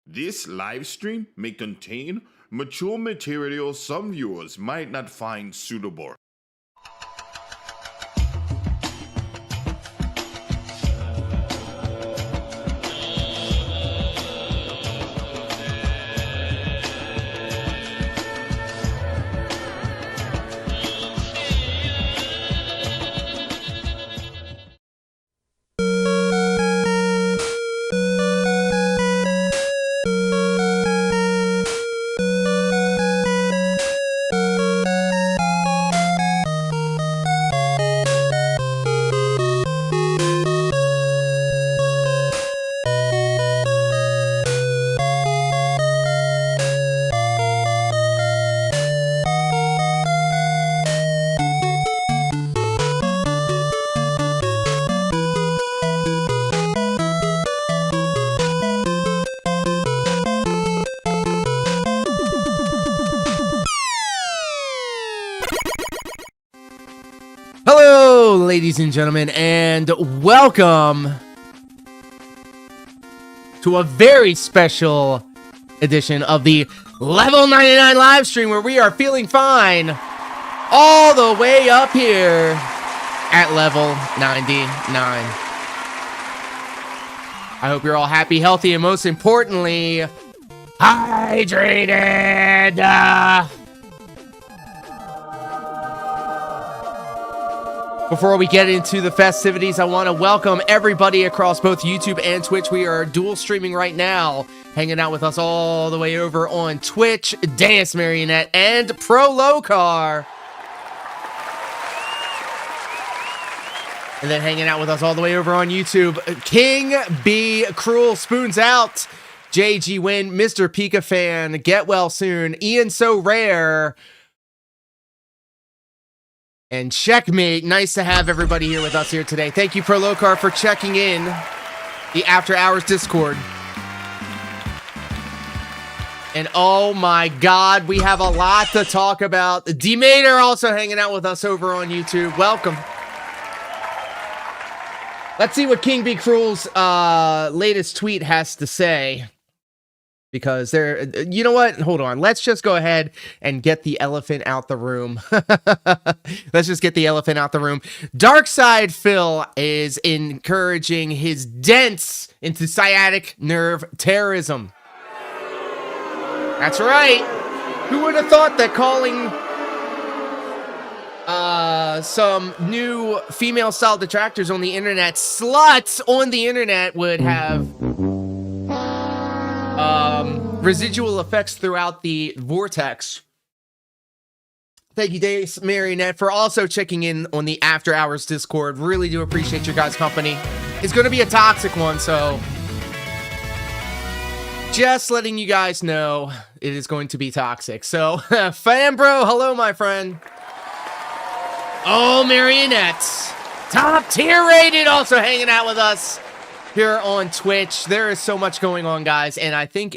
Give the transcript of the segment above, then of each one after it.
This live stream may contain mature material some viewers might not find suitable. Hello, ladies and gentlemen, and welcome to a very special edition of the Level 99 live stream, where we are feeling fine all the way up here at level 99. I hope you're all happy, healthy, and most importantly, hydrated. Before we get into the festivities, I want to welcome everybody across both YouTube and Twitch. We are dual streaming right now. Hanging out with us all the way over on Twitch, Dance Marionette and Pro Locar. And then hanging out with us all the way over on YouTube, King B Cruel Spoons Out, JG Win, Mr. Pika Fan, Get Well Soon, Ian So Rare, and Checkmate. Nice to have everybody here with us here today. Thank you, Pro Locar, for checking in the After Hours Discord. And oh my God, we have a lot to talk about. D-Mater also hanging out with us over on YouTube. Welcome. Let's see what King B Cruel's latest tweet has to say. Because there, you know what? Hold on. Let's just go ahead and get the elephant out the room. Let's just get the elephant out the room. Darkside Phil is encouraging his dents into sciatic nerve terrorism. That's right. Who would have thought that calling some new female-style detractors on the internet sluts on the internet would have residual effects throughout the vortex. Thank you, Dace Marionette, for also checking in on the After Hours Discord. Really do appreciate your guys' company. It's going to be a toxic one, so just letting you guys know it is going to be toxic. So, Fanbro, hello, my friend. Oh, Marionettes, top tier rated, also hanging out with us here on Twitch. There is so much going on, guys, and I think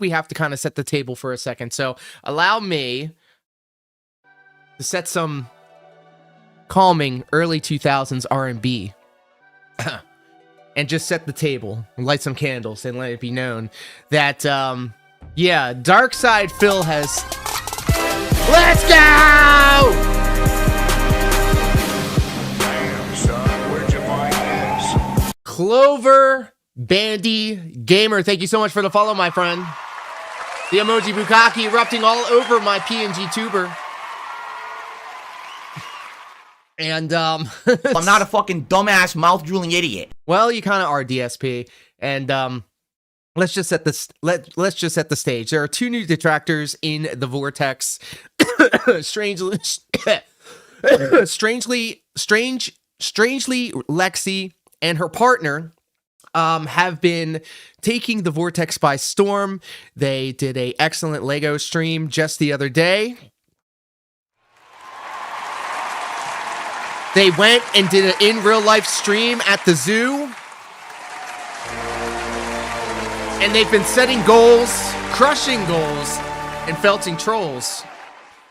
we have to kind of set the table for a second. So allow me to set some calming early 2000s R&B and just set the table and light some candles and let it be known that yeah, Darkside Phil has let's go! Clover Bandy Gamer, thank you so much for the follow, my friend. The emoji bukkake erupting all over my PNG tuber. And I'm not a fucking dumbass mouth drooling idiot. Well, you kind of are, DSP. And let's just set this. Let's just set the stage. There are two new detractors in the vortex. strangely, Lexi and her partner have been taking the vortex by storm. They did an excellent Lego stream just the other day. They went and did an in real life stream at the zoo. And they've been setting goals, crushing goals, and felting trolls.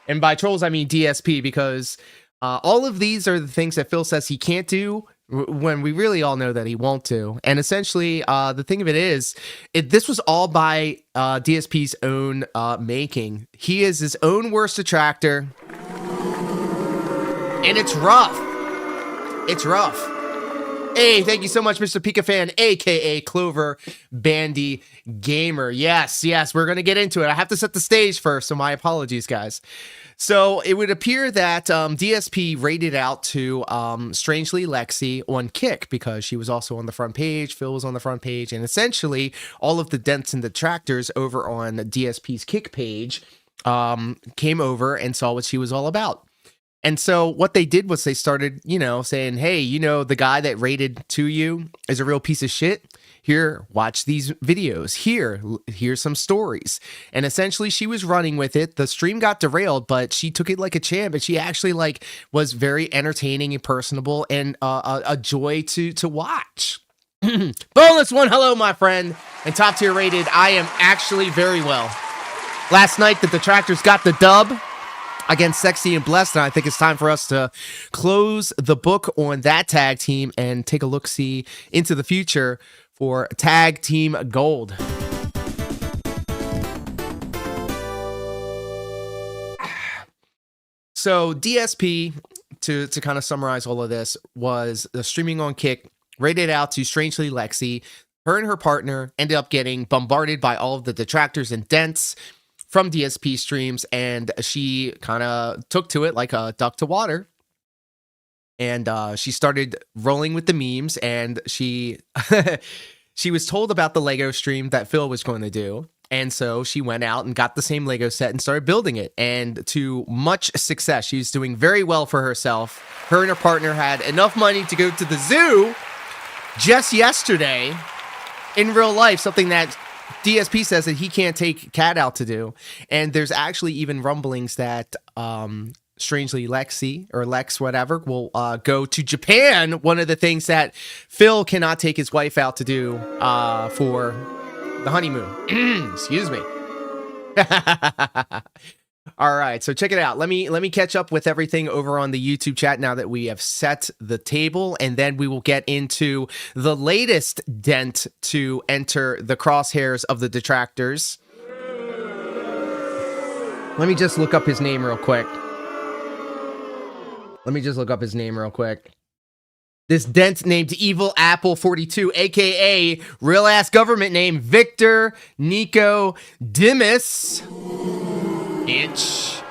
And by trolls, I mean DSP, because all of these are the things that Phil says he can't do. when we really all know that he won't do. And essentially, the thing of it is, this was all by DSP's own making. He is his own worst detractor, and it's rough. It's rough. Hey, thank you so much, Mr. Pika Fan, aka Clover Bandy Gamer. Yes, we're gonna get into it. I have to set the stage first, so my apologies, guys. So it would appear that DSP rated out to Strangely Lexi on Kick because she was also on the front page. Phil was on the front page, and essentially all of the dents and detractors over on DSP's Kick page came over and saw what she was all about. And so what they did was they started, saying, hey, the guy that rated to you is a real piece of shit. Here, watch these videos. Here's some stories. And essentially she was running with it. The stream got derailed, but she took it like a champ. And she actually was very entertaining and personable and a joy to watch. Boneless one, hello, my friend. And top tier rated, I am actually very well. Last night, the detractors got the dub against Sexy and Blessed, and I think it's time for us to close the book on that tag team and take a look-see into the future for Tag Team Gold. So DSP, to kind of summarize all of this, was the streaming on Kick, rated out to Strangely Lexi. Her and her partner ended up getting bombarded by all of the detractors and dents from DSP streams, and she kind of took to it like a duck to water. And she started rolling with the memes, and she she was told about the Lego stream that Phil was going to do. And so she went out and got the same Lego set and started building it. And to much success, she's doing very well for herself. Her and her partner had enough money to go to the zoo just yesterday in real life, something that DSP says that he can't take Cat out to do. And there's actually even rumblings that Strangely Lexi or Lex whatever will go to Japan, one of the things that Phil cannot take his wife out to do for the honeymoon. Excuse me. All right, so check it out. Let me catch up with everything over on the YouTube chat now that we have set the table, and then we will get into the latest dent to enter the crosshairs of the detractors. Let me just look up his name real quick. This dent named Evil Apple 42, aka real ass government name Victor Nico Dimas. Bitch.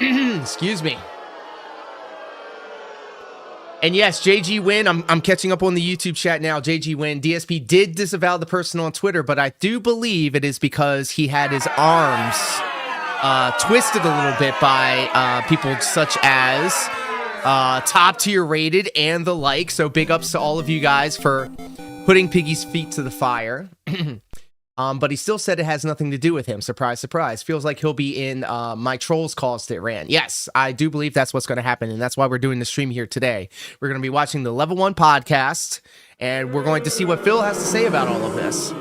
Excuse me. And yes, JG Win, I'm catching up on the YouTube chat now. JG Win, DSP did disavow the person on Twitter, but I do believe it is because he had his arms twisted a little bit by people such as Top Tier Rated and the like. So big ups to all of you guys for putting Piggy's feet to the fire. But he still said it has nothing to do with him. Surprise, surprise. Feels like he'll be in my Trolls calls that ran. Yes, I do believe that's what's going to happen, and that's why we're doing the stream here today. We're going to be watching the Level 1 podcast, and we're going to see what Phil has to say about all of this.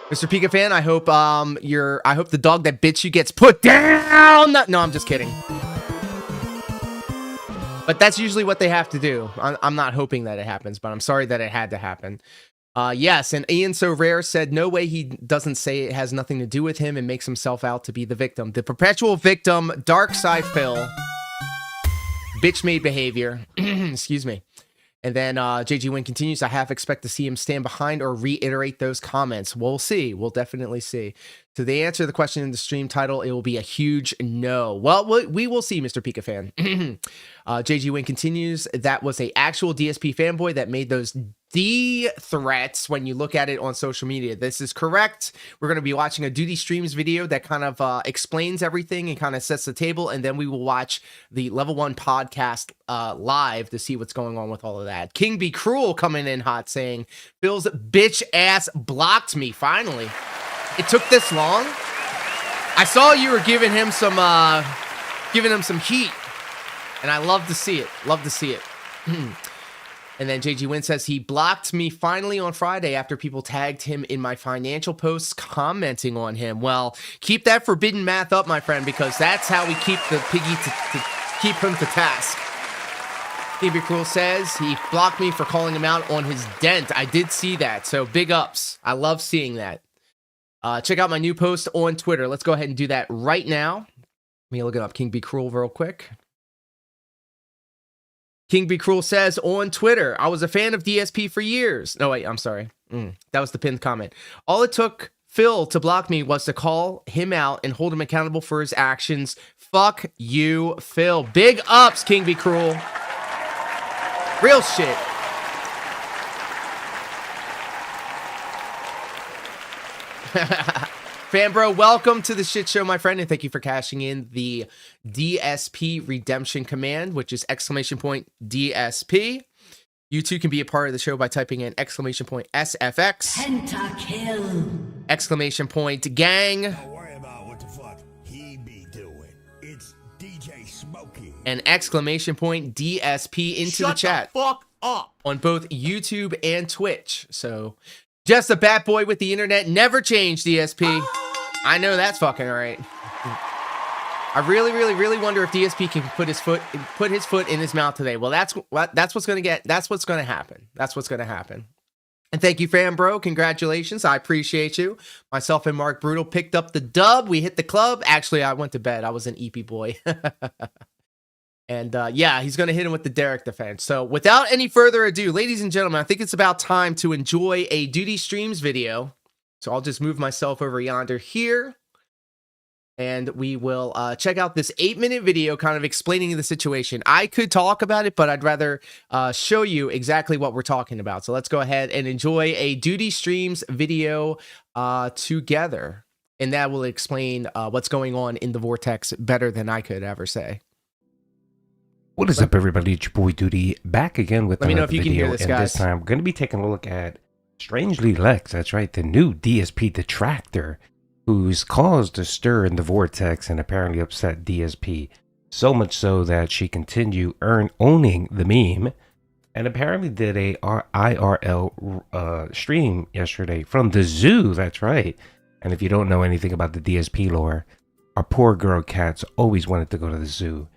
Mr. Pika Fan, I hope I hope the dog that bit you gets put down. No, I'm just kidding. But that's usually what they have to do. I'm not hoping that it happens, but I'm sorry that it had to happen. Yes, and Ian So Rare said, no way he doesn't say it has nothing to do with him and makes himself out to be the victim. The perpetual victim, Dark Side Phil. Bitch-made behavior. Excuse me. And then JG Win continues, I half expect to see him stand behind or reiterate those comments. We'll see. We'll definitely see. So they answer the question in the stream title, it will be a huge no. Well, we will see, Mr. Pika Fan. JG Win continues, that was a actual DSP fanboy that made those D threats when you look at it on social media. This is correct. We're going to be watching a Duty Streams video that kind of explains everything and kind of sets the table, and then we will watch the Level 1 podcast live to see what's going on with all of that. King Be Cruel coming in hot saying, Phil's bitch ass blocked me, finally. It took this long? I saw you were giving him some heat, and I love to see it. Love to see it. And then JG Win says, he blocked me finally on Friday after people tagged him in my financial posts commenting on him. Well, keep that forbidden math up, my friend, because that's how we keep the piggy to keep him to task. King Be Cruel says he blocked me for calling him out on his dent. I did see that, so big ups. I love seeing that. Check out my new post on Twitter. Let's go ahead and do that right now. Let me look it up. King Be Cruel real quick. King Be Cruel says on Twitter, I was a fan of DSP for years. No, wait, I'm sorry. That was the pinned comment. All it took Phil to block me was to call him out and hold him accountable for his actions. Fuck you, Phil. Big ups, King Be Cruel. Real shit. Fanbro, welcome to the shit show, my friend, and thank you for cashing in the DSP redemption command, which is !DSP. You too can be a part of the show by typing in !SFX. Pentakill. !gang. Don't worry about what the fuck he be doing. It's DJ Smokey. And !DSP into the chat. Shut the fuck up. On both YouTube and Twitch. So, just a bat boy with the internet, never changed, DSP. I know that's fucking right. I really, really, really wonder if DSP can put his foot in his mouth today. Well, that's what's gonna happen. That's what's gonna happen. And thank you, fam bro. Congratulations. I appreciate you. Myself and Mark Brutal picked up the dub. We hit the club. Actually, I went to bed. I was an EP boy. And yeah, he's going to hit him with the Derek defense. So without any further ado, ladies and gentlemen, I think it's about time to enjoy a Duty Streams video. So I'll just move myself over yonder here. And we will check out this 8-minute video kind of explaining the situation. I could talk about it, but I'd rather show you exactly what we're talking about. So let's go ahead and enjoy a Duty Streams video together. And that will explain what's going on in the Vortex better than I could ever say. What is up, everybody? It's your boy Duty back again with Let me know another if you can video. hear this, and guys. this time we're going to be taking a look at Strangely Lex. That's right, the new DSP detractor who's caused a stir in the Vortex and apparently upset DSP so much so that she continued owning the meme and apparently did a IRL stream yesterday from the zoo. That's right. And if you don't know anything about the DSP lore, our poor girl cats always wanted to go to the zoo.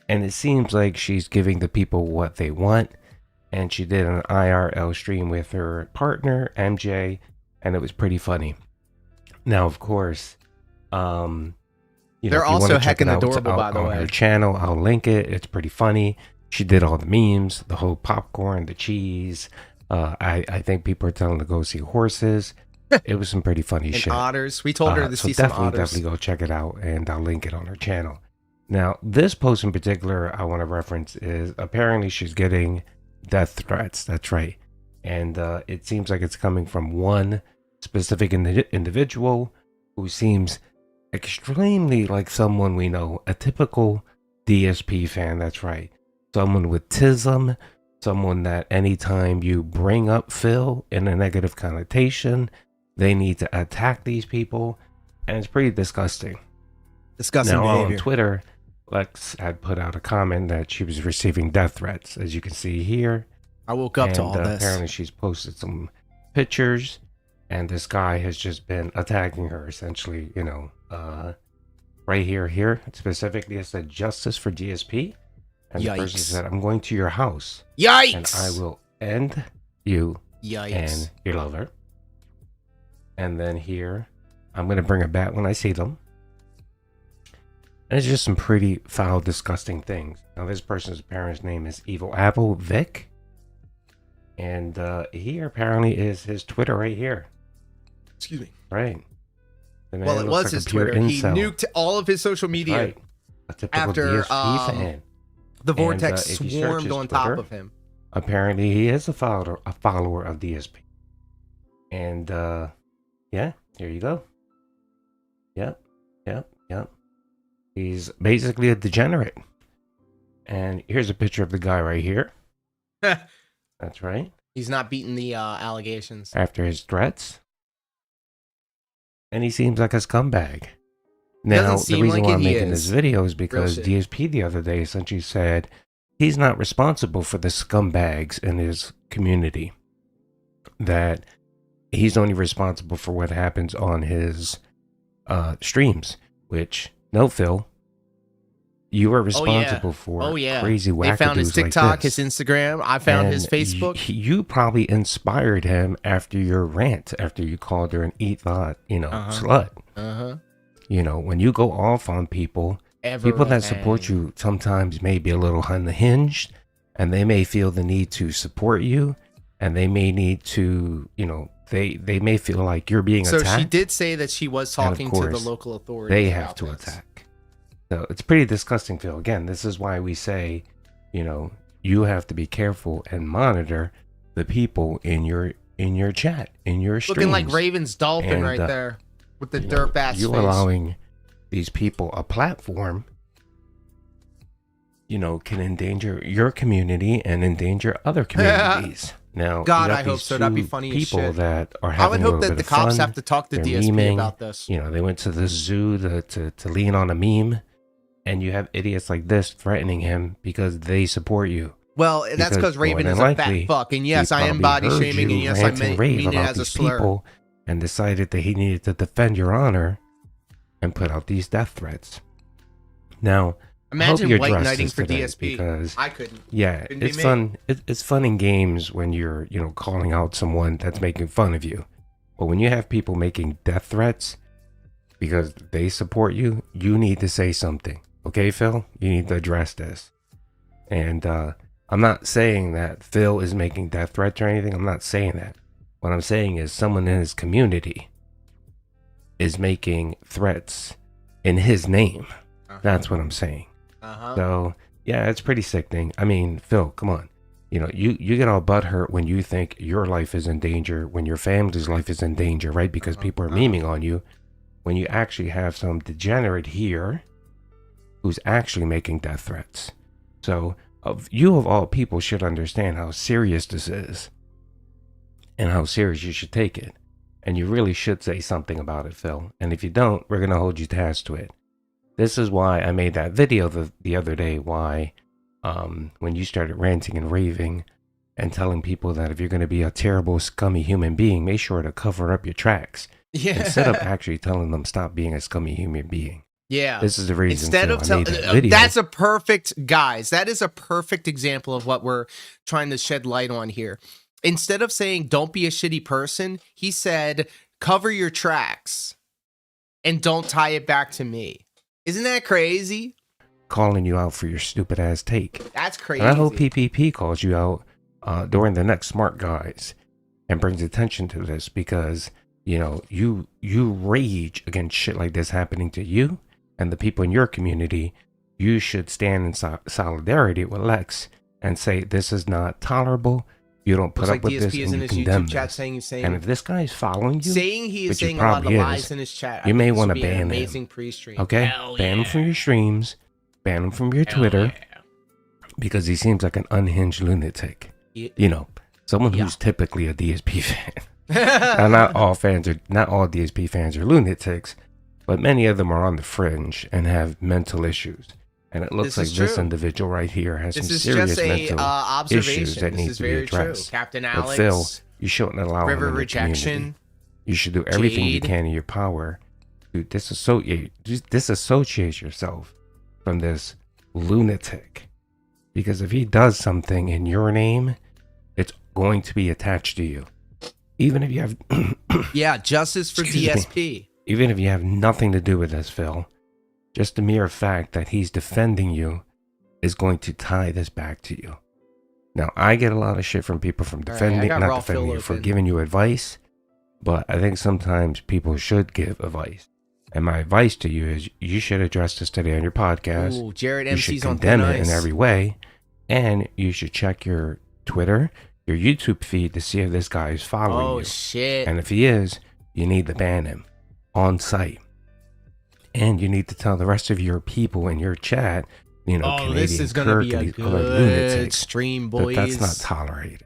And it seems like she's giving the people what they want. And she did an IRL stream with her partner, MJ. And it was pretty funny. Now, of course, you know, They're also heckin' adorable, by the way. On her channel, I'll link it. It's pretty funny. She did all the memes, the whole popcorn, the cheese. I think people are telling her to go see horses. It was some pretty funny And shit. otters. We told her to So see some otters. definitely go check it out. And I'll link it on her channel. Now, this post in particular I want to reference is apparently she's getting death threats. That's right. And it seems like it's coming from one specific individual who seems extremely like someone we know, a typical DSP fan. That's right. Someone with tism, someone that anytime you bring up Phil in a negative connotation, they need to attack these people. And it's pretty disgusting. Disgusting now, behavior. on Twitter, Lex had put out a comment that she was receiving death threats, as you can see here. I woke up to all this. Apparently she's posted some pictures, and this guy has just been attacking her, essentially, you know, right here. Specifically, it said justice for DSP. And the person said, I'm going to your house. Yikes! And I will end you and your lover. And then here, I'm going to bring a bat when I see them. And it's just some pretty foul, disgusting things. Now, this person's parent's name is Evil Apple Vic. And here apparently is his Twitter right here. Excuse me. Right. Well, it was his Twitter. He nuked all of his social media right. A typical after DSP fan. the Vortex if you search swarmed his on Twitter, top of him. Apparently, he is a follower of DSP. And yeah, here you go. Yep. He's basically a degenerate. And here's a picture of the guy right here. That's right. He's not beating the allegations. After his threats. And he seems like a scumbag. Now, the reason why I'm making this video is because DSP the other day essentially said he's not responsible for the scumbags in his community. That he's only responsible for what happens on his streams. Which, no, Phil, you are responsible for crazy wackadoos They found his TikTok, like this. his Instagram. I found his Facebook. You probably inspired him after your rant, after you called her an slut. You know, when you go off on people, people that support you sometimes may be a little unhinged, and they may feel the need to support you, and they may need to, you know, they may feel like you're being attacked. So she did say that she was talking to the local authorities. They have to attack. So it's pretty disgusting, Phil. Again, this is why we say, you know, you have to be careful and monitor the people in your chat, in your streams. Looking like Raven's dolphin right there with the derp ass face. You're allowing these people a platform, you know, can endanger your community and endanger other communities. Now, God, I hope so. That'd be funny as people shit. that are I having would a hope little that bit the of cops fun. have to talk to They're DSP memeing. about this. You know, they went to the zoo to lean on a meme, and you have idiots like this threatening him because they support you. Well, that's because Raven is a fat fuck, and yes, I am body shaming, and yes, I mean it as a slur. People and decided that he needed to defend your honor and put out these death threats. Now, imagine white knighting for DSP. Because, I couldn't. Yeah, it's fun. It's fun in games when you're, you know, calling out someone that's making fun of you. But when you have people making death threats because they support you, you need to say something. Okay, Phil? You need to address this. And I'm not saying that Phil is making death threats or anything. I'm not saying that. What I'm saying is someone in his community is making threats in his name. That's what I'm saying. So, yeah, it's pretty sickening. I mean, Phil, come on. You know, you get all butthurt when you think your life is in danger, when your family's life is in danger, right? Because people are memeing on you. When you actually have some degenerate here who's actually making death threats. So, you of all people should understand how serious this is and how serious you should take it. And you really should say something about it, Phil. And if you don't, we're going to hold you task to it. This is why I made that video the other day, why when you started ranting and raving and telling people that if you're going to be a terrible, scummy human being, make sure to cover up your tracks. Yeah. Instead of actually telling them stop being a scummy human being. Yeah. This is the reason Instead of I made that video. That's a perfect, guys, that is a perfect example of what we're trying to shed light on here. Instead of saying don't be a shitty person, he said cover your tracks and don't tie it back to me. Isn't that crazy? Calling you out for your stupid ass take. That's crazy. And I hope PPP calls you out during the next Smart Guys and brings attention to this, because, you know, you rage against shit like this happening to you and the people in your community. You should stand in solidarity with Lex and say this is not tolerable. You don't put up with this, and you condemn this. And if this guy is following you, he is saying a lot of lies in his chat. You may want to ban him. Pre-stream. Okay, ban him from your streams, ban him from your Twitter, because he seems like an unhinged lunatic. You know, someone who's typically a DSP fan. Now, not all DSP fans are lunatics, but many of them are on the fringe and have mental issues. And it looks like this individual right here has some serious mental issues that need to be addressed. Captain Alex, but Phil, you shouldn't allow River him in Rejection. You should do everything you Jade. can in your power to disassociate yourself from this lunatic. Because if he does something in your name, it's going to be attached to you. Even if you have... yeah, justice for DSP. Even if you have nothing to do with this, Phil. Just the mere fact that he's defending you is going to tie this back to you. Now, I get a lot of shit from people from defending, not defending you, for giving you advice. But I think sometimes people should give advice. And my advice to you is you should address this today on your podcast. Ooh, Jared you should MC's on condemn it in every way. And you should check your Twitter, your YouTube feed to see if this guy is following you. Oh, shit. And if he is, you need to ban him on site. And you need to tell the rest of your people in your chat, you know, Canadian this is going to be a good stream, boys. That's not tolerated.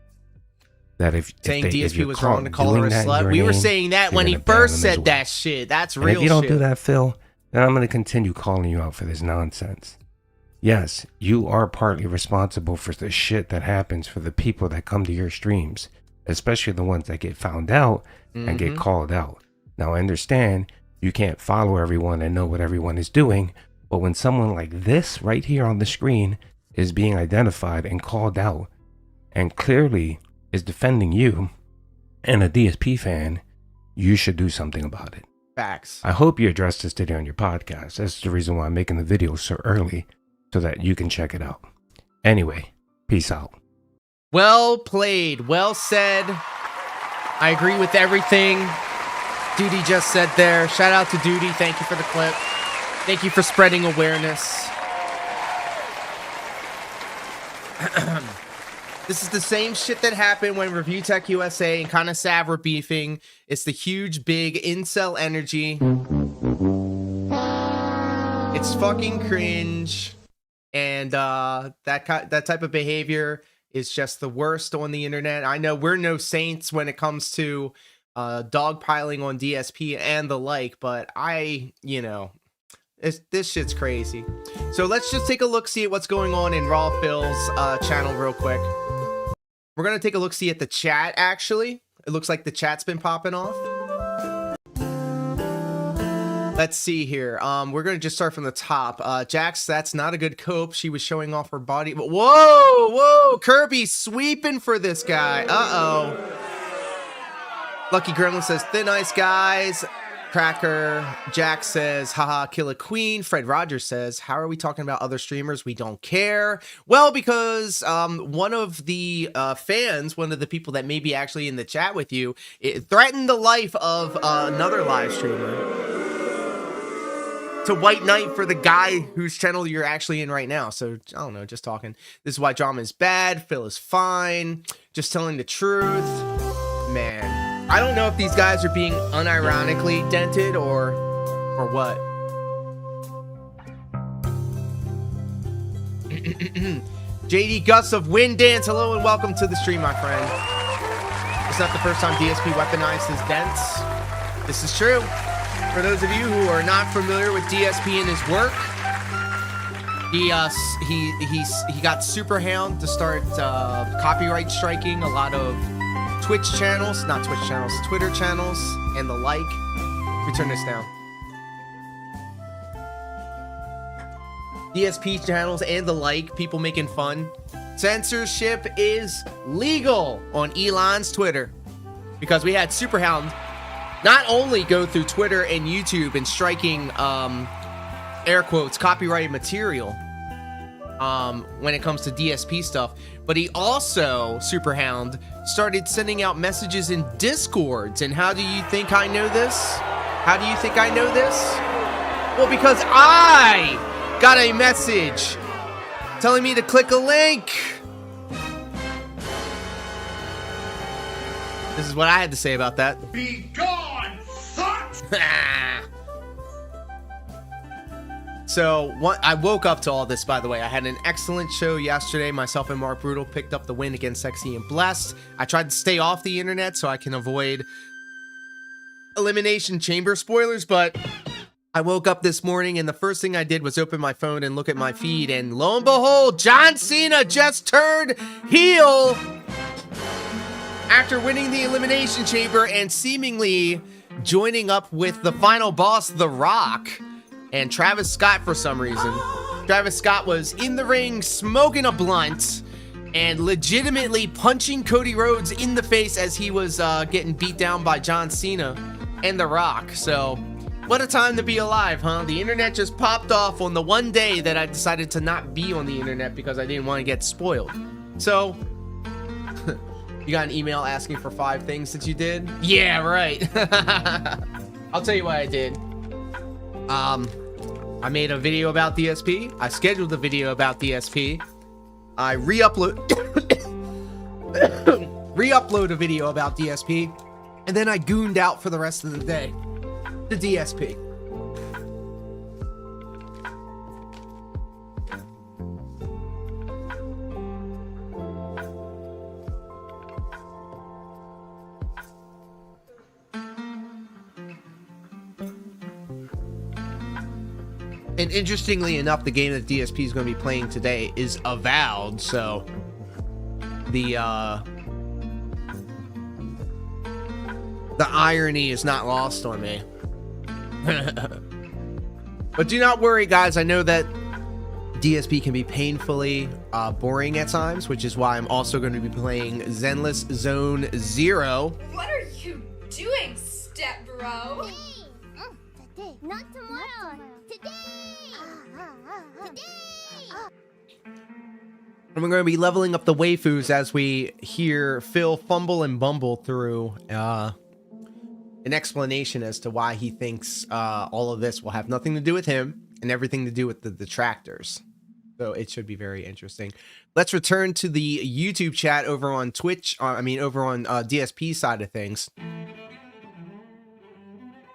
That if DSP was wrong to call her a slut, we were saying that when he first said that shit. That's real shit. If you don't do that, Phil, then I'm going to continue calling you out for this nonsense. Yes, you are partly responsible for the shit that happens for the people that come to your streams, especially the ones that get found out and get called out. Now, I understand you can't follow everyone and know what everyone is doing, But when someone like this right here on the screen is being identified and called out and clearly is defending you and a DSP fan, you should do something about it. Facts. I hope you address this today on your podcast. That's the reason why I'm making the video so early, so that you can check it out. Anyway, peace out. Well played. Well said. I agree with everything Duty just said there. Shout out to Duty. Thank you for the clip. Thank you for spreading awareness. This is the same shit that happened when Review Tech USA and Kinda Sav were beefing. It's the huge, big incel energy. It's fucking cringe. And that type of behavior is just the worst on the internet. I know we're no saints when it comes to dogpiling on DSP and the like, but this shit's crazy. So let's just take a look-see at what's going on in Raw Phil's channel real quick. We're going to take a look-see at the chat, actually. It looks like the chat's been popping off. Let's see here. We're going to just start from the top. Jax, that's not a good cope. She was showing off her body. But whoa! Kirby sweeping for this guy. Uh-oh. Lucky Gremlin says, thin ice, guys. Cracker. Jack says, haha, kill a queen. Fred Rogers says, how are we talking about other streamers? We don't care. Well, because one of the fans, one of the people that may be actually in the chat with you, it threatened the life of another live streamer. It's a white knight for the guy whose channel you're actually in right now. So, I don't know, just talking. This is why drama is bad. Phil is fine. Just telling the truth. Man. I don't know if these guys are being unironically dented or what. JD Gus of Wind Dance, hello and welcome to the stream, my friend. It's not the first time DSP weaponized his dents. This is true. For those of you who are not familiar with DSP and his work, he got Superhound to start copyright striking a lot of Twitch channels, not Twitch channels, Twitter channels, and the like. Let me turn this down. DSP channels and the like, people making fun. Censorship is legal on Elon's Twitter. Because we had Superhound not only go through Twitter and YouTube and striking, air quotes, copyrighted material when it comes to DSP stuff, but he also, Superhound, started sending out messages in Discords. And how do you think I know this? How do you think I know this? Well, because I got a message telling me to click a link. This is what I had to say about that. Be gone, fuck! So I woke up to all this, by the way. I had an excellent show yesterday. Myself and Mark Brutal picked up the win against Sexy and Blessed. I tried to stay off the internet so I can avoid Elimination Chamber spoilers, but I woke up this morning and the first thing I did was open my phone and look at my feed, and lo and behold, John Cena just turned heel after winning the Elimination Chamber and seemingly joining up with the final boss, The Rock, and Travis Scott for some reason. Travis Scott was in the ring smoking a blunt and legitimately punching Cody Rhodes in the face as he was getting beat down by John Cena and The Rock. So what a time to be alive, huh? The internet just popped off on the one day that I decided to not be on the internet because I didn't want to get spoiled. So you got an email asking for 5 things that you did? Yeah, right. I'll tell you what I did. I made a video about DSP. I scheduled a video about DSP. I re-upload a video about DSP, and then I gooned out for the rest of the day to DSP. And interestingly enough, the game that DSP is going to be playing today is Avowed, so the irony is not lost on me. But do not worry, guys. I know that DSP can be painfully boring at times, which is why I'm also going to be playing Zenless Zone 0. What are you doing, step bro? Today, not tomorrow. Today. Today. And we're going to be leveling up the waifus as we hear Phil fumble and bumble through an explanation as to why he thinks all of this will have nothing to do with him and everything to do with the detractors. So it should be very interesting. Let's return to the YouTube chat over on Twitch. Over on DSP side of things.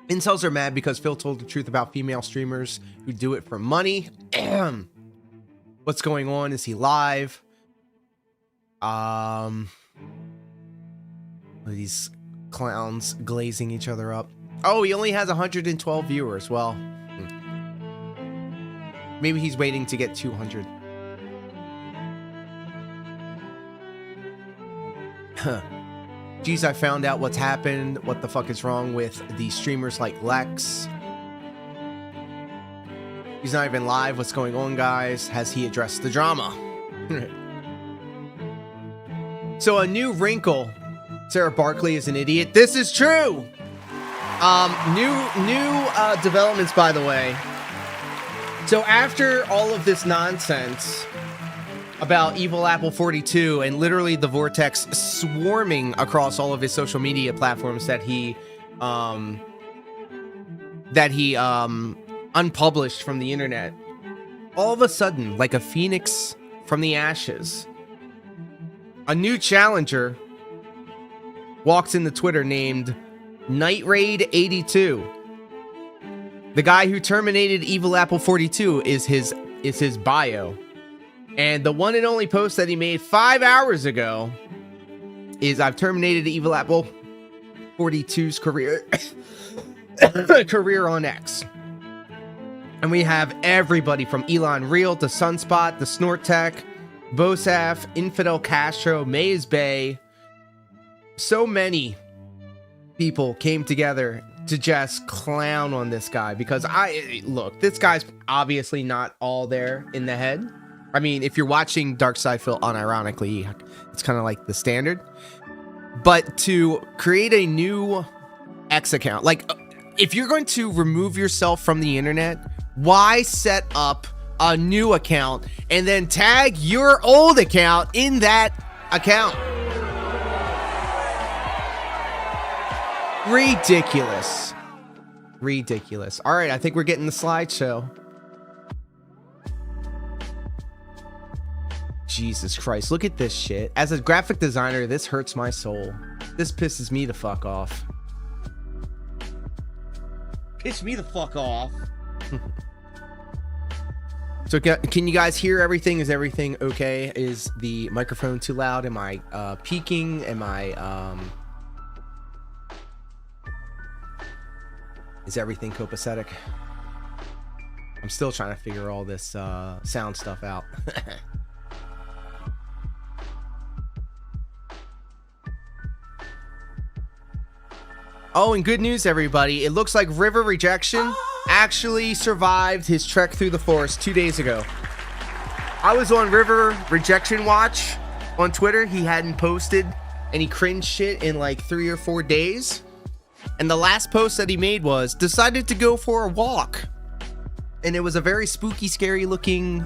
Incels are mad because Phil told the truth about female streamers who do it for money. What's going on? Is he live? These clowns glazing each other up. Oh, he only has 112 viewers. Well, maybe he's waiting to get 200. Geez, I found out what's happened. What the fuck is wrong with the streamers like Lex? He's not even live. What's going on, guys? Has he addressed the drama? So a new wrinkle. Sarah Barkley is an idiot. This is true. New developments, by the way. So after all of this nonsense about Evil Apple 42 and literally the vortex swarming across all of his social media platforms that he unpublished from the internet, all of a sudden, like a phoenix from the ashes, a new challenger walks into Twitter named Night Raid 82. The guy who terminated Evil Apple 42 is his bio. And the one and only post that he made 5 hours ago is, I've terminated Evil Apple 42's career on X. And we have everybody from Elon Real to Sunspot, the Snortech, Bosaf, Infidel Castro, Maze Bay. So many people came together to just clown on this guy because look, this guy's obviously not all there in the head. I mean, if you're watching Dark Side Phil unironically, it's kind of like the standard. But to create a new X account, like if you're going to remove yourself from the internet, why set up a new account and then tag your old account in that account? Ridiculous. Ridiculous. All right, I think we're getting the slideshow. Jesus Christ, look at this shit. As a graphic designer, this hurts my soul. This pisses me the fuck off. Piss me the fuck off. So can you guys hear everything? Is everything okay? Is the microphone too loud? Am I peaking? Am I is everything copacetic? I'm still trying to figure all this sound stuff out. Oh, and good news, everybody. It looks like River Rejection actually survived his trek through the forest 2 days ago. I was on River Rejection Watch on Twitter. He hadn't posted any cringe shit in like 3 or 4 days. And the last post that he made was, decided to go for a walk. And it was a very spooky, scary looking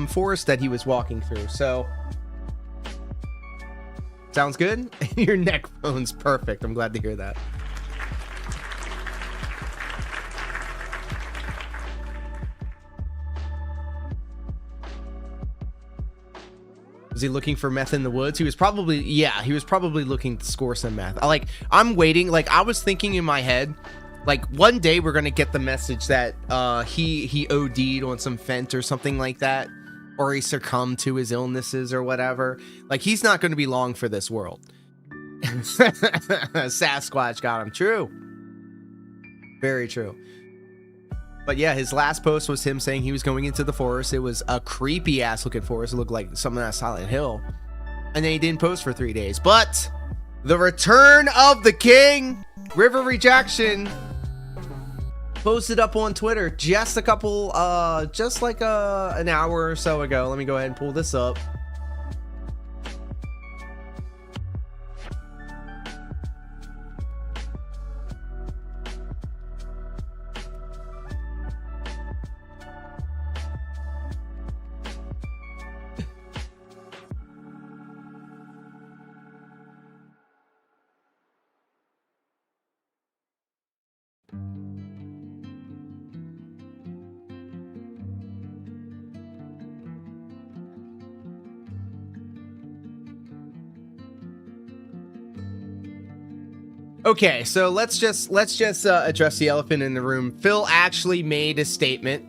forest that he was walking through. So, sounds good? Your neck phone's perfect. I'm glad to hear that. Was he looking for meth in the woods? He was probably, yeah, he was probably looking to score some meth. I'm waiting. Like, I was thinking in my head, like, one day we're going to get the message that he OD'd on some fent or something like that. Or he succumbed to his illnesses or whatever. Like, he's not going to be long for this world. Sasquatch got him. True. Very true. But yeah, his last post was him saying he was going into the forest. It was a creepy ass looking forest. It looked like something out of Silent Hill. And then he didn't post for 3 days. But the return of the king, River Rejection, posted up on Twitter just a couple, just like an hour or so ago. Let me go ahead and pull this up. Okay, so let's just address the elephant in the room. Phil actually made a statement,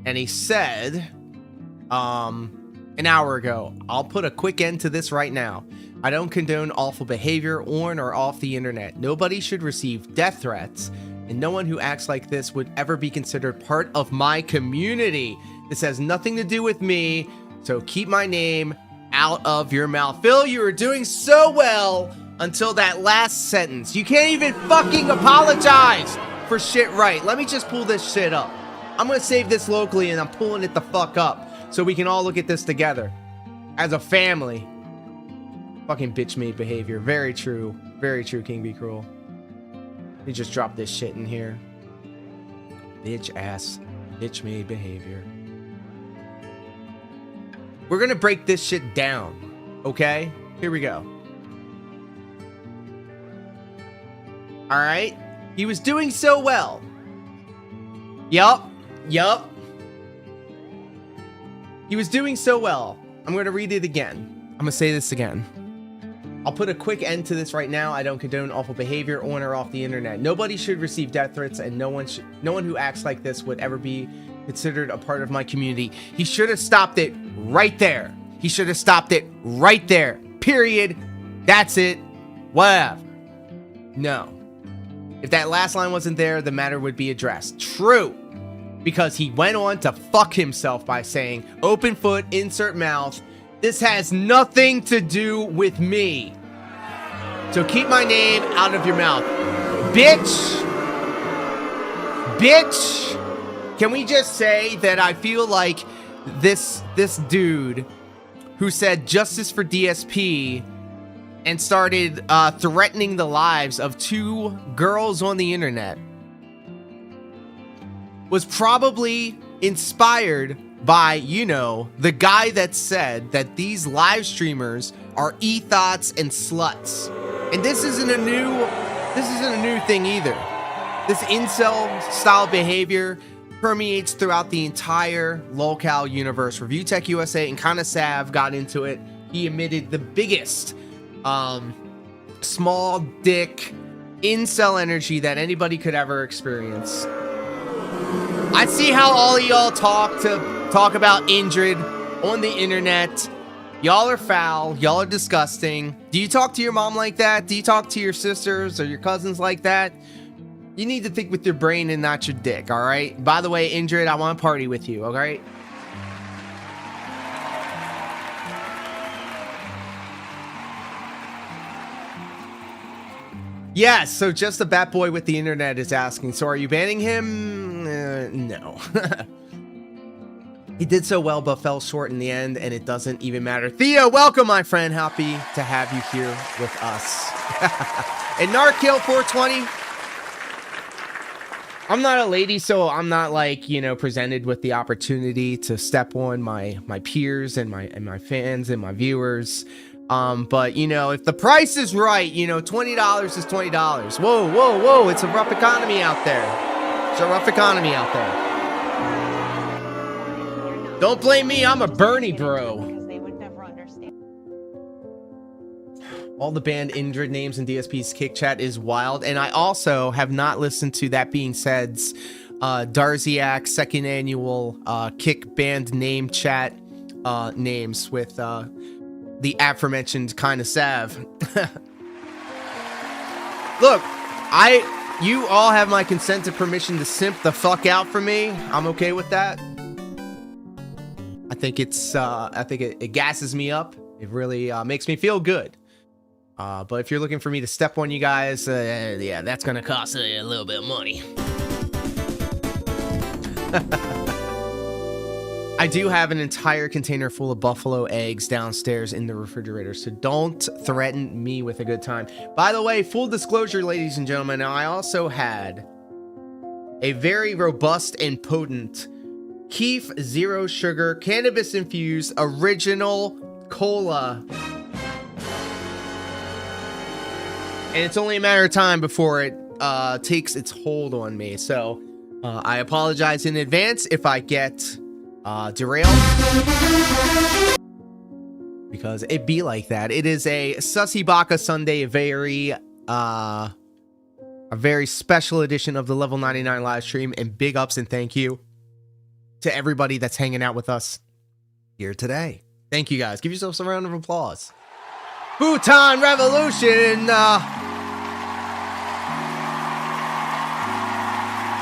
and he said, an hour ago, "I'll put a quick end to this right now. I don't condone awful behavior on or off the internet. Nobody should receive death threats, and no one who acts like this would ever be considered part of my community. This has nothing to do with me, so keep my name out of your mouth." Phil, you were doing so well until that last sentence. You can't even fucking apologize for shit right. Let me just pull this shit up. I'm gonna save this locally and I'm pulling it the fuck up so we can all look at this together as a family. Fucking bitch made behavior. Very true. Very true, King Be Cruel. Let me just drop this shit in here. Bitch ass. Bitch made behavior. We're gonna break this shit down. Okay? Here we go. Alright? He was doing so well. Yup. He was doing so well. I'm going to read it again. I'm going to say this again. "I'll put a quick end to this right now. I don't condone awful behavior on or off the internet. Nobody should receive death threats, and no one who acts like this would ever be considered a part of my community." He should have stopped it right there. He should have stopped it right there. Period. That's it. Whatever. No. If that last line wasn't there, the matter would be addressed. True. Because he went on to fuck himself by saying, "Open foot, insert mouth. This has nothing to do with me. So keep my name out of your mouth." Bitch. Can we just say that I feel like this dude who said justice for DSP and started threatening the lives of 2 girls on the internet was probably inspired by, you know, the guy that said that these live streamers are e-thots and sluts. And this isn't a new thing either. This incel style behavior permeates throughout the entire lolcow universe. Review Tech USA and Kinda Sav got into it. He emitted the biggest small dick incel energy that anybody could ever experience. I see how all of y'all talk about Indrid on the internet. Y'all are foul. Y'all are disgusting. Do you talk to your mom like that? Do you talk to your sisters or your cousins like that? You need to think with your brain and not your dick, all right? By the way, Indrid, I want to party with you, all right? Yes, so just the bat boy with the internet is asking, so are you banning him? No. He did so well, but fell short in the end, and it doesn't even matter. Theo, welcome, my friend. Happy to have you here with us. And Narkill 420. I'm not a lady, so I'm not like, you know, presented with the opportunity to step on my peers and my fans and my viewers. But you know, if the price is right, you know, $20 is $20. Whoa. It's a rough economy out there. Don't blame me. I'm a Bernie bro. All the band Indrid names in DSP's Kick Chat is wild. And I also have not listened to That Being Said's Darziak second annual Kick band name chat names with the aforementioned Kinda Sav. Look, you all have my consent and permission to simp the fuck out for me. I'm okay with that. I think it gasses me up. It really makes me feel good. But if you're looking for me to step on you guys, yeah, that's gonna cost a little bit of money. I do have an entire container full of buffalo eggs downstairs in the refrigerator, so don't threaten me with a good time. By the way, full disclosure, ladies and gentlemen, I also had a very robust and potent Keef Zero Sugar Cannabis Infused Original Cola. And it's only a matter of time before it takes its hold on me. So I apologize in advance if I get derailed, because it be like that. It is a Sussy Baka Sunday, a very special edition of the Level 99 live stream, and big ups and thank you to everybody that's hanging out with us here today. Thank you guys. Give yourselves a round of applause. Bhutan Revolution.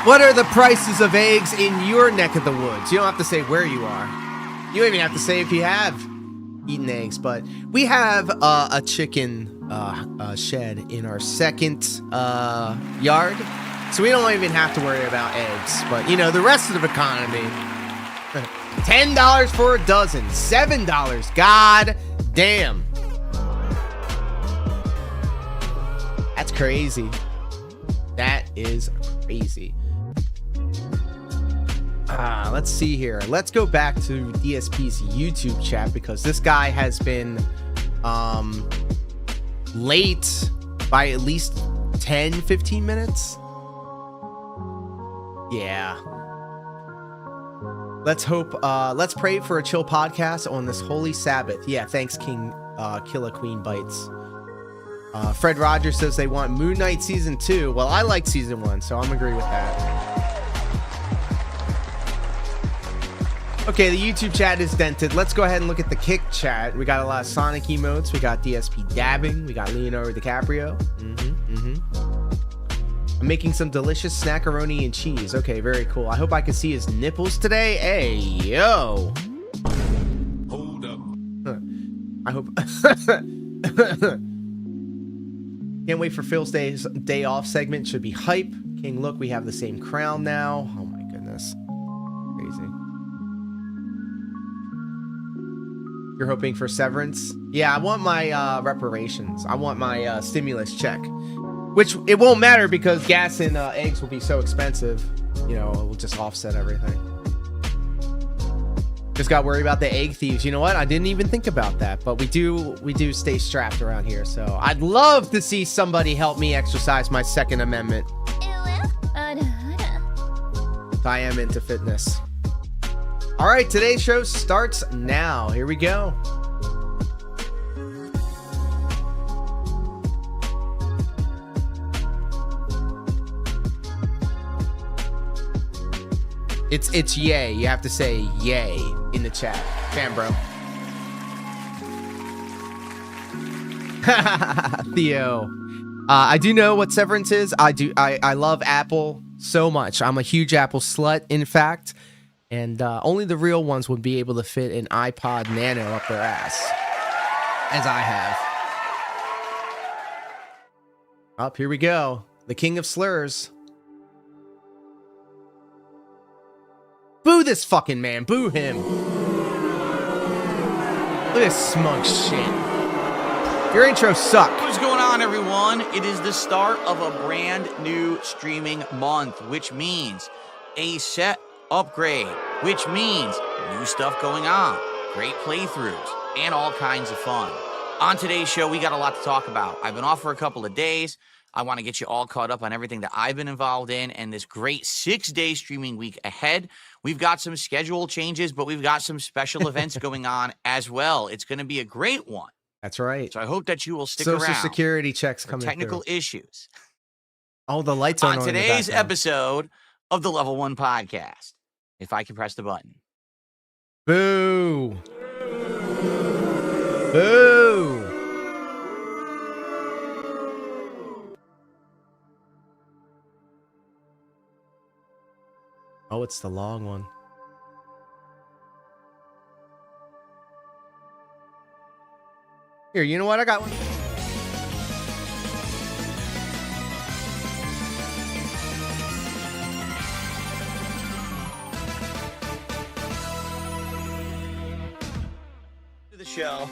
What are the prices of eggs in your neck of the woods? You don't have to say where you are. You don't even have to say if you have eaten eggs, but we have a chicken shed in our second yard, so we don't even have to worry about eggs. But, you know, the rest of the economy, $10 for a dozen, $7. God damn. That's crazy. That is crazy. Let's see here. Let's go back to DSP's YouTube chat, because this guy has been late by at least 10-15 minutes. Yeah. Let's pray for a chill podcast on this holy Sabbath. Yeah, thanks, King Killa Queen Bites. Fred Rogers says they want Moon Knight Season 2. Well, I like Season 1, so I'm agree with that. Okay, the YouTube chat is dented. Let's go ahead and look at the Kick chat. We got a lot of Sonic emotes. We got DSP dabbing. We got Leonardo DiCaprio. I'm making some delicious snackaroni and cheese. Okay, very cool. I hope I can see his nipples today. Hey, yo. Hold up. I hope. Can't wait for Phil's day off segment. Should be hype. King, look, we have the same crown now. Oh my goodness. Crazy. You're hoping for severance? Yeah, I want my reparations. I want my stimulus check. Which, it won't matter because gas and eggs will be so expensive. You know, it will just offset everything. Just got worried about the egg thieves. You know what? I didn't even think about that. But we do stay strapped around here. So I'd love to see somebody help me exercise my Second Amendment. I am into fitness. All right, today's show starts now. Here we go. It's yay. You have to say yay in the chat. Fan bro. Theo. I do know what severance is. I love Apple so much. I'm a huge Apple slut, in fact. And only the real ones would be able to fit an iPod Nano up their ass. As I have. Up, here we go. The king of slurs. Boo this fucking man. Boo him. Look at this smug shit. Your intro sucked. What's going on, everyone? It is the start of a brand new streaming month, which means a set upgrade, which means new stuff going on, great playthroughs, and all kinds of fun. On today's show, we got a lot to talk about. I've been off for a couple of days. I want to get you all caught up on everything that I've been involved in and this great 6-day streaming week ahead. We've got some schedule changes, but we've got some special events going on as well. It's going to be a great one. That's right. So I hope that you will stick Social around. security checks for coming technical through. issues. Oh, the lights aren't on on in the today's background. episode of the Level 1 Podcast. If I can press the button. Boo. Boo. Oh, it's the long one. Here, you know what? I got one. show.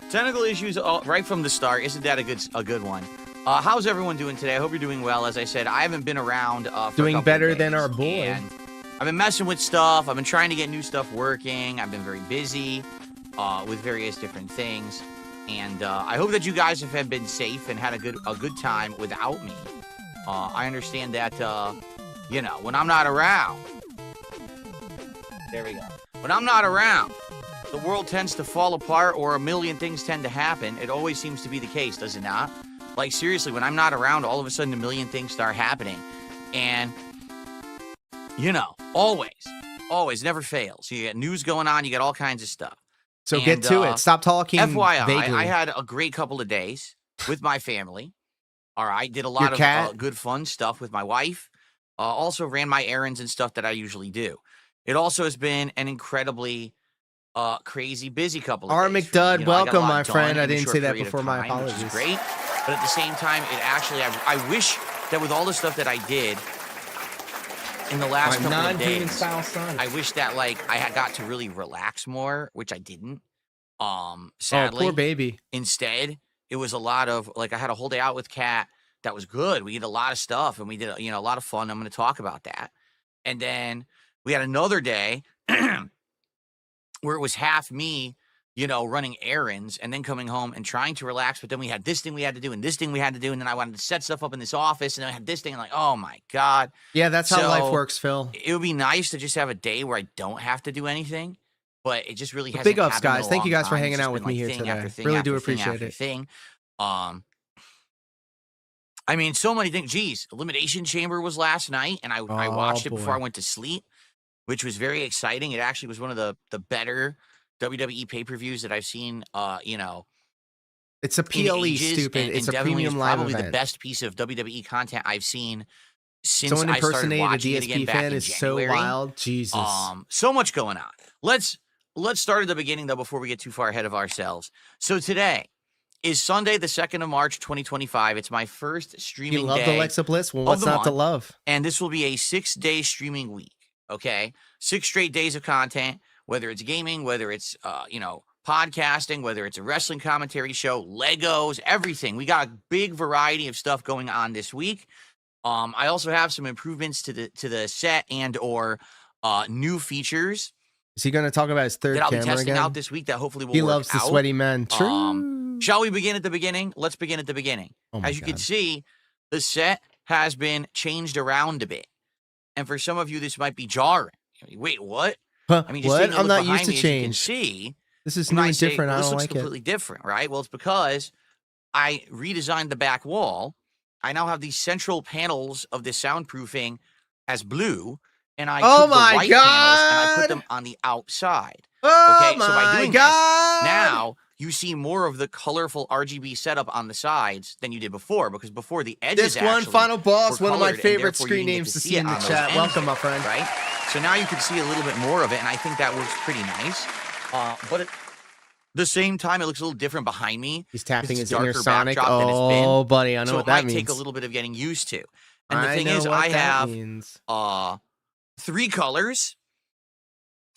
Technical issues right from the start. Isn't that a good one? How's everyone doing today? I hope you're doing well. As I said, I haven't been around for Doing a couple better of than days, our boy. and I've been messing with stuff. I've been trying to get new stuff working. I've been very busy with various different things. And I hope that you guys have been safe and had a good time without me. I understand that, you know, when I'm not around, there we go. When I'm not around, the world tends to fall apart or a million things tend to happen. It always seems to be the case, does it not? Like, seriously, when I'm not around, all of a sudden a million things start happening. And, you know, always, never fails. You get news going on, you get all kinds of stuff. So And, get to it. Stop talking FYI, vaguely. I had a great couple of days with my family. All right, did a lot Your of cat? good fun stuff with my wife. Also ran my errands and stuff that I usually do. It also has been an incredibly crazy, busy couple of R. days for me. McDudd, You know, I got a welcome, lot my done friend. I in a didn't short say that period of before. My time, which is apologies. great, but at the same time, it actually, I wish that with all the stuff that I did in the last My couple of non-human days, style son. I wish that like I had got to really relax more, which I didn't. Oh, Sadly, poor baby. instead, it was a lot of like I had a whole day out with Kat. That was good. We did a lot of stuff and we did, you know, a lot of fun. I'm going to talk about that. And then we had another day where it was half me, you know, running errands and then coming home and trying to relax. But then we had this thing we had to do and this thing we had to do. And then I wanted to set stuff up in this office. And then I had this thing and like, oh my God. Yeah, that's how So, life works, Phil. It would be nice to just have a day where I don't have to do anything. But it just really hasn't Big ups, happened in a guys. Thank you long guys for time. hanging It's just out with been, me like, here thing today. after thing Really after do thing appreciate after it. thing. I mean, so many things. Geez, Elimination Chamber was last night, and I watched it before I boy. went to sleep, which was very exciting. It actually was one of the better WWE pay-per-views that I've seen, you know, It's a in PLE, ages, stupid. and It's a definitely premium is live probably event. the best piece of WWE content I've seen since Someone I started impersonating a watching it again DSP back fan in is so January. wild. Jesus. So much going on. Let's start at the beginning, though, before we get too far ahead of ourselves. So today is Sunday, the 2nd of March, 2025. It's my first streaming You loved day Alexa Bliss? Well, of what's the not to month, love? and this will be a 6-day streaming week, okay? 6 straight days of content, whether it's gaming, whether it's, you know, podcasting, whether it's a wrestling commentary show, Legos, everything. We got a big variety of stuff going on this week. I also have some improvements to the set and or new features Is he going to talk about his third that I'll be camera testing again? out this week that hopefully will He work loves the out. sweaty men. True. Shall we begin at the beginning? Let's begin at the beginning. Oh my As you can God. see, the set has been changed around a bit. And for some of you, this might be jarring. Wait, what? Huh, I mean, just what? taking a I'm look not behind used to me, as you can change. see, This is you new might and say, different. well, I this don't looks like it. completely different, right? Well, it's because I redesigned the back wall. I now have these central panels of this soundproofing as blue, and I Oh took the my white panels and I God. put them on the outside. Oh Okay, so by my doing God. this, now you see more of the colorful RGB setup on the sides than you did before, because before the edges This one, actually Final Boss, were one of my colored, and favorite therefore you screen didn't get names to see see it in the on those chat. ends, Welcome, my friend. right? So now you can see a little bit more of it, and I think that works pretty nice. But at the same time, it looks a little different behind me. He's tapping It's his darker inner Sonic. backdrop than it's been. Oh, buddy, I know So what it that might take means. a little bit of getting used to. And the I thing know is, what I that have means. 3 colors: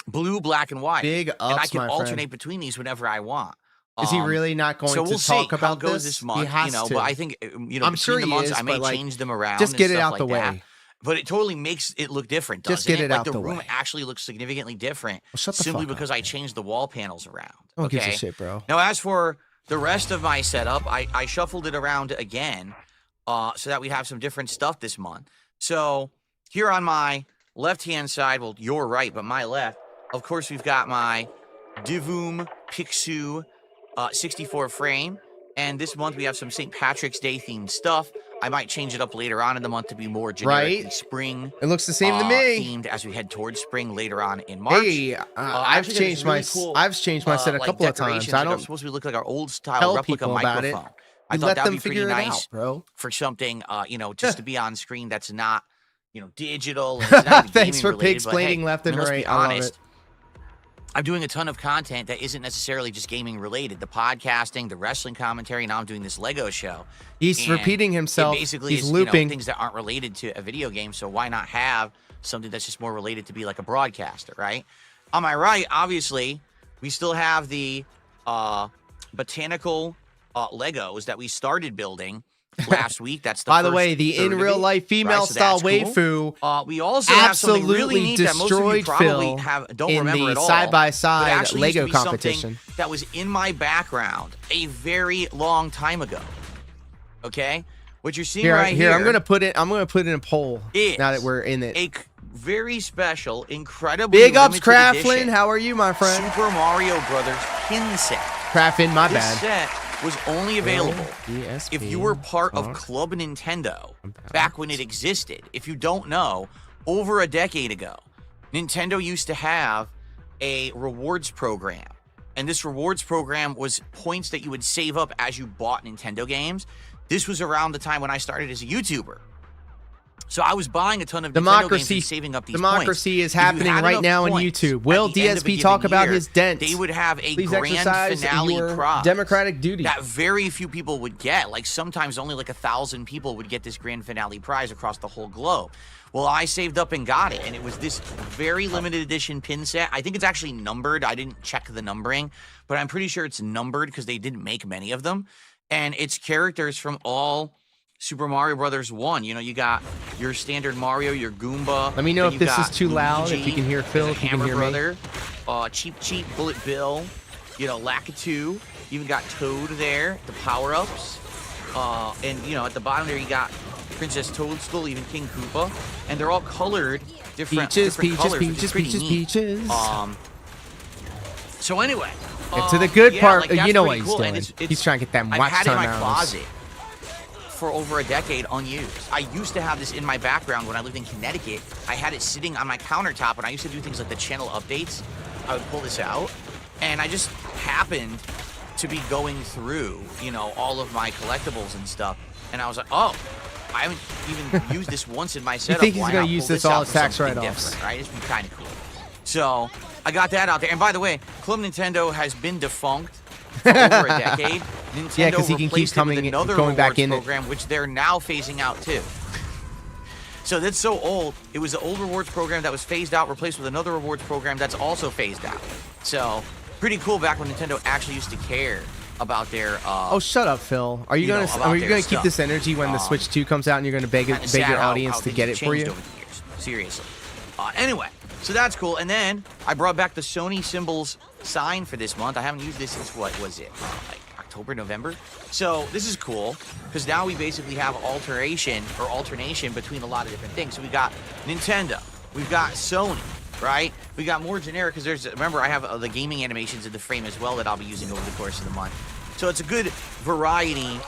blue, black, and white. Big And I ups, can my alternate friend. between these whenever I want. Is he really not going So to we'll talk see about how it goes this? this month, He has you know, to. but I think, you know, I'm sure between the he months, is, I may but, like, change them around just and get it stuff out like the that. way. But it totally makes it look different, doesn't Just get it like out the the room way. actually looks significantly different Well, shut the simply fuck up, because I man. changed the wall panels around. Who Okay. gives a shit, bro? Now, as for the rest of my setup, I shuffled it around again so that we have some different stuff this month. So here on my left-hand side, well, your right, but my left, of course, we've got my Divoom Pixu 64 frame. And this month we have some St. Patrick's Day themed stuff. I might change it up later on in the month to be more generically Right? spring It looks the same to me. themed as we head towards spring later on in March. Hey, I've actually got changed this my really cool, I've changed my set a like, couple of times. decorations I that are don't supposed to look like our old style tell replica people about it. microphone. I You thought let that them would be pretty figure it nice out, bro. for something, you know, just to be on screen that's not, you know, digital. And it's not even Thanks for gaming related, but, pig-splaining hey, left I and mean, let's right. be I love honest. it. I'm doing a ton of content that isn't necessarily just gaming related. The podcasting, the wrestling commentary. Now I'm doing this Lego show. He's And repeating himself. It basically He's is, looping. you know, things that aren't related to a video game. So why not have something that's just more related to be like a broadcaster, right? On my right, obviously, We still have the botanical Legos that we started building last week. That's the By the first way, the third in of real it, life female right? So style that's cool. waifu We also have something really absolutely neat that most of you destroyed probably Phil don't in remember the at all. side by but side actually used to Lego be something competition. that was in my background a very long time ago. Okay, what you're seeing right here. I'm gonna put it in a poll now that we're in it. A very special, incredibly Big ups, limited Craftlin. edition How are you, my friend? Super Mario Brothers pin set. Craftlin, my This bad. set was only available DSP, if you were part of talk Club Nintendo about- back when it existed. If you don't know, over a decade ago, Nintendo used to have a rewards program. And this rewards program was points that you would save up as you bought Nintendo games. This was around the time when I started as a YouTuber. So I was buying a ton of Nintendo games and saving up these Democracy points. is happening right now on YouTube. Will DSP talk about his dents? They would have a Please grand exercise finale your prize democratic duty. that very few people would get. Like sometimes only like 1,000 people would get this grand finale prize across the whole globe. Well, I saved up and got it, and it was this very limited edition pin set. I think it's actually numbered. I didn't check the numbering, but I'm pretty sure it's numbered because they didn't make many of them. And it's characters from all Super Mario Brothers 1. You know, you got your standard Mario, your Goomba. Let me know then if you this is got too loud, if you can hear Phil, there's a if you can Hammer hear me. Brother, Cheap Bullet Bill, you know, Lakitu. You even got Toad there, the power-ups. And, you know, at the bottom there you got Princess Toadstool, even King Koopa. And they're all colored different colors, which is pretty neat. So anyway. Get to the good yeah, part. like, that's you know what pretty he's cool. doing. And He's trying to get that I've watch had it in time my out. closet for over a decade unused. I used to have this in my background when I lived in Connecticut. I had it sitting on my countertop when I used to do things like the channel updates. I would pull this out, and I just happened to be going through, you know, all of my collectibles and stuff, and I was like, oh, I haven't even used this once in my setup. think he's Why gonna not use pull this out all as for tax something write-offs? different, right? It's been kind of cool. So I got that out there. And by the way, Club Nintendo has been defunct for over a decade. Nintendo Yeah, 'cause he can keep replaced it with coming- another going back rewards in it. program, which they're now phasing out too. So that's so old. It was the old rewards program that was phased out, replaced with another rewards program that's also phased out. So pretty cool back when Nintendo actually used to care about their Oh, shut up, Phil. Are you you know, gonna about their keep this stuff. energy when the Switch 2 comes out and you're gonna beg kinda sad your how audience to things get have it for changed you? over the years. Seriously. Anyway, so that's cool. And then I brought back the Sony Symbols sign for this month. I haven't used this since, what was it, like October, November? So this is cool because now we basically have alternation between a lot of different things. So we got Nintendo, we've got Sony, right? We got more generic because remember, I have the gaming animations in the frame as well that I'll be using over the course of the month. So it's a good variety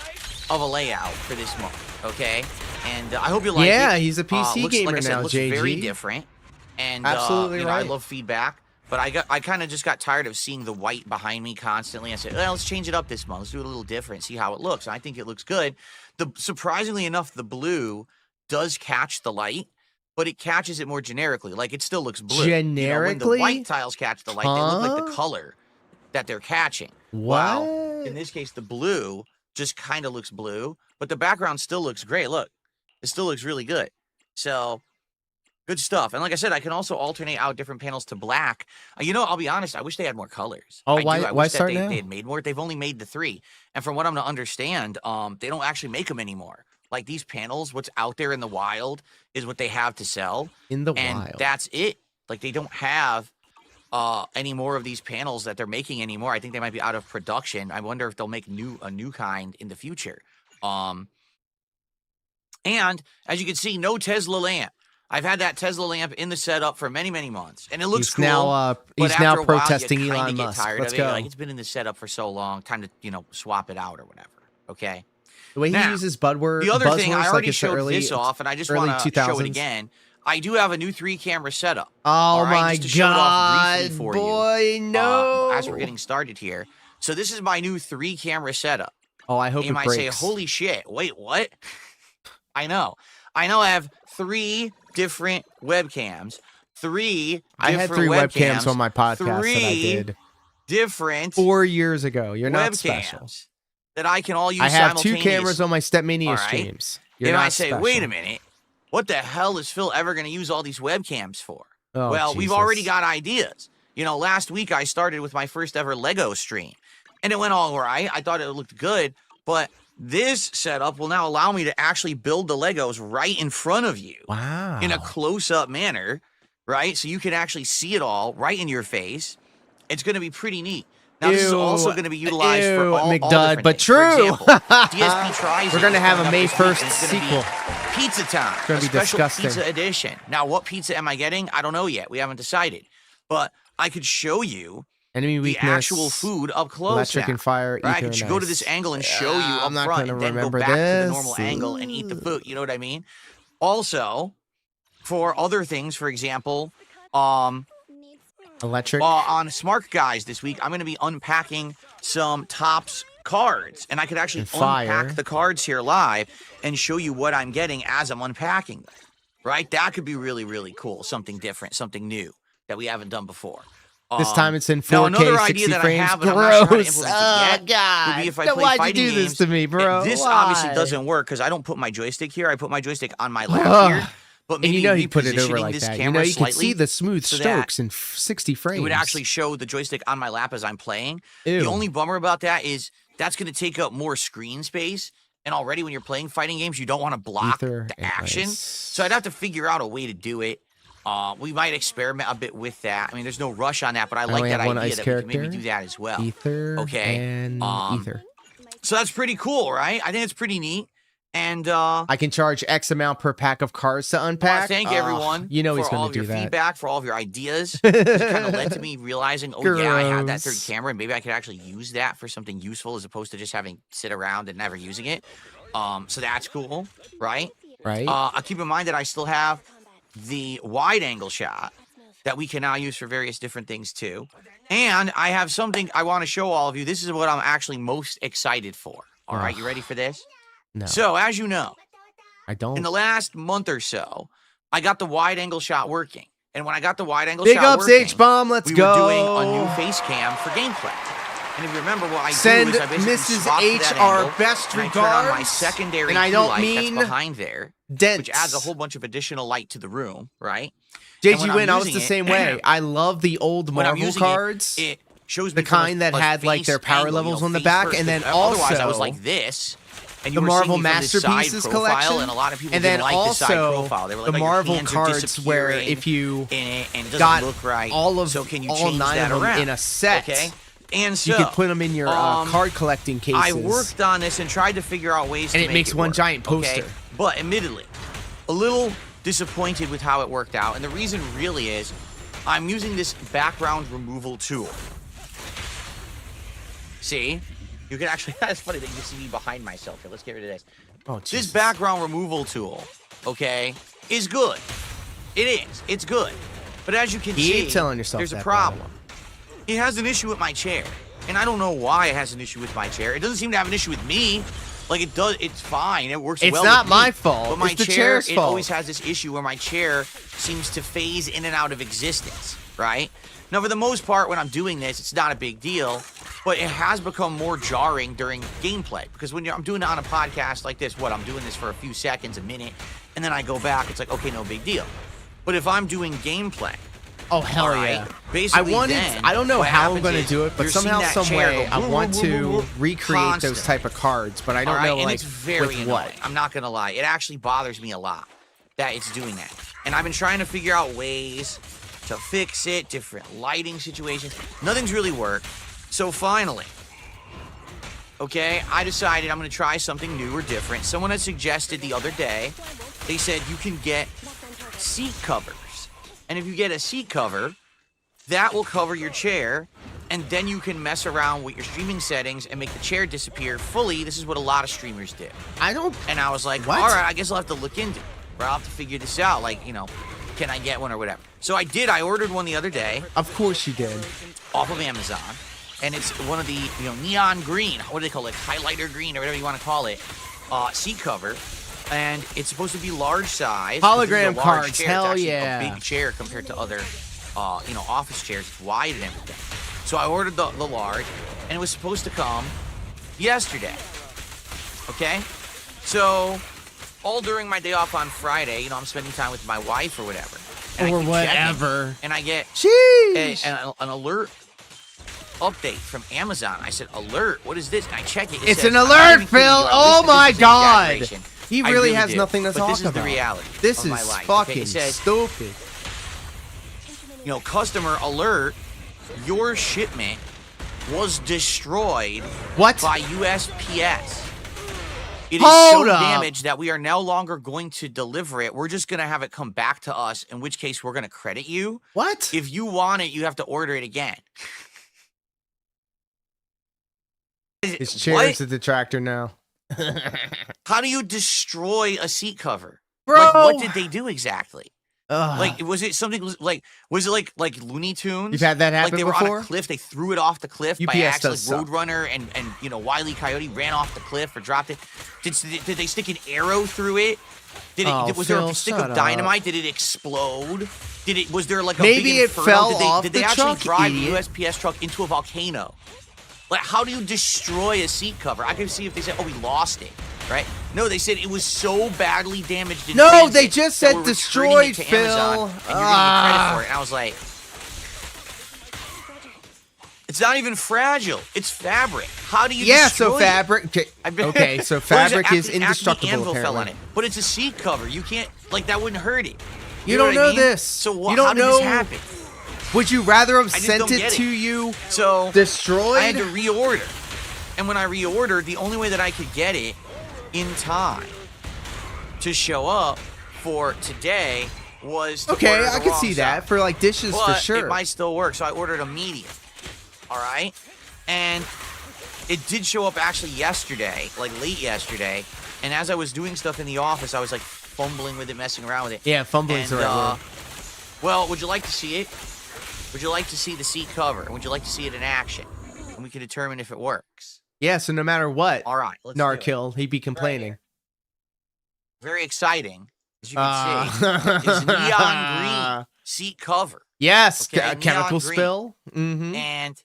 of a layout for this month, okay? And I hope you like it. Yeah, he's a PC looks, gamer like I said, now, looks JG. very different. And Absolutely you know, I right. love feedback, but I kind of just got tired of seeing the white behind me constantly. I said, well, let's change it up this month. Let's do it a little different, see how it looks. And I think it looks good. Surprisingly enough, the blue does catch the light, but it catches it more generically. Like it still looks blue. You know, when the Generically? white tiles catch the light, they look like the Huh? color that they're catching. What? Well, in this case, the blue just kind of looks blue, but the background still looks great. Look, it still looks really good. So good stuff. And like I said, I can also alternate out different panels to black. You know, I'll be honest, I wish they had more colors. Oh, I why wish start that now? they had made more. They've only made the 3. And from what I'm to understand, they don't actually make them anymore. Like these panels, what's out there in the wild is what they have to sell. In the And wild. that's it. Like they don't have any more of these panels that they're making anymore. I think they might be out of production. I wonder if they'll make a new kind in the future. And as you can see, no Tesla lamp. I've had that Tesla lamp in the setup for many, many months, and it looks He's cool. now but he's after now a while, protesting you kinda Elon get Musk. tired Let's of it. You're go. like, it's been in the setup for so long. Time to, you know, swap it out or whatever. Okay. The way he Now, uses buzzwords. The other thing, I like already it's the showed early, this off, and I just early want to show it 2000s. again. I do have a new 3-camera setup. Oh all right, my just to show it off briefly god, for boy, you, no! as we're getting started here. So this is my new 3-camera setup. Oh, I hope You it might breaks. say, holy shit, wait, what? I know I have 3 different webcams. 3 I had different 3 webcams on my podcast that I 3 did different 4 years ago. You're not special. webcams that I can all use I have 2 simultaneously. cameras on my Stepmania All right. streams. You're And not I say, special. wait a minute, what the hell is Phil ever going to use all these webcams for? Oh, well, we've Jesus. already got ideas. You know, last week I started with my first ever Lego stream, and it went all right. I thought it looked good, but this setup will now allow me to actually build the Legos right in front of you. Wow. In a close-up manner, right? So you can actually see it all right in your face. It's going to be pretty neat. Now, this is also going to be utilized for all McDud, different but things. true. For example, DSP tries. We're gonna have a May 1st sequel. sequel. Pizza time. It's gonna be special disgusting. Pizza edition. Now, what pizza am I getting? I don't know yet. We haven't decided. But I could show you Enemy the weakness, actual food up close. electric now. and fire. Right? I ether, could go to nice. this angle and show you up I'm not front, gonna and then go remember back to the this. normal angle and eat the food. You know what I mean? Also, for other things, for example, Electric. on Smart Guys this week, I'm going to be unpacking some Topps cards, and I could actually And fire. unpack the cards here live and show you what I'm getting as I'm unpacking them. Right? That could be really, really cool. Something different, something new that we haven't done before. This time it's in 4K, now another 60 idea that frames. I have, and I'm not sure how to Gross. implement it Oh, yet, God. would be if I No, play why'd you fighting do this games. to me, bro? This Why? obviously doesn't work because I don't put my joystick here. I put my joystick on my lap here. But And maybe you know he put it over repositioning like this that. You camera know you can slightly see the smooth so that strokes in 60 frames. it would actually show the joystick on my lap as I'm playing. Ew. The only bummer about that is that's going to take up more screen space. And already when you're playing fighting games, you don't want to block Ether the and action. ice. So I'd have to figure out a way to do it. We might experiment a bit with that. I mean, there's no rush on that, but I like only that have one idea ice that we can maybe character. do that as well. Ether Okay, and ether. So that's pretty cool, right? I think it's pretty neat. And I can charge X amount per pack of cards to unpack. thank everyone You know for he's all going of to your do that. feedback, for all of your ideas. It kind of led to me realizing, oh yeah, I had that third Gross. camera, and maybe I could actually use that for something useful as opposed to just having sit around and never using it. So that's cool, right? Right? I keep in mind that I still have the wide angle shot that we can now use for various different things too. And I have something I want to show all of you. This is what I'm actually most excited for. All right, you ready for this? No, So as you know, I don't. in the last month or so, I got the wide angle shot working. And when I got the wide angle Big shot ups, working, H-Bomb. Let's we go. were doing a new face cam for gameplay. And if you remember what I Send do is I basically Mrs. swap to H that our angle, best and I turn on my regards. secondary And I key don't light mean that's behind there, Dents. which adds a whole bunch of additional light to the room, right? And JG when I'm Win, I was using the it- same way. I love the old when I'm Marvel using cards. it shows the me from kind that a had, like, face their power angle, levels on the face back, first, and then otherwise I was also like this. And the you were Marvel seeing me from this side Masterpieces profile, collection, and a lot of people and then didn't like the side also profile. They were like, the "Oh, your Marvel hands are cards where disappearing if you in it and it doesn't got look right. all of so can you all change 9 that of them around? in a set, Okay, and so you could put them in your card collecting cases. I worked on this and tried to figure out ways And to it make makes one work, giant okay? poster. But admittedly, a little disappointed with how it worked out, and the reason really is I'm using this background removal tool. See? You can actually, that's funny that you see me behind myself here. Let's get rid of this. Oh, This Jesus. background removal tool, okay, is good. It is. It's good. But as you can You see, ain't telling yourself there's a that, problem. It has an issue with my chair. And I don't know why it has an issue with my chair. It doesn't seem to have an issue with me. Like, it does. It's fine. It works It's well not with me. my fault. But my It's the chair, chair's it fault. always has this issue where my chair seems to phase in and out of existence, right? Now, for the most part, when I'm doing this, it's not a big deal. But it has become more jarring during gameplay. Because when I'm doing it on a podcast like this, I'm doing this for a few seconds, a minute, and then I go back, it's like, okay, no big deal. But if I'm doing gameplay, Oh, hell all right, yeah. basically I don't know what how I'm happens going to is do it, but you're somehow, seeing that some chair way, go I want to recreate those constantly. type of cards, but I don't All right, know, and like, it's very with annoying. what. I'm not gonna lie, it actually bothers me a lot that it's doing that. And I've been trying to figure out ways to fix it, different lighting situations. Nothing's really worked. So finally, okay, I decided I'm gonna try something new or different. Someone had suggested the other day, they said you can get seat covers. And if you get a seat cover, that will cover your chair, and then you can mess around with your streaming settings and make the chair disappear fully. This is what a lot of streamers do. I don't. And I was like, What? all right, I guess I'll have to look into it. Or I'll have to figure this out. Like, can I get one or whatever? So I did. I ordered one the other day Of course you did. off of Amazon. And it's one of the, neon green, what do they call it? Highlighter green or whatever you want to call it. Seat cover. And it's supposed to be large size. Hologram This is a large cards, chair. hell It's actually yeah. a big chair compared to other, office chairs. It's wide and everything. So I ordered the large, and it was supposed to come yesterday. Okay? So, all during my day off on Friday, I'm spending time with my wife or whatever. and I or keep checking, whatever. and I get Sheesh. an alert update from Amazon. I said, alert, what is this? And I check it. It's says, an "I'm not alert, even kidding you, Phil. I Oh wish my this was an God. exaggeration." He I really has do. nothing to But talk this is about. the reality This of is my life. fucking Okay, it says, stupid. Customer alert, your shipment was destroyed What? by USPS. It is Hold so up. damaged that we are no longer going to deliver it. We're just going to have it come back to us, in which case we're going to credit you. What? If you want it, you have to order it again. His chair's a detractor now. How do you destroy a seat cover? Bro. Like, what did they do exactly? Ugh. Like, was it something like, was it like Looney Tunes? You've had that happen Like they were before? on a cliff, they threw it off the cliff by UPS accident. does Like suck. Roadrunner and Wile E. Coyote ran off the cliff or dropped it. Did they stick an arrow through it? Was there Phil, a stick shut of dynamite? Did it explode? Was there like a Maybe big it inferno? fell did they, off did they the actually truck, drive idiot. the USPS truck into a volcano? Like, how do you destroy a seat cover? I can see if they said, "Oh, we lost it," right? No, they said it was so badly damaged. In No, transit they just that said we're destroyed, returning it to Phil. Amazon, and you're giving me credit for it. And I was like, it's not even fragile. It's fabric. How do you Yeah, destroy so it? fabric. Okay, so fabric is Acme indestructible, anvil fell on apparently. it, but it's a seat cover. You can't, like, that wouldn't hurt it. You know don't what I know mean? this. So You how don't did know. this happen? Would you rather have just sent don't it get to it. you So destroyed? I had to reorder. And when I reordered, the only way that I could get it in time to show up for today was to Okay, order the I can wrong see that size. for like dishes But for sure. it might still work, so I ordered a medium. All right? And it did show up actually yesterday, like late yesterday. And as I was doing stuff in the office, I was like fumbling with it, messing around with it. Yeah, fumbling's the right word. Well, would you like to see it? Would you like to see the seat cover? And would you like to see it in action? And we can determine if it works. Yeah, so no matter what, All right, let's do it. Narkill, he'd be complaining. Very exciting, as you can see, is neon green seat cover. Yes, Okay, neon chemical green. spill. Mm-hmm. And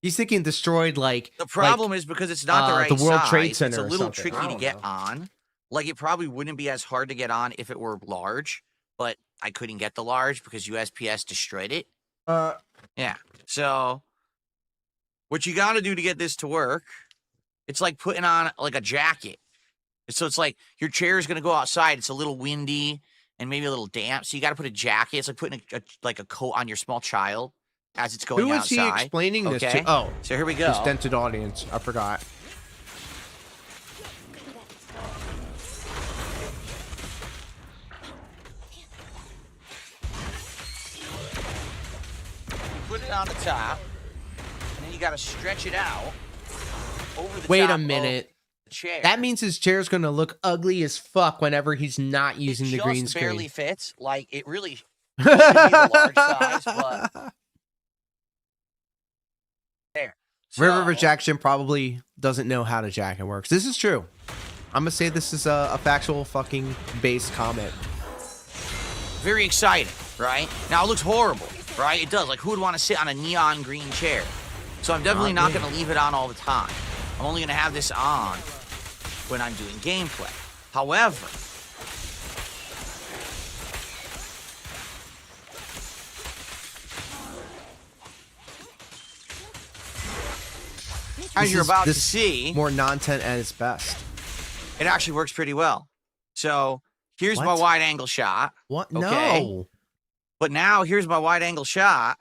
He's thinking destroyed like the problem is because it's not the right the World size, Trade it's Center a or little something. tricky I to don't get know. on. Like, it probably wouldn't be as hard to get on if it were large, but I couldn't get the large because USPS destroyed it. Yeah. So what you got to do to get this to work, it's like putting on like a jacket. So it's like your chair is going to go outside. It's a little windy and maybe a little damp. So you got to put a jacket. It's like putting a coat on your small child as it's going Who is outside. he explaining this Okay? to? Oh, So here we go. his dented audience. I forgot. Put it on the top, and then you got to stretch it out over the Wait top a of minute. the chair. That means his chair's gonna look ugly as fuck whenever he's not using it the green just screen. barely fits. Like, it really should be the large size, but there. River So, rejection probably doesn't know how to jack and works. This is true. I'm gonna say this is a factual fucking base comment. very exciting, right? Now, it looks horrible, right? It does. Like, who would want to sit on a neon green chair? So I'm definitely not going to leave it on all the time. I'm only going to have this on when I'm doing gameplay. However, as you're about to see, More non-tent at its best. it actually works pretty well. So here's my What? wide angle shot. What? Okay. No. But now here's my wide angle shot.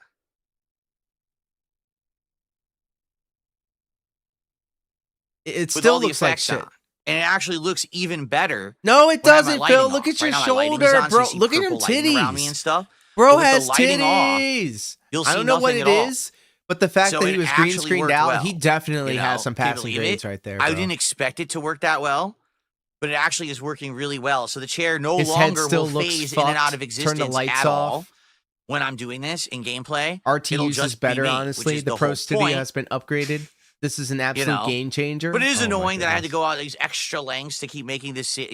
It With still all the looks like effects shit. on. And it actually looks even better. No, it when I have my doesn't, lighting Phil. on. Look at your Right now, my lighting is shoulder, on, so bro. you see Look at your purple lighting around me and titties. stuff. Bro But with the has lighting off, titties. you'll I see don't know what nothing it at all. is, but the fact So that he it was green actually screened worked out, well, he definitely you has know? some Can you passing believe grades it? right there. I Bro. didn't expect it to work that well, but it actually is working really well. So the chair no His head longer still will looks phase in and out fucked. of Turn existence the lights at all off. when I'm doing this in gameplay. RT It'll uses just be better, me, honestly. which is The the Pro whole Studio point. has been upgraded. This is an absolute know? game changer. But it is Oh my annoying that I had to goodness. go out these extra lengths to keep making this, it's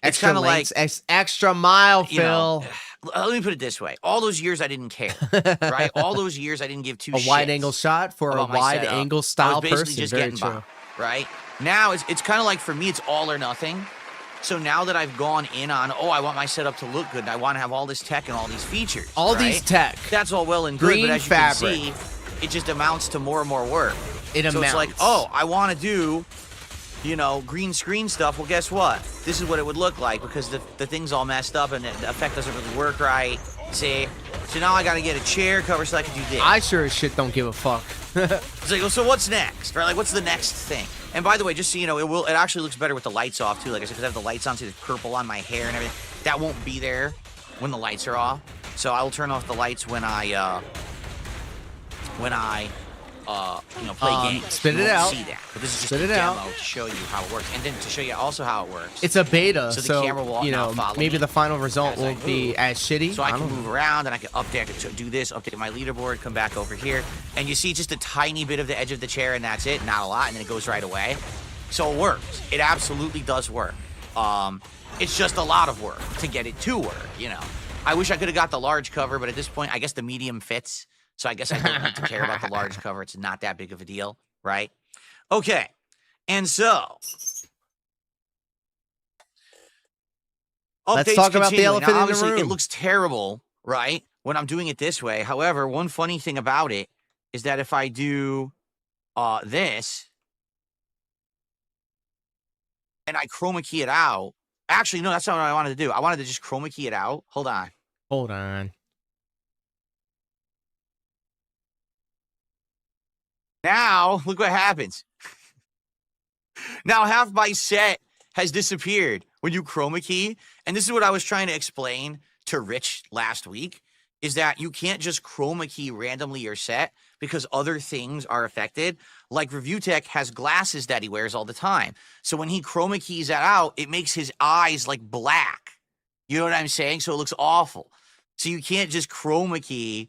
Extra kind of like, lengths, extra mile, you know, Phil. let me put it this way. All those years I didn't care, right? All those years I didn't give two A wide shits angle shot for a about my wide setup. angle I style was basically person. just Very getting true. by, right? Now it's kind of like, for me, it's all or nothing. So now that I've gone in on, oh, I want my setup to look good, and I want to have all this tech and all these features. All right? these tech. That's all well and good, Green but as you fabric. can see, it just amounts to more and more work. It So amounts. it's like, oh, I want to do, you know, green screen stuff. Well, guess what? This is what it would look like because the thing's all messed up and the effect doesn't really work right. See? So now I got to get a chair cover so I can do this. I sure as shit don't give a fuck. It's like, well, so what's next? Right? Like, what's the next thing? And by the way, just so you know, it actually looks better with the lights off too. Like I said, because I have the lights on, see the purple on my hair and everything. That won't be there when the lights are off. So I will turn off the lights when I you know, play games. Spit You it won't out. See that. But this is just Spit a it demo out. to show you how it works, and then to show you also how it works. It's a beta, So so, the camera will you now know, follow maybe me the final result as I won't be move. as shitty. So I can don't know. move around, and I can update, I can do this, update my leaderboard, come back over here, and you see just a tiny bit of the edge of the chair, and that's it. Not a lot, and then it goes right away. So it works. It absolutely does work. It's just a lot of work to get it to work, you know. I wish I could have got the large cover, but at this point, I guess the medium fits. So I guess I don't need to care about the large cover. It's not that big of a deal, right? Okay. And so Let's updates talk about the continuing. elephant Now, in the obviously, room. it looks terrible, right, when I'm doing it this way. However, one funny thing about it is that if I do this and I chroma key it out, actually, no, that's not what I wanted to do. I wanted to just chroma key it out. Hold on. Hold on. Now, look what happens. Now, half my set has disappeared when you chroma key. And this is what I was trying to explain to Rich last week, is that you can't just chroma key randomly your set because other things are affected. Like Review Tech has glasses that he wears all the time. So when he chroma keys that out, it makes his eyes like black. You know what I'm saying? So it looks awful. So you can't just chroma key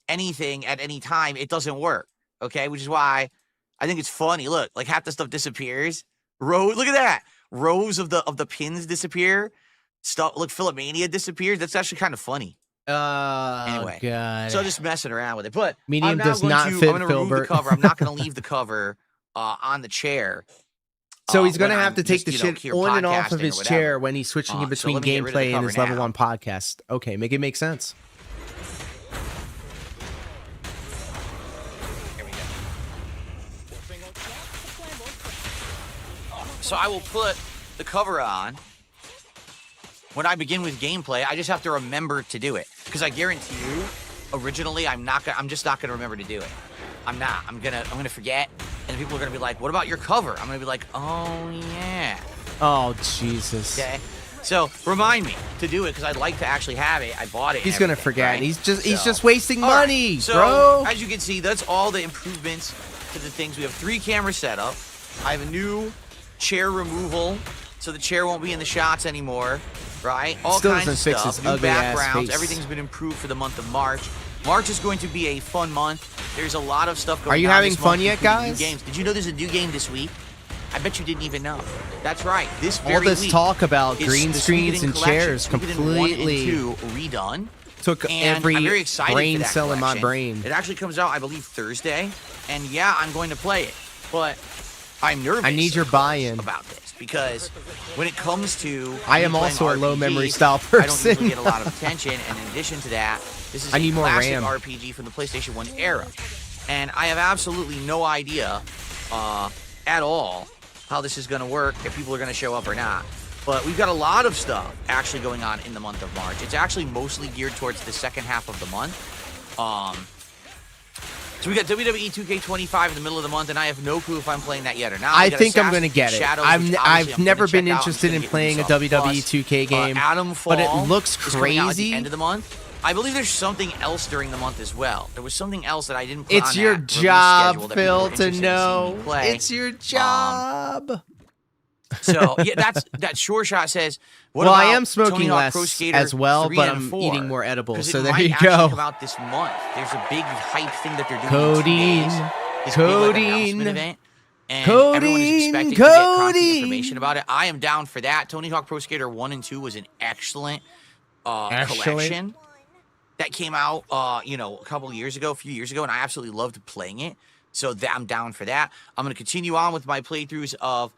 anything at any time. It doesn't work. Okay, which is why I think it's funny. Look, like half the stuff disappears. Look at that. Rows of the pins disappear. Stuff. Look, Philomania disappears. That's actually kind of funny. Anyway, God. so just messing around with it. But Medium I'm now does going not to, fit I'm going to remove the Filbert. cover. I'm not going to leave the cover on the chair. So he's when going to have I'm to take just, the you know, shit here on and off of podcasting or his whatever. chair when he's switching in So between let me get rid of the gameplay and cover his level now. 1 podcast. Okay, make it make sense. So I will put the cover on when I begin with gameplay. I just have to remember to do it because I guarantee you, originally I'm just not gonna remember to do it. I'm gonna forget, and people are gonna be like, "What about your cover?" I'm gonna be like, "Oh yeah." Oh, Jesus. Okay. So remind me to do it because I'd like to actually have it. I bought it. and He's going to everything, forget. right? He's So- just wasting All right, money, so, bro. as you can see, that's all the improvements to the things. We have 3 cameras set up. I have a new chair removal, so the chair won't be in the shots anymore, right? All Still kinds of doesn't fix stuff. his New ugly-ass backgrounds. face. Everything's been improved for the month of March. March is going to be a fun month. There's a lot of stuff going on. Are you having this fun month, yet, including new guys? games. Did you know there's a new game this week? I bet you didn't even know. That's right. This All very this week talk about is green the screens Suikoden and collection. chairs Suikoden 1 and completely 2 redone. took And every I'm very excited brain for that cell in my collection. brain. It actually comes out, I believe, Thursday. And yeah, I'm going to play it. But I'm nervous. I need your of course, buy-in. about this because when it comes to I am me playing also a low RPGs, memory style I don't person. usually get a lot of attention. And in addition to that, this is I a need more classic RAM. RPG from the PlayStation 1 era. And I have absolutely no idea at all how this is going to work, if people are going to show up or not. But we've got a lot of stuff actually going on in the month of March. It's actually mostly geared towards the second half of the month. So we got WWE 2K25 in the middle of the month, and I have no clue if I'm playing that yet or not. I We got think I'm Assassin's going to get it. Shadows, which obviously I've I'm never gonna been check out. I'm interested gonna in get playing a myself WWE Plus. 2K game, Adam Fall but it looks is coming out at the crazy. end of the month. I believe there's something else during the month as well. There was something else that I didn't put It's on your that release job, schedule that people Phil, were to interested in seeing know. me play. It's your job. So yeah, that Sure Shot says. What Well, about I am smoking Tony Hawk less Pro Skater as well, 3 but and I'm 4? eating more edibles. 'Cause So it there might you actually go. come out this month. There's a big hype thing that they're doing. Codeine. In 2 days. This big, like, Codeine. announcement event. And everyone is Codeine. expecting to get concrete Codeine. information about it. I am down for that. Tony Hawk Pro Skater 1 and 2 was an excellent collection that came out, a few years ago, and I absolutely loved playing it. So I'm down for that. I'm going to continue on with my playthroughs of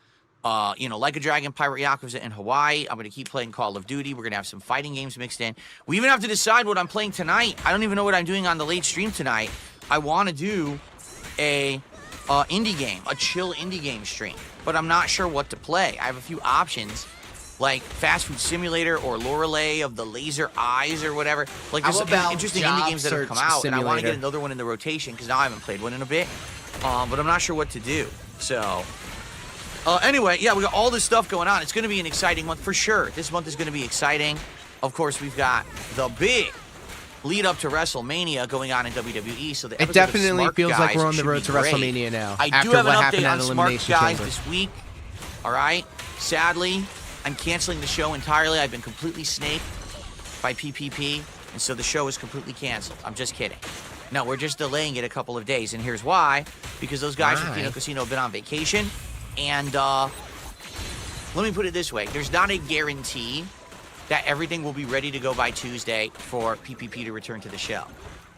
Like a Dragon, Pirate Yakuza in Hawaii. I'm going to keep playing Call of Duty. We're going to have some fighting games mixed in. We even have to decide what I'm playing tonight. I don't even know what I'm doing on the late stream tonight. I want to do a indie game, a chill indie game stream, but I'm not sure what to play. I have a few options, like Fast Food Simulator or Lorelei of the Laser Eyes or whatever. Like, there's some interesting indie games that have come out, and I want to get another one in the rotation because now I haven't played one in a bit. But I'm not sure what to do. So, anyway, yeah, we got all this stuff going on. It's going to be an exciting month for sure. This month is going to be exciting. Of course, we've got the big lead up to WrestleMania going on in WWE. So it definitely feels like we're on the road to WrestleMania now. I do have an update on Smart Guys this week. All right. Sadly, I'm canceling the show entirely. I've been completely snaked by PPP, and so the show is completely canceled. I'm just kidding. No, we're just delaying it a couple of days, and here's why. Because those guys from Kino Casino have been on vacation, and let me put it this way. There's not a guarantee that everything will be ready to go by Tuesday for PPP to return to the show.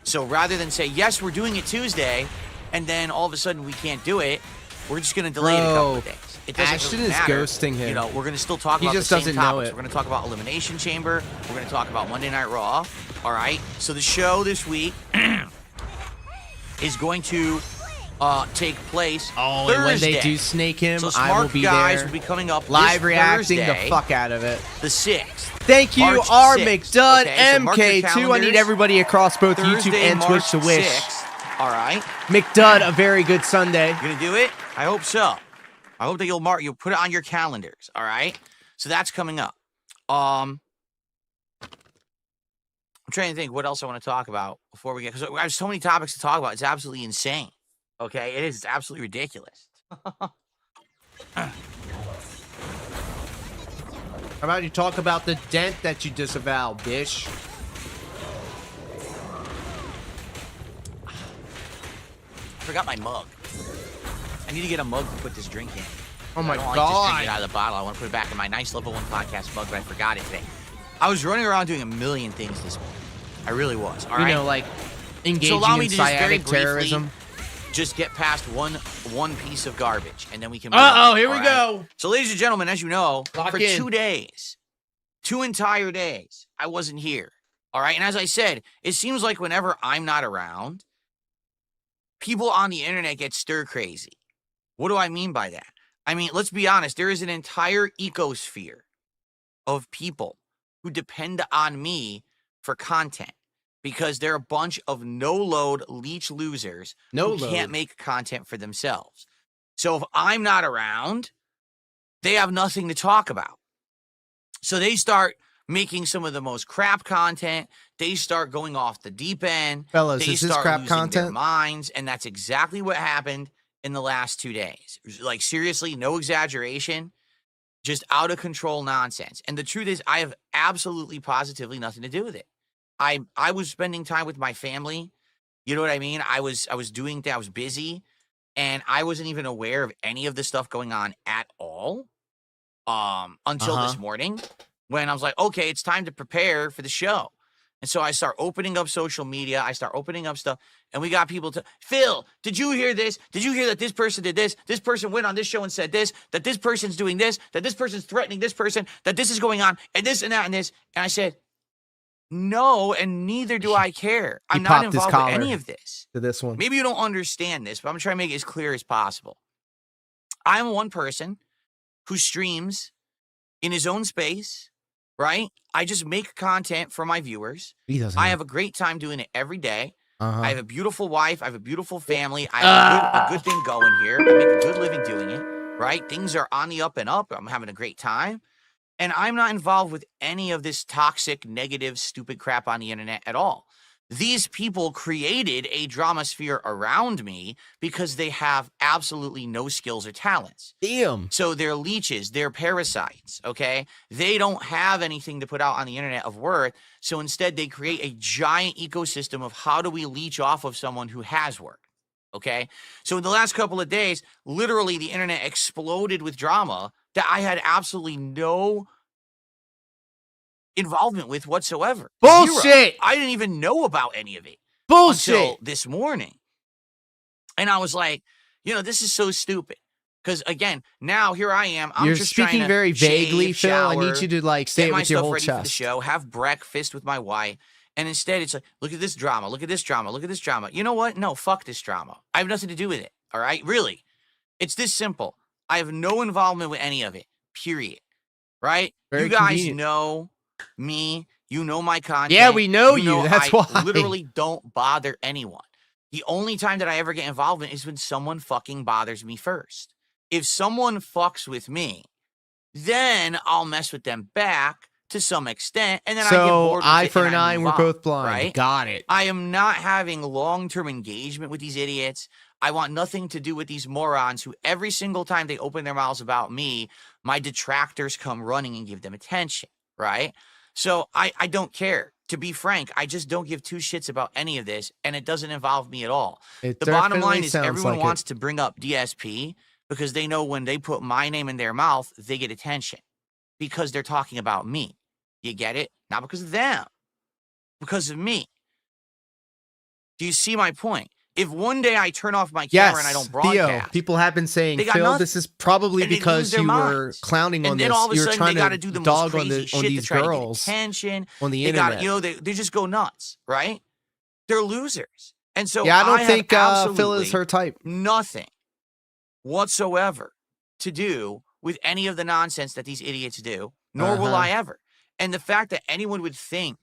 So rather than say, yes, we're doing it Tuesday, and then all of a sudden we can't do it, we're just going to delay it a couple of days. Ashton is ghosting him. We're going to still talk about the same topics. We're going to talk about Elimination Chamber. We're going to talk about Monday Night Raw. All right? So the show this week is going to take place Thursday. And when they do snake him, so I will be there. Will be coming up live reacting Thursday, the fuck out of it. The 6th. Thank you, March R. 6th. McDudd, Okay, MK2. I need everybody across both Thursday, YouTube and March Twitch to wish 6th. All right. McDudd a very good Sunday. You're gonna do it? I hope so. I hope that you'll put it on your calendars. All right. So that's coming up. I'm trying to think what else I want to talk about before we get, because I have so many topics to talk about. It's absolutely insane. Okay, it is. It's absolutely ridiculous. How about you talk about the dent that you disavow, bitch? I forgot my mug. I need to get a mug to put this drink in. Oh my I don't God. like just drinking it out of the bottle. I want to put it back in my nice Level 1 podcast mug, but I forgot it today. I was running around doing a million things this morning. I really was. All right. Like engaging so allow me in to just very sciatic terrorism. Just get past one piece of garbage, and then we can. Here we go. So, ladies and gentlemen, as you know, Lock for in. 2 days, 2 entire days, I wasn't here. All right, and as I said, it seems like whenever I'm not around, people on the internet get stir crazy. What do I mean by that? I mean, let's be honest. There is an entire ecosphere of people who depend on me for content. Because they're a bunch of no-load leech losers who can't make content for themselves. So if I'm not around, they have nothing to talk about. So they start making some of the most crap content. They start going off the deep end. Fellas, they is this start crap losing content? their minds, and that's exactly what happened in the last 2 days. Like, seriously, no exaggeration. Just out of control nonsense. And the truth is, I have absolutely positively nothing to do with it. I was spending time with my family. You know what I mean? I was doing that. I was busy, and I wasn't even aware of any of the stuff going on at all until this morning when I was like, okay, it's time to prepare for the show. And so I start opening up social media. I start opening up stuff, and we got people to, Phil, did you hear this? Did you hear that this person did this? This person went on this show and said this, that this person's doing this, that this person's threatening this person, that this is going on, and this and that and this. And I said, no, and neither do I care. I'm not involved with any of this. To this one. Maybe you don't understand this, but I'm trying to make it as clear as possible. I'm one person who streams in his own space, right? I just make content for my viewers. I have a great time doing it every day. I have a beautiful wife. I have a beautiful family. I have a good thing going here. I make a good living doing it, right? Things are on the up and up. I'm having a great time. And I'm not involved with any of this toxic, negative, stupid crap on the internet at all. These people created a drama sphere around me because they have absolutely no skills or talents. Damn. So they're leeches, they're parasites, okay? They don't have anything to put out on the internet of worth. So instead, they create a giant ecosystem of how do we leech off of someone who has work, okay? So in the last couple of days, literally the internet exploded with drama that I had absolutely no involvement with whatsoever. Bullshit. Zero. I didn't even know about any of it. Bullshit. Until this morning. And I was like, this is so stupid. Because again, now here I am. I'm You're just speaking trying to very vaguely, shave, Phil. I need shower, you to like say get it my with your stuff whole ready for the chest. show, have breakfast with my wife, and instead it's like, look at this drama, look at this drama, look at this drama. You know what? No, fuck this drama. I have nothing to do with it. All right, really, it's this simple. I have no involvement with any of it. Period. Right? Very you guys convenient. know me. You know my content. Yeah, we know you. That's I why. literally don't bother anyone. The only time that I ever get involved in is when someone fucking bothers me first. If someone fucks with me, then I'll mess with them back to some extent, and then I get So bored with eye it for and an I eye, and move we're on, both blind. right? Got it. I am not having long-term engagement with these idiots. I want nothing to do with these morons who every single time they open their mouths about me, my detractors come running and give them attention, right? So I don't care. To be frank, I just don't give two shits about any of this, and it doesn't involve me at all. It The bottom definitely line is sounds everyone like it. wants to bring up DSP because they know when they put my name in their mouth, they get attention because they're talking about me. You get it? Not because of them, because of me. Do you see my point? If one day I turn off my camera and I don't Theo, broadcast, people have been saying, They got Phil, nothing, this is probably and they lose because their you were minds. clowning on and then this. all of a You're sudden trying they got to to do the most dog on, crazy on shit to these try girls to get attention. on the They internet. got, you know, they just go nuts, right? They're losers, and so Yeah, I don't have think Phil absolutely is her type. nothing whatsoever to do with any of the nonsense that these idiots do, nor will I ever. And the fact that anyone would think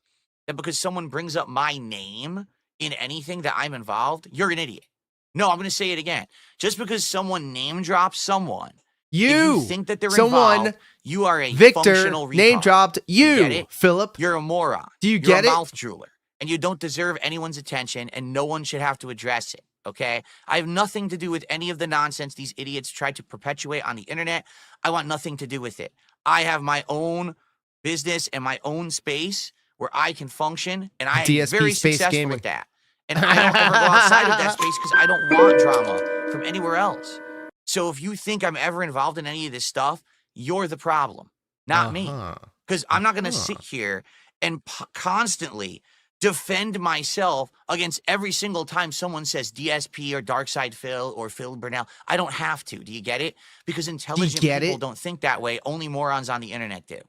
that because someone brings up my name in anything that I'm involved, you're an idiot. No, I'm going to say it again. Just because someone name drops someone, if you think that they're involved, you are a functional Victor name retard. dropped You get you, it? Philip. You're a moron. Do you You're get a it? mouth drooler, and you don't deserve anyone's attention, and no one should have to address it. Okay? I have nothing to do with any of the nonsense these idiots tried to perpetuate on the internet. I want nothing to do with it. I have my own business and my own space where I can function, and I am DSP very Space successful Gaming. at that. And I don't ever go outside of that space because I don't want drama from anywhere else. So if you think I'm ever involved in any of this stuff, you're the problem, not me. Because I'm not going to sit here and constantly defend myself against every single time someone says DSP or Darkside Phil or Phil Burnell. I don't have to. Do you get it? Because intelligent people don't think that way. Only morons on the internet do.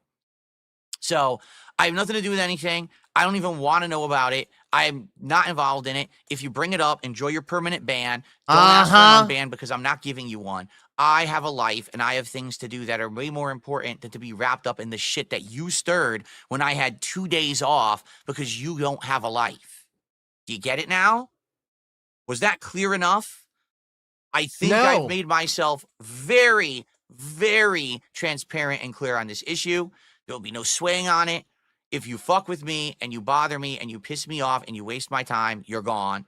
So I have nothing to do with anything. I don't even want to know about it. I'm not involved in it. If you bring it up, enjoy your permanent ban. Don't ask for an unban because I'm not giving you one. I have a life and I have things to do that are way more important than to be wrapped up in the shit that you stirred when I had 2 days off because you don't have a life. Do you get it now? Was that clear enough? I think I've made myself very, very transparent and clear on this issue. There'll be no swaying on it. If you fuck with me and you bother me and you piss me off and you waste my time, you're gone.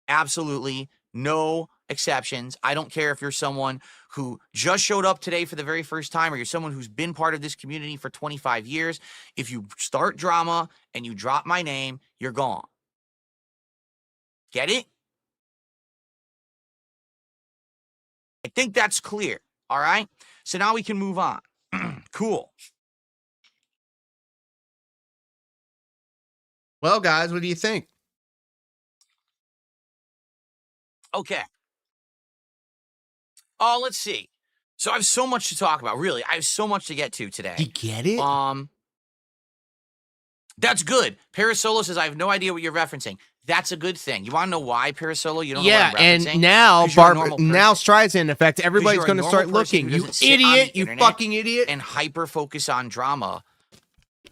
Absolutely no exceptions. I don't care if you're someone who just showed up today for the very first time or you're someone who's been part of this community for 25 years. If you start drama and you drop my name, you're gone. Get it? I think that's clear. All right? So now we can move on. Cool. Well, guys, what do you think? Okay. Oh, let's see. So I have so much to talk about. Really, I have so much to get to today. You get it? That's good. Parasolo says, I have no idea what you're referencing. That's a good thing. You want to know why, Parasolo? You don't know what I'm referencing? And now, 'Cause you're a normal now person. Streisand effect. Everybody's You're a going to start normal person looking. who You doesn't sit on the idiot. You internet fucking idiot. and hyper focus on drama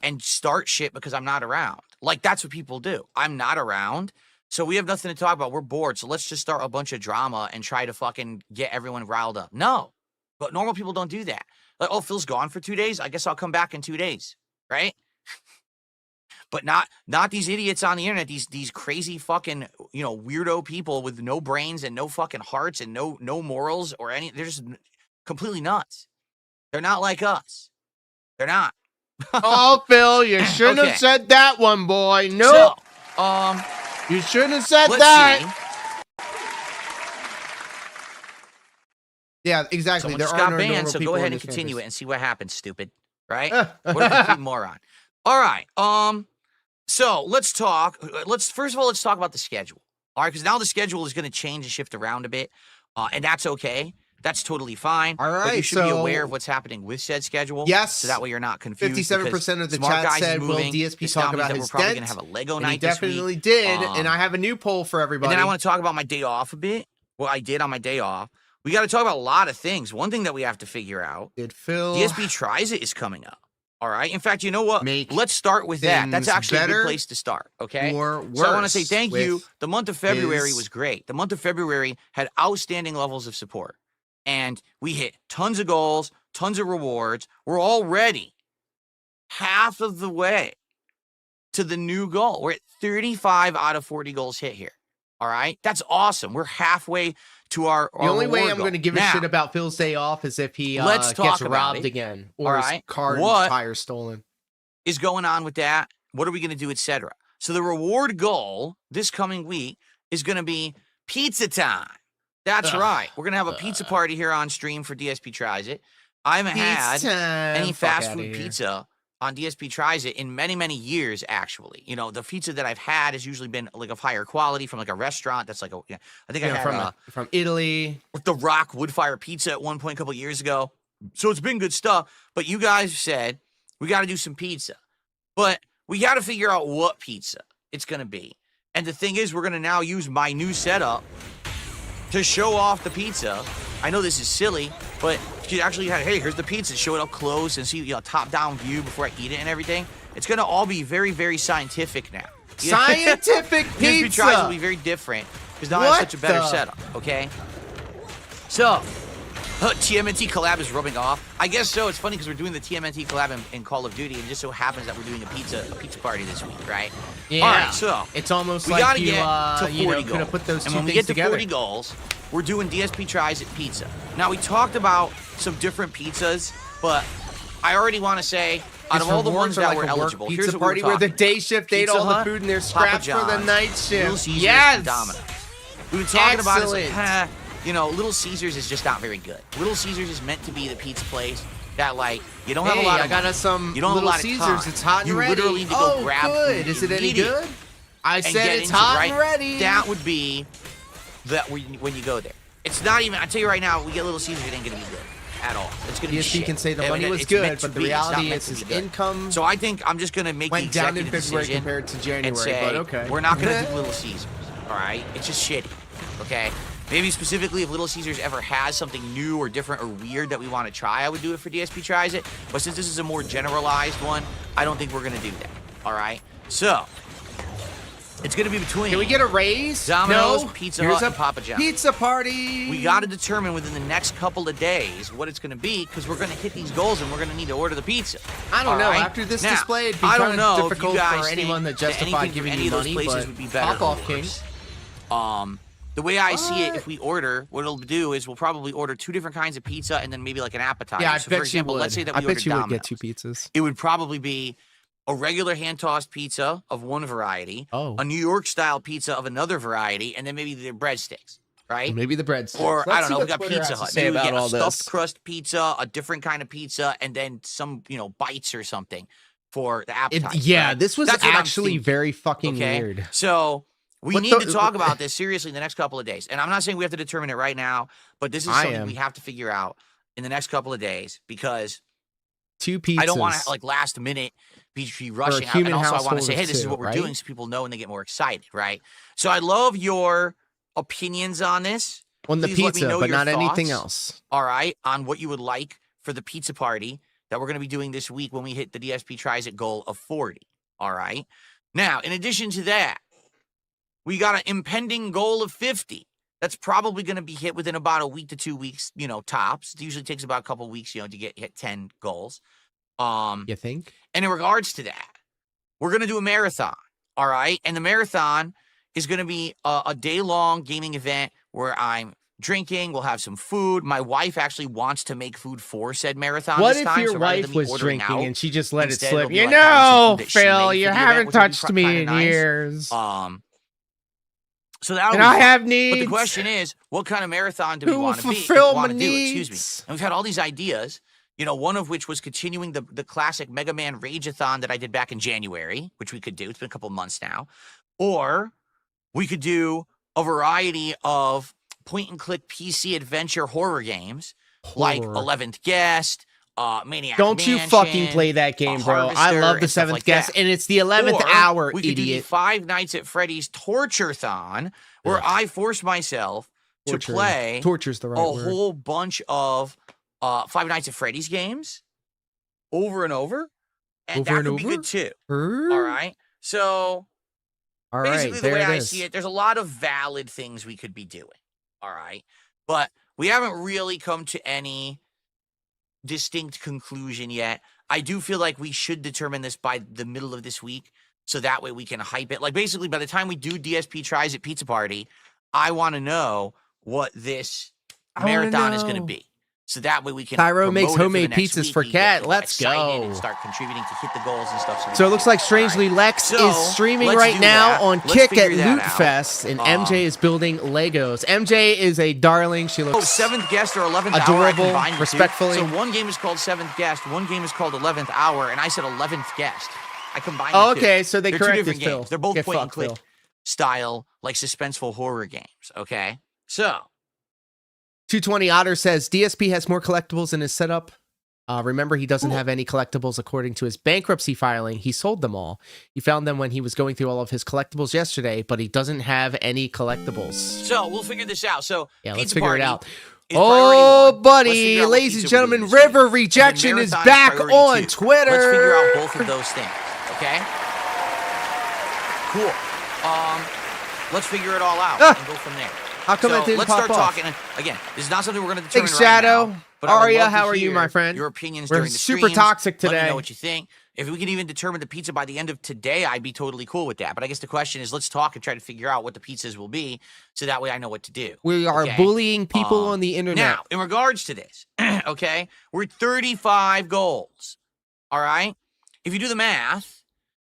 and start shit because I'm not around. Like, that's what people do. I'm not around. So we have nothing to talk about. We're bored. So let's just start a bunch of drama and try to fucking get everyone riled up. No. But normal people don't do that. Like, oh, Phil's gone for 2 days. I guess I'll come back in 2 days. Right? But not these idiots on the internet, these crazy fucking, you know, weirdo people with no brains and no fucking hearts and no morals or any. They're just completely nuts. They're not like us. They're not. Oh, Phil, you shouldn't Okay. have said that one, boy. Nope. So, you shouldn't have said let's that. see. Yeah, exactly. Someone There just are got no banned, normal so people go in ahead and this continue campus. it and see what happens, stupid. Right? What a complete moron. All right. So let's talk. First of all, let's talk about the schedule. All right, because now the schedule is going to change and shift around a bit, and that's okay That's totally fine. All But you right, should be so- aware of what's happening with said schedule. Yes. So that way you're not confused. 57% of the Smart chat Guys is said, will moving. DSP This talk now means about that his we're probably dent? gonna have a Lego And night he this definitely week. did, and I have a new poll for everybody. And then I want to talk about my day off a bit. What I did on my day off. We got to talk about a lot of things. One thing that we have to figure out, Did Phil DSP Tries It is coming up. All right. In fact, you know what? make Let's start with that. That's things actually a better good place to start. Okay. or worse? So I want to say thank you. with The month of February his- was great. The month of February had outstanding levels of support. And we hit tons of goals, tons of rewards. We're already half of the way to the new goal. We're at 35 out of 40 goals hit here. All right. That's awesome. We're halfway to our The only way reward I'm goal. going to give a Now, shit about Phil's day off is if he let's talk gets about robbed it. again or All his right. car and What tire stolen. is going on with that? What are we going to do, etc.? So the reward goal this coming week is going to be pizza time. That's right. We're going to have a pizza party here on stream for DSP Tries It. I haven't had any fast food pizza on DSP Tries It in many, many years, actually. You know, the pizza that I've had has usually been like of higher quality from like a restaurant that's like a, I think I had from Italy. the Rock wood fire pizza at one point a couple years ago. So it's been good stuff. But you guys said we got to do some pizza. But we got to figure out what pizza it's going to be. And the thing is, we're going to now use my new setup to show off the pizza. I know this is silly, but you actually had, hey, here's the pizza. Show it up close and see, top-down view before I eat it and everything. It's going to all be very, very scientific now. Scientific DSP pizza. Tries will be very different because now I have such a better setup, okay? So, TMNT collab is rubbing off. I guess so. It's funny because we're doing the TMNT collab in Call of Duty, and it just so happens that we're doing a pizza party this week, right? Yeah. All right, so it's almost we like gotta you, get to 40 goals. could have put those and two when we things get to together. 40 goals, we're doing DSP Tries It pizza. Now, we talked about some different pizzas, but I already want to say, out of all the ones that were eligible, pizza here's what party we're where the talking. day shift ate Pizza all the Hut, food in their Papa scraps for the John's, night Little shift. Caesars, Yes. and Domino's. We've been talking about it. Excellent. Little Caesars is just not very good. Little Caesars is meant to be the pizza place that, like, you don't have a Hey, lot of I got money. us some You don't have a Little lot of Caesars. time. It's hot and You ready. literally need to go Oh, grab good. food Is it any immediately good? I and said get it's into it, hot right? and ready. That would be that when you go there. It's not even. I tell you right now, we get Little Caesars. It ain't gonna be good at all. It's gonna be DSP shit. can say the I mean, money was it's good, meant to but the be. It's not reality meant is to his be good. income So I think I'm just gonna make went the down in executive February decision compared to January, and say but okay. we're not gonna do Little Caesars. All right, it's just shitty. Okay. Maybe specifically if Little Caesars ever has something new or different or weird that we want to try, I would do it for DSP Tries It. But since this is a more generalized one, I don't think we're going to do that. All right? So, it's going to be between... Can we get a raise? Domino's, no. Pizza Here's Hut, a and Papa John's. Pizza party. We got to determine within the next couple of days what it's going to be because we're going to hit these goals and we're going to need to order the pizza. I don't All know. right? After this Now, display, it'd be I don't kind know of if you difficult guys for anyone that think justified anything from giving any you of those money, places but would be better Pop or off, King. worse. The way I see it, if we order, what it'll do is we'll probably order 2 different kinds of pizza and then maybe like an appetizer. Yeah, I so bet for example, you would. let's say that we I bet ordered you would Domino's. get 2 pizzas. It would probably be a regular hand-tossed pizza of one variety, a New York-style pizza of another variety, and then maybe the breadsticks, right? Maybe the breadsticks. Or, Let's I don't see know, what we got Twitter Pizza has to Hut. say Maybe we about get a all stuffed this. crust pizza, a different kind of pizza, and then some, bites or something for the appetizer. Yeah, right? this was That's what I'm actually thinking, very fucking okay? weird. So... We What need the- to talk about this seriously in the next couple of days. And I'm not saying we have to determine it right now, but this is something we have to figure out in the next couple of days because 2 pizzas. I don't want to, last minute be rushing out. human And also I want to household say, of hey, this is 2, what we're right? doing so people know and they get more excited, right? So I love your opinions on this. on the Please let me pizza, know but your not anything thoughts, else. All right, on what you would like for the pizza party that we're going to be doing this week when we hit the DSP Tries It goal of 40. All right. Now, in addition to that, we got an impending goal of 50. That's probably going to be hit within about a week to 2 weeks, tops. It usually takes about a couple of weeks, to hit 10 goals. You think? And in regards to that, we're going to do a marathon, all right? And the marathon is going to be a day-long gaming event where I'm drinking, we'll have some food. My wife actually wants to make food for said marathon What this if time, your so rather wife than me was ordering drinking out, and she just let it instead slip? it'll be You like having some know, food that she Phil, made you for the haven't event, which would be touched me kinda in nice. years. So that'll And be I fun. have But needs. the question is, what kind of marathon do we Who will want to be? fulfill my Want to do? Excuse me. needs? And we've had all these ideas. One of which was continuing the classic Mega Man Rage-a-thon that I did back in January, which we could do. It's been a couple of months now. Or we could do a variety of point-and-click PC adventure horror games like 11th Guest, Maniac Don't you Mansion, fucking play that game, bro. I Harvester, love the and stuff 7th like guest, that. and it's the 11th hour, we could do the idiot. Five Nights at Freddy's Torture-thon, where I force myself to play Torture's the right word. whole bunch of Five Nights at Freddy's games over and over, and that could be good too. All right, so All basically right, the way there it I is. see it, there's a lot of valid things we could be doing. All right, but we haven't really come to any distinct conclusion yet. I do feel like we should determine this by the middle of this week, so that way we can hype it. Like basically, by the time we do DSP tries at Pizza Party, I want to know what this marathon is going to be. So that way we can. Tyro makes promote it for the homemade next pizzas week. for We get Cat. people Let's excited go. And start contributing to hit the goals and stuff. So it looks like Strangely Lex So, is streaming let's right do now that. on Let's Kick at figure that Loot out. Fest, and MJ is building Legos. MJ is a darling. She looks 7th Guest or 11th Hour. I adorable, combined the two. respectfully. So one game is called 7th Guest, one game is called 11th Hour, and I said 11th Guest. I combined Oh, the two. okay, so they They're two corrected different Phil. games. They're both Get point and fucked, click Phil. style, like suspenseful horror games. Okay, so 220 Otter says DSP has more collectibles in his setup. Remember, he doesn't have any collectibles according to his bankruptcy filing. He sold them all. He found them when he was going through all of his collectibles yesterday, but he doesn't have any collectibles. So we'll figure this out. So Yeah, let's Pizza figure it Party out. is priority Oh, one. Let's buddy, figure out what ladies and pizza we're doing gentlemen, this week. River And then Rejection is Marathon back priority on 2. Twitter. Let's figure out both of those things. Okay. Cool. Let's figure it all out and go from there. How come so it didn't let's pop start off? talking. Again, this is not something we're going to determine Big Shadow. right now. But I would Aria, love to how are you, hear my friend? Your opinions We're during the super streams. toxic Let me today. know what you think. If we can even determine the pizza by the end of today, I'd be totally cool with that. But I guess the question is, let's talk and try to figure out what the pizzas will be, so that way I know what to do. We are Okay? bullying people on the internet. Now, in regards to this, okay, we're at 35 goals. All right? If you do the math,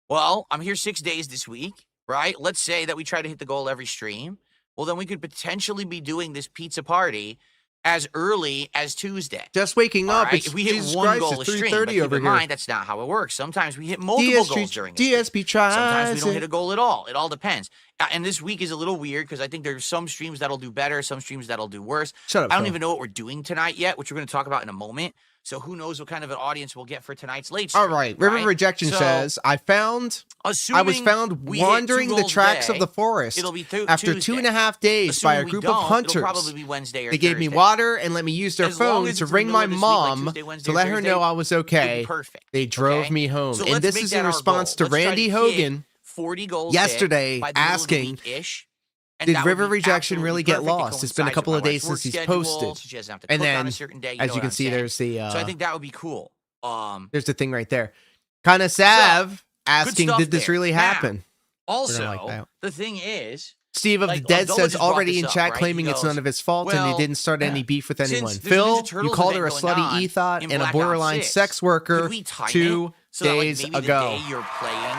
well, I'm here 6 days this week, right? Let's say that we try to hit the goal every stream. Well, then we could potentially be doing this pizza party as early as Tuesday. Just waking All up. right? It's If we hit Jesus one Christ, goal a it's stream, 3:30 but keep over in here. mind, that's not how it works. Sometimes we hit multiple goals during the stream. DSP tries. Sometimes we don't hit a goal at all. It all depends. And this week is a little weird because I think there's some streams that'll do better, some streams that'll do worse. Shut up, I don't Phil. even know what we're doing tonight yet, which we're going to talk about in a moment. So who knows what kind of an audience we'll get for tonight's late stream. All right. River Rejection So, says, I was assuming found we hit 2 wandering the goals a tracks day, of the forest it'll be after Tuesday. 2.5 days by a Assuming we group don't, of it'll hunters. probably be Wednesday or They gave me Thursday. water and let me use their As long phone as to it's in the ring middle my of this week, like mom Tuesday, Wednesday, to let her Thursday, know I was it'll be okay. perfect. They drove Okay? me home. So And let's this make is that in our response goal. to Let's try Randy hit Hogan 40 goals yesterday by the middle of the asking, week-ish. And did that would River be Rejection absolutely really get perfect. It lost? It's been a coincides couple with of my days wife's since he's work schedule, posted. so she doesn't have to And cook on then, a certain day, as know you what can I'm see, saying? there's the So I think that would be cool. there's the thing right there. Kind of Sav asking, stuff did this there. really Now, happen? Also, like that. the thing is, Steve of like, the Dead Abdullah says just brought already this in up, chat right? claiming He it's goes, none of his fault and he well, didn't start any beef with since anyone. there's a Phil, Ninja you Turtles called her a event going slutty on ethot in and a Black borderline Ops 6, sex worker could we time 2 it so that, like, days maybe ago. the day you're playing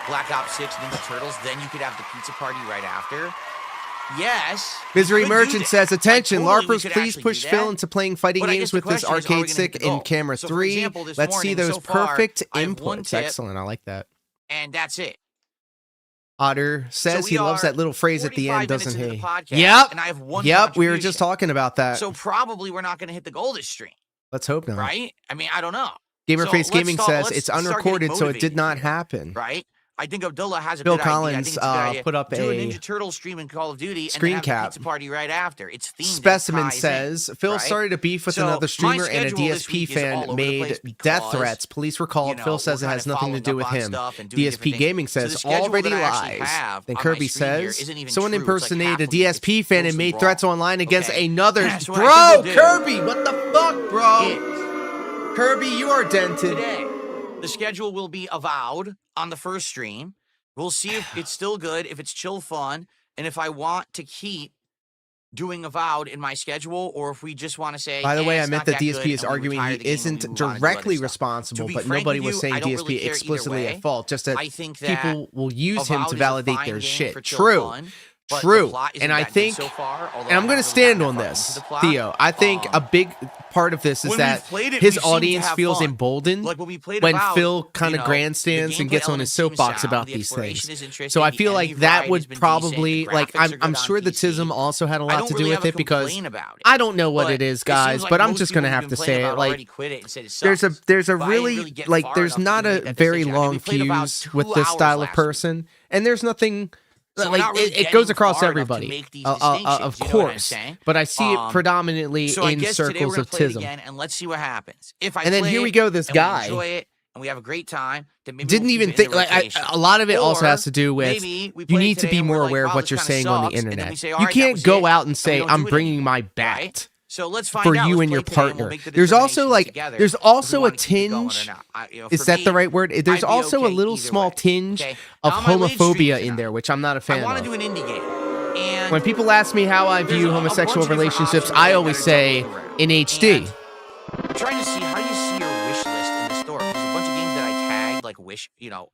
Black Ops 6 Ninja Turtles, then you could have the pizza party right after? Yes. Misery we could do Merchant that. says, attention, Like, totally, we LARPers, could please actually push do Phil that. into playing fighting But I games guess the with this question is, are we arcade gonna hit stick the in goal? camera So, for 3. example, this Let's see morning, those so far, perfect I have one inputs. tip. Excellent. I like that. And that's it. Otter says So he we loves are that little phrase at the 45 end, minutes doesn't into he? the podcast, Yep. and I have one Yep. We were just contribution. talking about that. So probably we're not going to hit the goal this stream, Let's hope not. right? I mean, I don't know. Gamerface So Gaming says let's it's start getting unrecorded, so it did motivated not here, happen. Right? I think Abdullah has a Bill good idea. I Collins think it's a good idea. put up Do a a Ninja Turtle stream in Call of Duty screen and then have cap. a pizza party right after. It's themed. and it Specimen ties in, says Phil right? started a beef with So, another my streamer and a schedule this DSP week is all fan over the made place death because, threats. Police were called. you know, Phil says we're it kinda has nothing to do following with up on him. stuff and doing different DSP things. Gaming So the says schedule already that I actually lies. have Then on my Kirby screen here says isn't even someone true. It's like impersonated a half of it. DSP It's fan and mostly made wrong. threats online against Okay. another. So what I Bro, think we'll do Kirby, what the fuck, bro? is Kirby, you are dented. today, the schedule will be avowed on the first stream. We'll see if it's still good, if it's chill fun, and if I want to keep doing avowed in my schedule, or if we just want to say. By the way, I it's meant not that good, DSP is and we arguing retire he the game and we isn't move on and do other directly stuff. responsible, To be but frank nobody with was you, saying I don't DSP really care either explicitly way. at fault. Just that I think that people will use him Avowed to is a validate fine their game shit. for chill True. fun. but the True. plot isn't And I that good think, so far, although and I'm I going to haven't really stand gotten on that far this, into the plot. Theo. I think a big part of this is when that we've played it, his we've seemed to audience have feels fun. emboldened Like when we played when about, Phil kind you of know, grandstands the and gameplay gets on his elements seem soapbox sound, about the these exploration things. is interesting, So I the feel enemy like that variety has would been probably, decent, the like, graphics are I'm good on sure the PC. TISM also had a I lot don't to do really with have a it because complaint about it. I don't know what But it is, seems guys, like but I'm most just people going to who've have been to playing say it. about Like, already quit it and said it there's a sucks. there's a But I didn't really, really get like, far there's enough to not even a make that very decision. I mean, long we played about fuse 2 with this hours style of last week. person, and there's nothing. So we're Like not really it goes getting across far enough to everybody, make these of distinctions, you know what I'm course. saying? But I see it predominantly So I in guess today we're circles gonna of play it TISM. again, and let's see what happens. If I And then play here we it go. This and we guy enjoy it and we have a great time, then maybe didn't we'll even keep it in think. the Like rotation. a lot of it also Or has to do with maybe we you play it need to today be and we're more like, aware of wow, what this you're kinda saying on the sucks, and then internet. we say, all You right, that can't was go it, out and and we say don't I'm do it bringing anymore, my right? bat So let's find for out. you Let's and play your today, and we'll partner. make the There's also determinations like together there's if we also a wanna keep it going or tinge. not. You know, Is for that the me, right word? There's I'd be also a okay little either small way, tinge okay? of Now, on my lead stream homophobia in tonight, there, which I'm not a I fan want to of. do an indie game. And When people ask me how I there's view a homosexual bunch of different relationships, options I that always are say jumping around. in HD. And I'm trying to see, how do you see your wish list in the store? There's a bunch of games that I tagged, like wish, you know,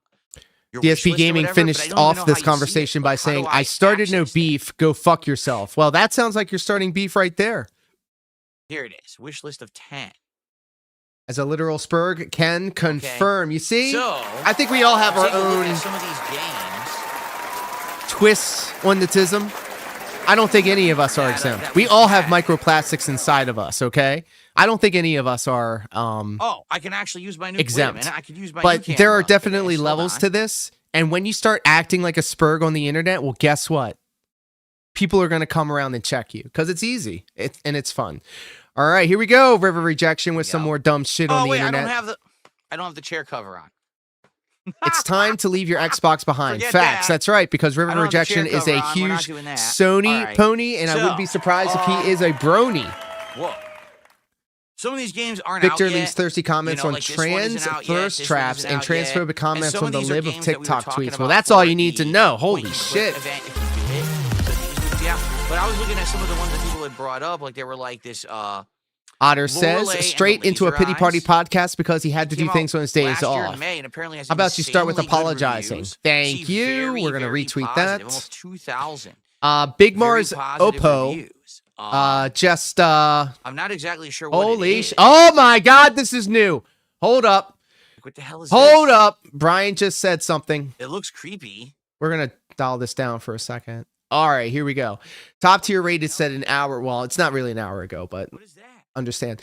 your wish DSP list or Gaming whatever, but I finished don't even know off how this you see it. conversation by Like, how do saying, I started no access that? beef, go fuck yourself. Well, that sounds like you're starting beef right there. Here it is, wish list of 10. As a literal Spurg can confirm. You see? So, I think we all have our take a look own at some of these games. twists on the TISM. I don't think any of us are exempt. We all have microplastics inside of us, okay? I don't think any of us are Oh, I can actually use my new exempt. Wait a minute, I could use my But new there are camera definitely for this. levels Hold to on. this. And when you start acting like a Spurg on the internet, well, guess what? People are going to come around and check you because it's easy and it's fun. All right, here we go. River Rejection with some more dumb shit on Oh the wait, internet. I don't have the chair cover on. It's time to leave your Xbox behind. Forget Facts. that. That's right, because River I don't have the Rejection chair is a cover on. We're not huge doing that. Sony All right. pony, and I wouldn't be surprised if he is a brony. Whoa. Some of these games aren't Victor out yet. leaves thirsty comments You know, on like this one isn't trans out yet, thirst this one traps isn't and out yet. transphobic comments some on the of these are lib of games that we were TikTok talking tweets. Well, about that's all for you need to the know. point Holy and click shit. event if you do it. So these, yeah, but I was looking at some of the ones that people had brought up, like they were like this Otter says Lorelei straight and the into a Laser pity party Eyes. podcast because he had to do Came things out on his days last year in off. May, and apparently has How about you start with insanely good apologizing? reviews. Thank See, you. very, We're gonna very retweet positive, that. almost 2,000. Big Very Mars positive Oppo. reviews. Just I'm not exactly sure what holy it is. oh my god, this is new. Hold up. What the hell is Hold this? up. Brian just said something. It looks creepy. We're going to dial this down for a second. All right, here we go. Top tier rated said an hour. Well, it's not really an hour ago, but What is that? understand.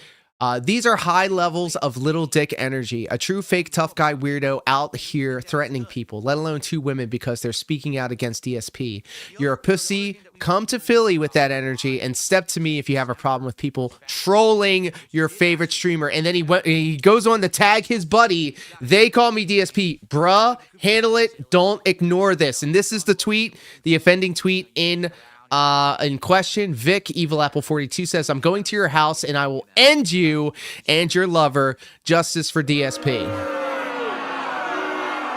These are high levels of little dick energy. A true fake tough guy weirdo out here threatening people, let alone 2 women because they're speaking out against DSP. You're a pussy. Come to Philly with that energy and step to me if you have a problem with people trolling your favorite streamer. And then he goes on to tag his buddy. They call me DSP. Bruh, handle it. Don't ignore this. And this is the tweet, the offending tweet in question. Vic Evil Apple 42 says, I'm going to your house and I will end you and your lover. Justice for DSP.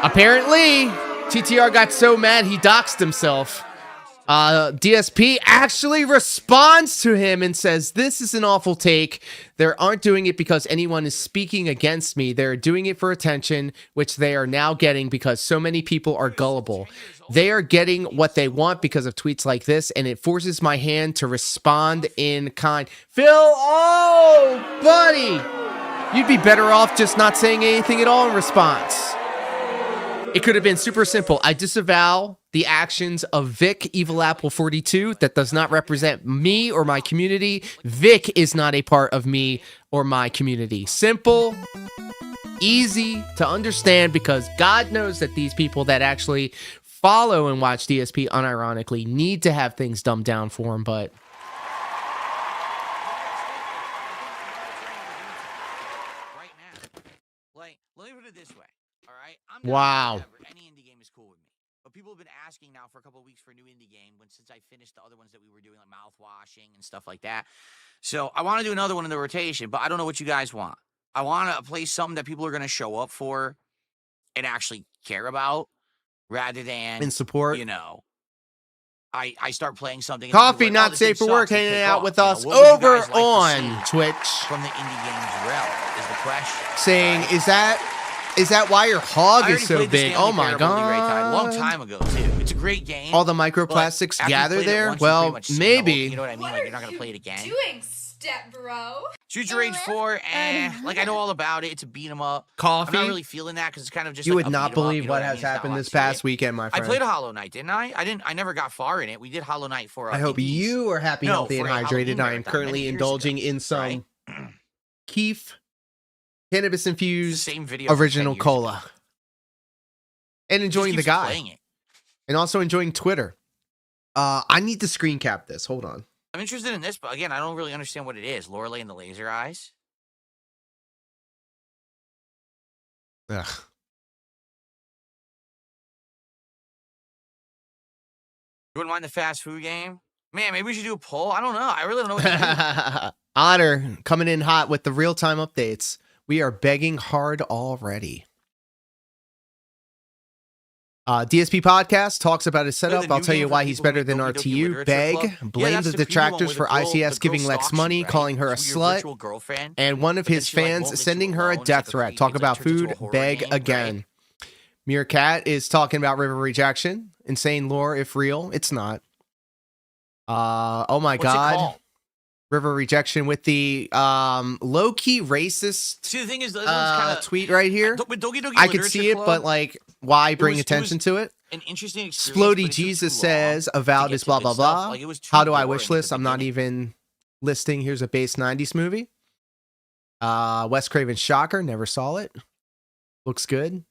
Apparently TTR got so mad he doxed himself. DSP actually responds to him and says, this is an awful take. They aren't doing it because anyone is speaking against me. They're doing it for attention, which they are now getting because so many people are gullible. They are getting what they want because of tweets like this, and it forces my hand to respond in kind. Phil, oh, buddy, you'd be better off just not saying anything at all in response. It could have been super simple. I disavow the actions of Vic Evil Apple 42. That does not represent me or my community. Vic is not a part of me or my community. Simple, easy to understand because God knows that these people that actually follow and watch DSP unironically need to have things dumbed down for them, but Right now. Like, let me put it this way. All right? I'm Wow. whatever. Any indie game is cool with me. But people have been asking now for a couple of weeks for a new indie game since I finished the other ones that we were doing, like mouthwashing and stuff like that. So I want to do another one in the rotation, but I don't know what you guys want. I want to play something that people are going to show up for and actually care about rather than, in support. you know, I start playing something. and Coffee, people are like, not "Oh, this game safe for work, sucks," and hanging take out off. with You know, us what would you over guys like to on see Twitch. from the indie games realm is the question. Saying, is that Is that why your hog I is already so played the big? Stanley Oh my Parable League Right Tide a long god. time ago too. It's a great game. All the but microplastics after you gather played it there? once, you pretty Well, much see the whole- maybe. You know what I mean? What Like are you're not gonna you play it again. doing, step bro? Future Rage 4, like I know all about it. It's a beat 'em up. Coffee? I'm not really feeling that because it's kind of just You like would a not beat 'em up, believe you know what I has mean? It's not a happened lot this to it. past weekend, my I friend. played a Hollow Knight, didn't I? I never got far in it. We did Hollow Knight for. I hope indies. you are happy, No, healthy, and for a hydrated. Halloween I am marathon currently many years indulging ago, in some right? Keef cannabis It's the infused same video from original 10 years cola. ago. And He just enjoying the keeps guy. playing it. And also enjoying Twitter. I need to screen cap this. Hold on. I'm interested in this, but again, I don't really understand what it is. Lorelei and the laser eyes. Ugh. You wouldn't mind the fast food game? Man, maybe we should do a poll. I don't know. I really don't know what to do. Otter coming in hot with the real-time updates. We are begging hard already. DSP podcast talks about his Look at setup. the I'll new tell game you for why he's people better who than make Doki Doki RTU. Literature Beg, Club. blame that's the the preview one detractors where for the girl- ICS the giving girl Lex stalks you, money, right? calling her a It's your slut, virtual girlfriend. and one of But then his she, like, fans won't let you sending her a alone. It's death like a threat. creepy- Talk it's like about turns into food. a horror Beg game, right? again. Meerkat is talking about River Rejection. Insane lore, if real. It's not. Oh my What's it god. called? River Rejection with the low-key racist See, the thing is, this one's kind of tweet right here. with Doki Doki I could Literature see it, Club, but like, why bring was- attention to it? an interesting experience. Splody but it took Jesus too long says, to avowed get is to blah, good blah, stuff. blah. Like, it was too How do I boring wish at the list? I'm not beginning. even listing. Here's a base 90s movie. Wes Craven Shocker. Never saw it. Looks good.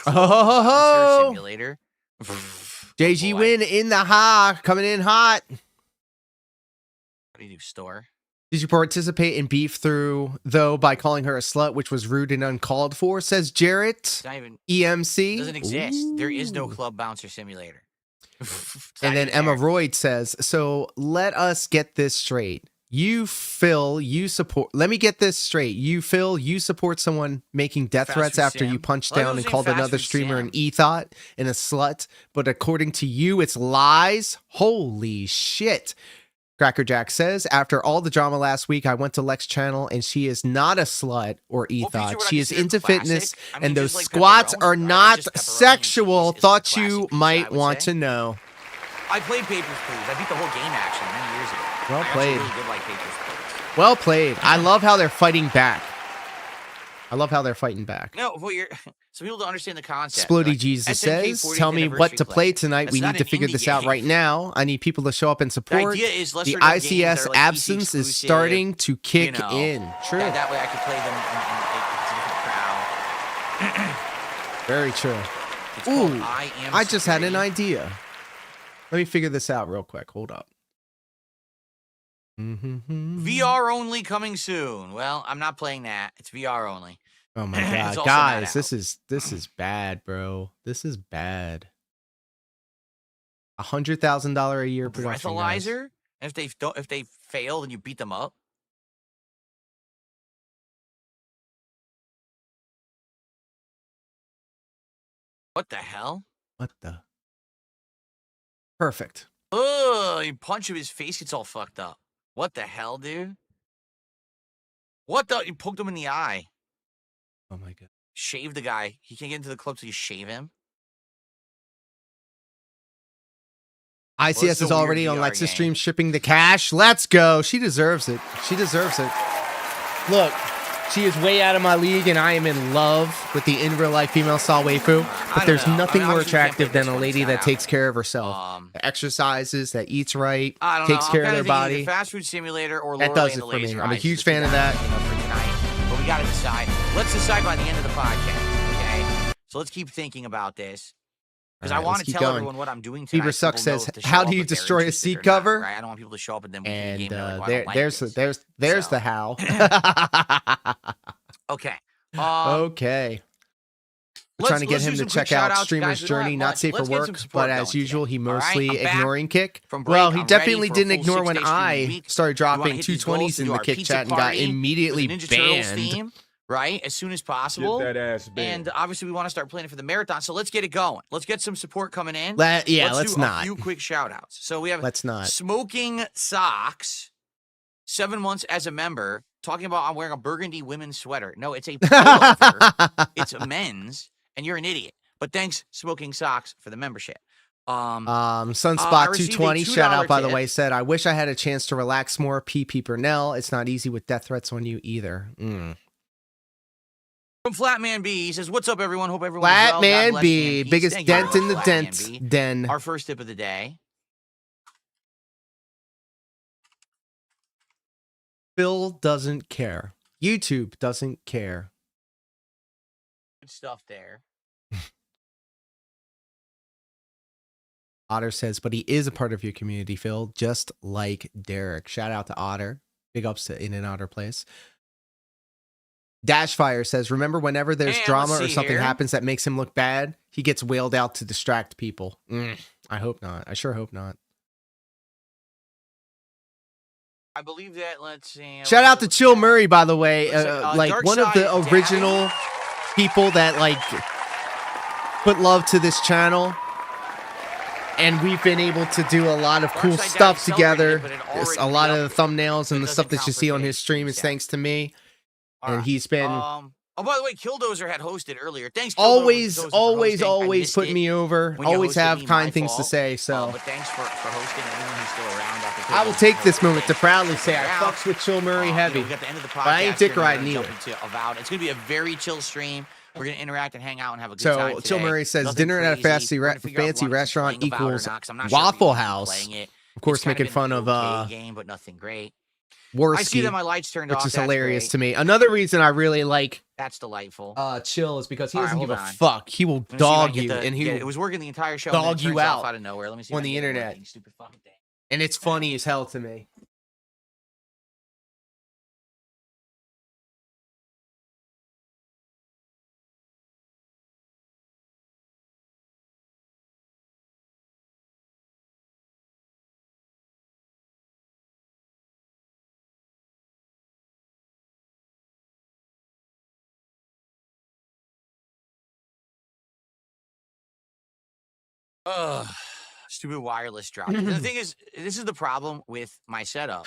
Monster Oh, Simulator. JG boy. Win in the hot. Coming in hot. What do you do, store? Did you participate in beef through, though, by calling her a slut, which was rude and uncalled for, says Jarrett. It's not even. EMC. Doesn't exist. There is no Ooh. Club Bouncer Simulator. It's not And then even Emma there. Royd says, so let us get this straight. You, Phil, you support. Let me get this straight. You, Phil, you support someone making death Fast threats food after you Sam. punched Well, I down was and saying called fast another food streamer Sam. an e-thought and a slut, but according to you, it's lies? Holy shit. Cracker Jack says, after all the drama last week, I went to Lex channel and she is not a slut or What feature e-thought. would I She is consider into classic? fitness I mean, and those just like squats pepperoni, are right? not Just pepperoni and sexual. cheese is Thought the you classic pizza, I might would want say. to know. I played Papers, Please. I beat the whole game actually many years ago. Well I actually played. really did like Papers, Please. Well played. I love how they're fighting back. I love how they're fighting back. No, well, you're some people don't understand the concept. Splody Like, Jesus SNK says, 40th tell me what anniversary to play collection. tonight. That's We not need to an figure indie this out game. right now. I need people to show up and The support. idea is The lesser known games ICS that are, like, PC absence is exclusive, starting to kick you know, in. True. That way I could play them in a different crowd. Very true. It's called Ooh, I Am I just had an Security. idea. Let me figure this out real quick. Hold up. VR only coming soon. Well, I'm not playing that. It's VR only. Oh my It's god, also not guys, out. this is bad, bro. This is bad. $100,000 a year production. guys. Breathalyzer? And if they fail, then you beat them up. What the hell? What the? Perfect. Ugh, you punch him, his face gets all fucked up. What the hell, dude? What the? You poked him in the eye. Oh my god. Shave the guy. He can't get into the club till you shave him. ICS it's a is weird already on VR Lexus game. Stream shipping the cash. Let's go. She deserves it. She deserves it. Look, she is way out of my league, and I am in love with the in real life female style waifu. I But don't there's know. I nothing mean, more obviously you can't attractive play than this a one, lady it's that not takes out. care of herself, that exercises, that eats right, I don't takes know. care I'm of their kinda thinking body. either Fast Food Simulator or That Lorelei does and it the for me. Laser I'm a Eyes huge is the fan of thing, that. you know, for tonight. But we got to decide. Let's decide by the end of the podcast, okay? So let's keep thinking about this. Because I Alright, want let's to keep tell going. everyone what I'm doing tonight. Fever so Suck people know says, to show how up do you if they're destroy a interested seat or not, cover? right? I don't want people to show up and then we play the And game. And they're like, well, I don't like this. there's So. the how. Okay. Okay. We're trying to get him do to some quick check out shout-outs, Streamer's guys. We don't Journey, have not much. safe for Let's get work, some support but as going usual, today. he All right? mostly I'm back ignoring kick. from break. Well, he I'm definitely ready for a didn't full ignore when 6-day streaming I week. started We wanna dropping hit these goals 220s to in do the our kick pizza chat and got party with immediately the Ninja Turtles banned. theme, right? As soon as possible. Get that ass banned. And obviously, we want to start planning for the marathon. So let's get it going. Let's get some support coming in. Let's do not. a few quick shout outs. So we have Let's not. Smoking Socks. 7 months as a member, talking about I'm wearing a burgundy women's sweater. No, it's a pullover. It's a men's, and you're an idiot. But thanks, Smoking Socks, for the membership. Sunspot received a 220 shout out, $2 by the tip. way, said, I wish I had a chance to relax more. PP Purnell. It's not easy with death threats on you either. From Flatman B, he says, "What's up, everyone? Hope everyone's well. God Flatman bless B, you and peace." biggest Thank you very dent in the much, Flatman dents B. den. Our first tip of the day. Phil doesn't care. YouTube doesn't care. Good stuff there. Otter says, but he is a part of your community, Phil, just like Derek. Shout out to Otter. Big ups to In and Otter Place. Dashfire says, remember whenever there's And drama let's or see something here. happens that makes him look bad, he gets wailed out to distract people. I hope not. I sure hope not. I believe that. Let's see. Shout out to Chill Murray, by the way. Like Dark one of the Side original people that like put love to this channel. And we've been able to do a lot of cool Dark Side stuff Daddy together. celebrated it, but it It's a already lot of re-upped the it. thumbnails and It the stuff doesn't that you count see for on his days. stream is Yeah. thanks to me. All And right. he's been Oh, by the way, Killdozer had hosted earlier. Thanks, Killdozer, always for hosting. I always missed put it me over. when you Always hosted have me, kind my things to fault. say. So But thanks for hosting. Anyone who's still around. I will take this moment to proudly say I fucks with Chill Murray heavy. We got the end of the podcast. But I ain't here, dick and we're riding gonna either. jump into Avowed. It's gonna be a very chill stream. We're gonna interact and hang out and have a good So, time. Chill today. Murray says, Nothing dinner at a crazy. fancy We're gonna figure out if fancy we wanna keep restaurant playing Avowed or equals not, 'cause I'm not sure if we Waffle wanna keep House. playing it. Of course, It's kinda making been fun an of okay game, but nothing great. I see Worski, that my lights turned off. which is That's hilarious great. to me. Another reason I really like That's delightful. Chill is because he All right, doesn't give a hold on. fuck. He will Let me see if I dog can you, get the- and he yeah, will, it was working the entire show. dog and then it you turns off out out of nowhere. Let me see on if I the can get it internet. working, stupid fucking thing. and it's funny as hell to me. Ugh, stupid wireless drop. The thing is, this is the problem with my setup.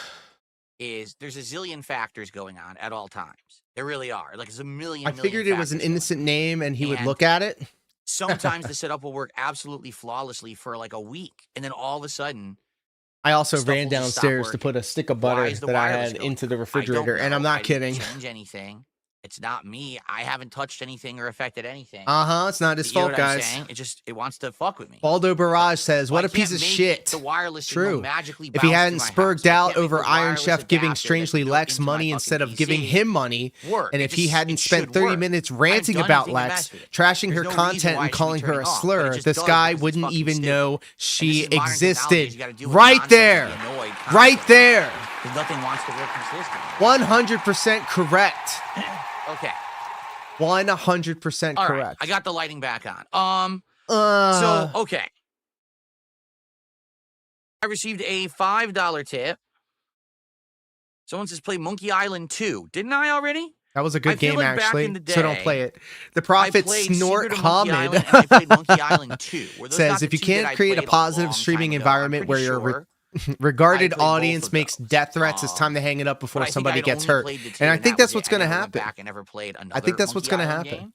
Is there's a zillion factors going on at all times. There really are. Like it's a million. I figured it was an factors going innocent name, and he would And- look at it. Sometimes the setup will work absolutely flawlessly for like a week, and then all of a sudden, I also stuff ran will just stop downstairs to working. put a stick of Why butter is the that I wireless had going into the out? I refrigerator, don't and I'm know. not I kidding. didn't change anything. It's not me. I haven't touched anything or affected anything. It's not his You know fault, what I'm guys. saying? It wants to fuck with me. Baldo Barrage says, Well, "What I a piece can't of make shit." The wireless True. signal magically If he bounce hadn't through my spurged house. I out can't make over the Iron wireless Chef giving adapter that's Strangely built Lex into my money fucking instead of PC giving him money, work. and It if he just- hadn't it spent should 30 work. minutes I haven't ranting done about anything to Lex, mess with it. trashing There's her no reason content why and it should be calling her turning a off, but it slur, just this does guy because it's wouldn't fucking even stupid. know And she this is modern technology, existed. you gotta deal with Right nonsense and there. be annoyed Right constantly, there. 'cause nothing wants to work consistently. 100% correct. Okay. 100% All right. correct. I got the lighting back on. Uh, So, okay. I received a $5 tip. Someone says play Monkey Island 2. Didn't I already? that was a I good feel game, like back actually. in the So don't day, play it. The I Prophet played Snort Secret of Monkey Hamid Island and I played Monkey Island 2. Were those not says, the if you two that can't I create a played positive long streaming time ago? environment I'm where pretty your sure regarded I played both audience of makes those. death threats, it's time to hang it up before But I think somebody I'd gets only hurt. played the two, And I and think that that's was what's it. going to I never went happen. back and never played I another think that's what's Monkey going to Island happen. game.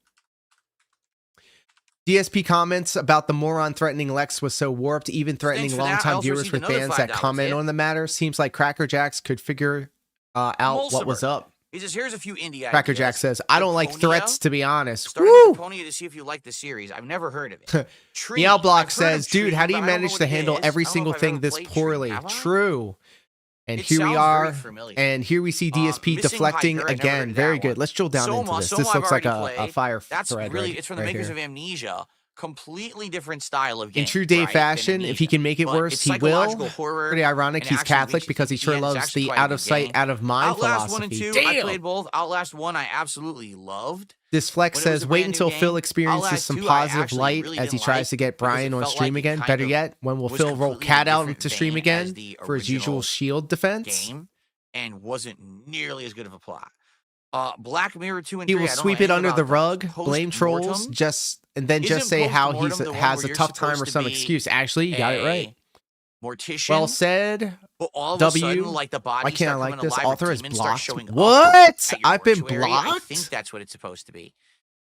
DSP comments about the moron threatening Lex was so warped, even threatening for that. I longtime also viewers received with another bans that $5 comment tip. on the matter. Seems like Cracker Jacks could figure out what was Mulciber. up. He says, here's a few indie Cracker ideas. Jack says, I don't like Deponia, threats, to be honest. Starting Woo! with Deponia to see if you like the series. I've never heard of it. Tree. Meow Block I've heard of says, dude, Tree, how do you but I don't know manage what to it handle is. every I don't know single if I've thing ever this played Tree. poorly? Have I? True. And It here we sounds are. very familiar. And here we see DSP Missing deflecting Hiker, I never again. heard of Very that good. one. Let's drill down into this. Soma This I've looks like already a played. fire That's thread. really, right- it's from the right makers here. of Amnesia. Completely different style of game. In true Dave right, than fashion, if he Amnesia. can make it But worse, it's he will. psychological horror. Pretty ironic. and He's action Catholic adventure because he sure TPN. It's loves actually the quite a out good of sight, game. out of mind Outlast 1 and philosophy. 2, I Damn. played both. Outlast 1 I absolutely loved. This Flex When it was says, a wait brand new until game. Phil experiences Outlast some 2 I positive actually light really as he didn't tries like to get because Brian it on felt stream like it again. kind Better of yet, when will was Phil roll completely Cat out different into stream vein again as the for his usual original shield defense? game and wasn't nearly as good of a plot. Black Mirror 2 and He 3, will I don't know sweep it anything under about the those. rug, blame trolls, Post-mortem? and then just Isn't say how he Post-mortem the one has where a you're tough time or supposed to some be excuse. Actually, you got it right. Mortician. Well said. But all of W. a sudden, like the body Why can't I start like coming this? alive, Author or is demons start blocked. showing up What? at your I've been mortuary. I blocked? think that's what it's supposed to be.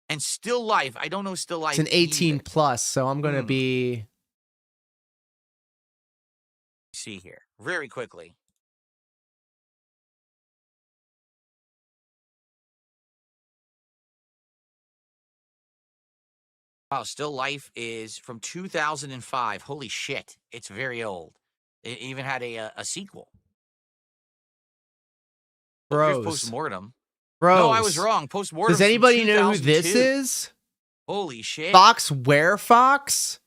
And still life. I don't know still life. It's an 18 either. plus, so I'm gonna be. See here very quickly. Wow, still life is from 2005. Holy shit, it's very old. It even had a sequel. Bros. Postmortem. Bros. No, I was wrong. Postmortem. Does anybody know who this is? Holy shit. Fox Fox?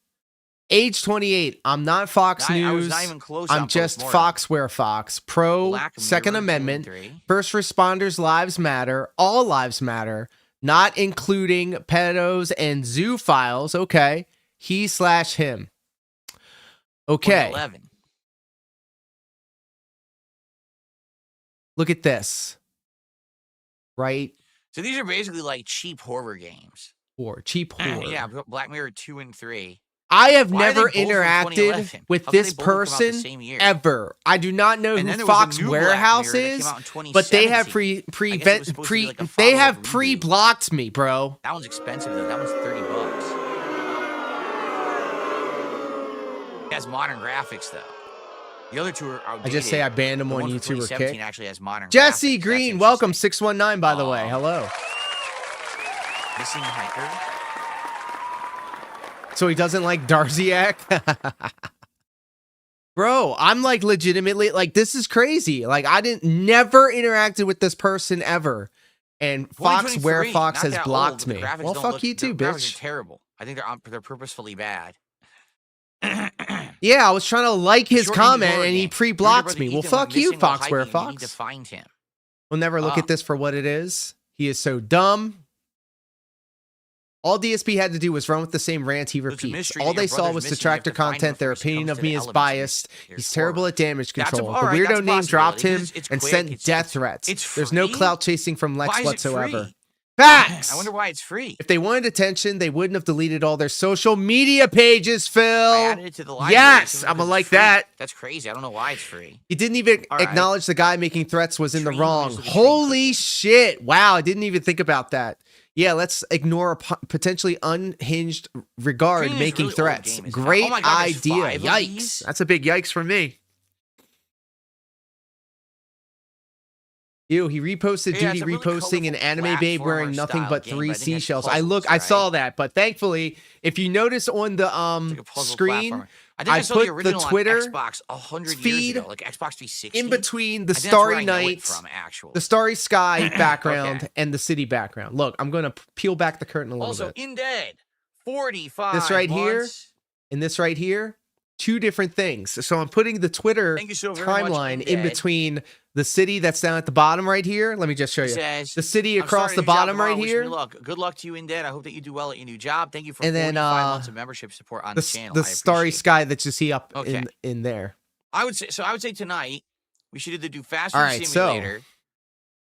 Age 28. I'm not Fox News. I was not even close. I'm just Fox Fox. Pro Black Second Mirror Amendment. 2 and 3. First responders' lives matter. All lives matter. Not including pedos and zoophiles. Okay. He/him. Okay. 2011. Look at this. Right? So these are basically like cheap horror games. Or cheap horror. Yeah, Black Mirror 2 and 3. I have Why are they never both from interacted 2011? with How could this they both come out the person same year? ever. I do not know And who then there was a Fox new Black Warehouse Mirror that came is, out in but they have 2017. I guess it was supposed to be like a they have follow-up reboot. pre-blocked me, bro. That one's expensive though. That one's $30. It has modern graphics though. The other two are outdated. I just say I banned him The on one from YouTube or 2017 kick. actually has modern Jesse graphics. Green, That's welcome interesting. 619 by the way. Hello. Missing hiker. So he doesn't like Darziak? Bro, I'm like legitimately like this is crazy. Like I never interacted with this person ever. And Fox 2023, Fox not has that blocked old, but me. the graphics Well, don't fuck look- you too, the graphics bitch. are terrible. I think they're purposefully bad. Yeah, I was trying to like his Short indie comment horror and he game. pre-blocked Brother me. Well, Ethan fuck went you, missing while Fox Where hiking. You need to Fox. find him. We'll never look at this for what it is. He is so dumb. All DSP had to do was run with the same rant he There's a repeats. mystery All that your they saw brother's was missing. You detractor have to find him content. Their before he opinion comes of to me the is elements of biased. your He's horror. terrible at damage That's control. all The right, that's weirdo name dropped possibility. him It's and quick, sent it's- death it's- threats. it's There's no free? clout chasing from Lex Why is it whatsoever. free? Facts! I wonder why it's free. If they wanted attention, they wouldn't have deleted all their social media pages, Phil. I added it to the library. Yes, simply I'm gonna because like it's free. that. That's crazy. I don't know why it's free. He didn't even All right. acknowledge the guy making threats was in the Stream wrong. is the stream Holy shit. Wow, I didn't even think about that. Yeah, let's ignore a potentially unhinged regard Stream is making really old threats. game. It's Great oh my God, there's idea. 5 of Yikes. these? That's a big yikes for me. Ew, he reposted Yeah, Duty it's a really reposting an colorful anime babe wearing platformer nothing style but game, 3 but I think that's seashells. puzzles, I saw right? that, but thankfully, if you notice on the It's like a puzzle screen, platformer. I think I saw put the the original Twitter on Xbox 100 feed years ago, like Xbox 360. in between the I think that's where starry I know it night, from, actually. the starry sky background, Okay. and the city background. Look, I'm going to peel back the curtain a little Also, bit. in dead 45 This right here, months. And this right here, 2 different things. So I'm putting the Twitter Thank you so very much, timeline in Indead. between the city that's down at the bottom right here. Let me just show He you. says, The city "I'm across starting the a new job bottom tomorrow. right Wish here. me luck. Good luck to you, Indeed. I hope that you do well at your new job. Thank you for And then, 45 months of membership support on the channel. The I starry appreciate it. sky that you see up Okay. in there. I would say tonight we should either do Fast All Food right, so- Simulator.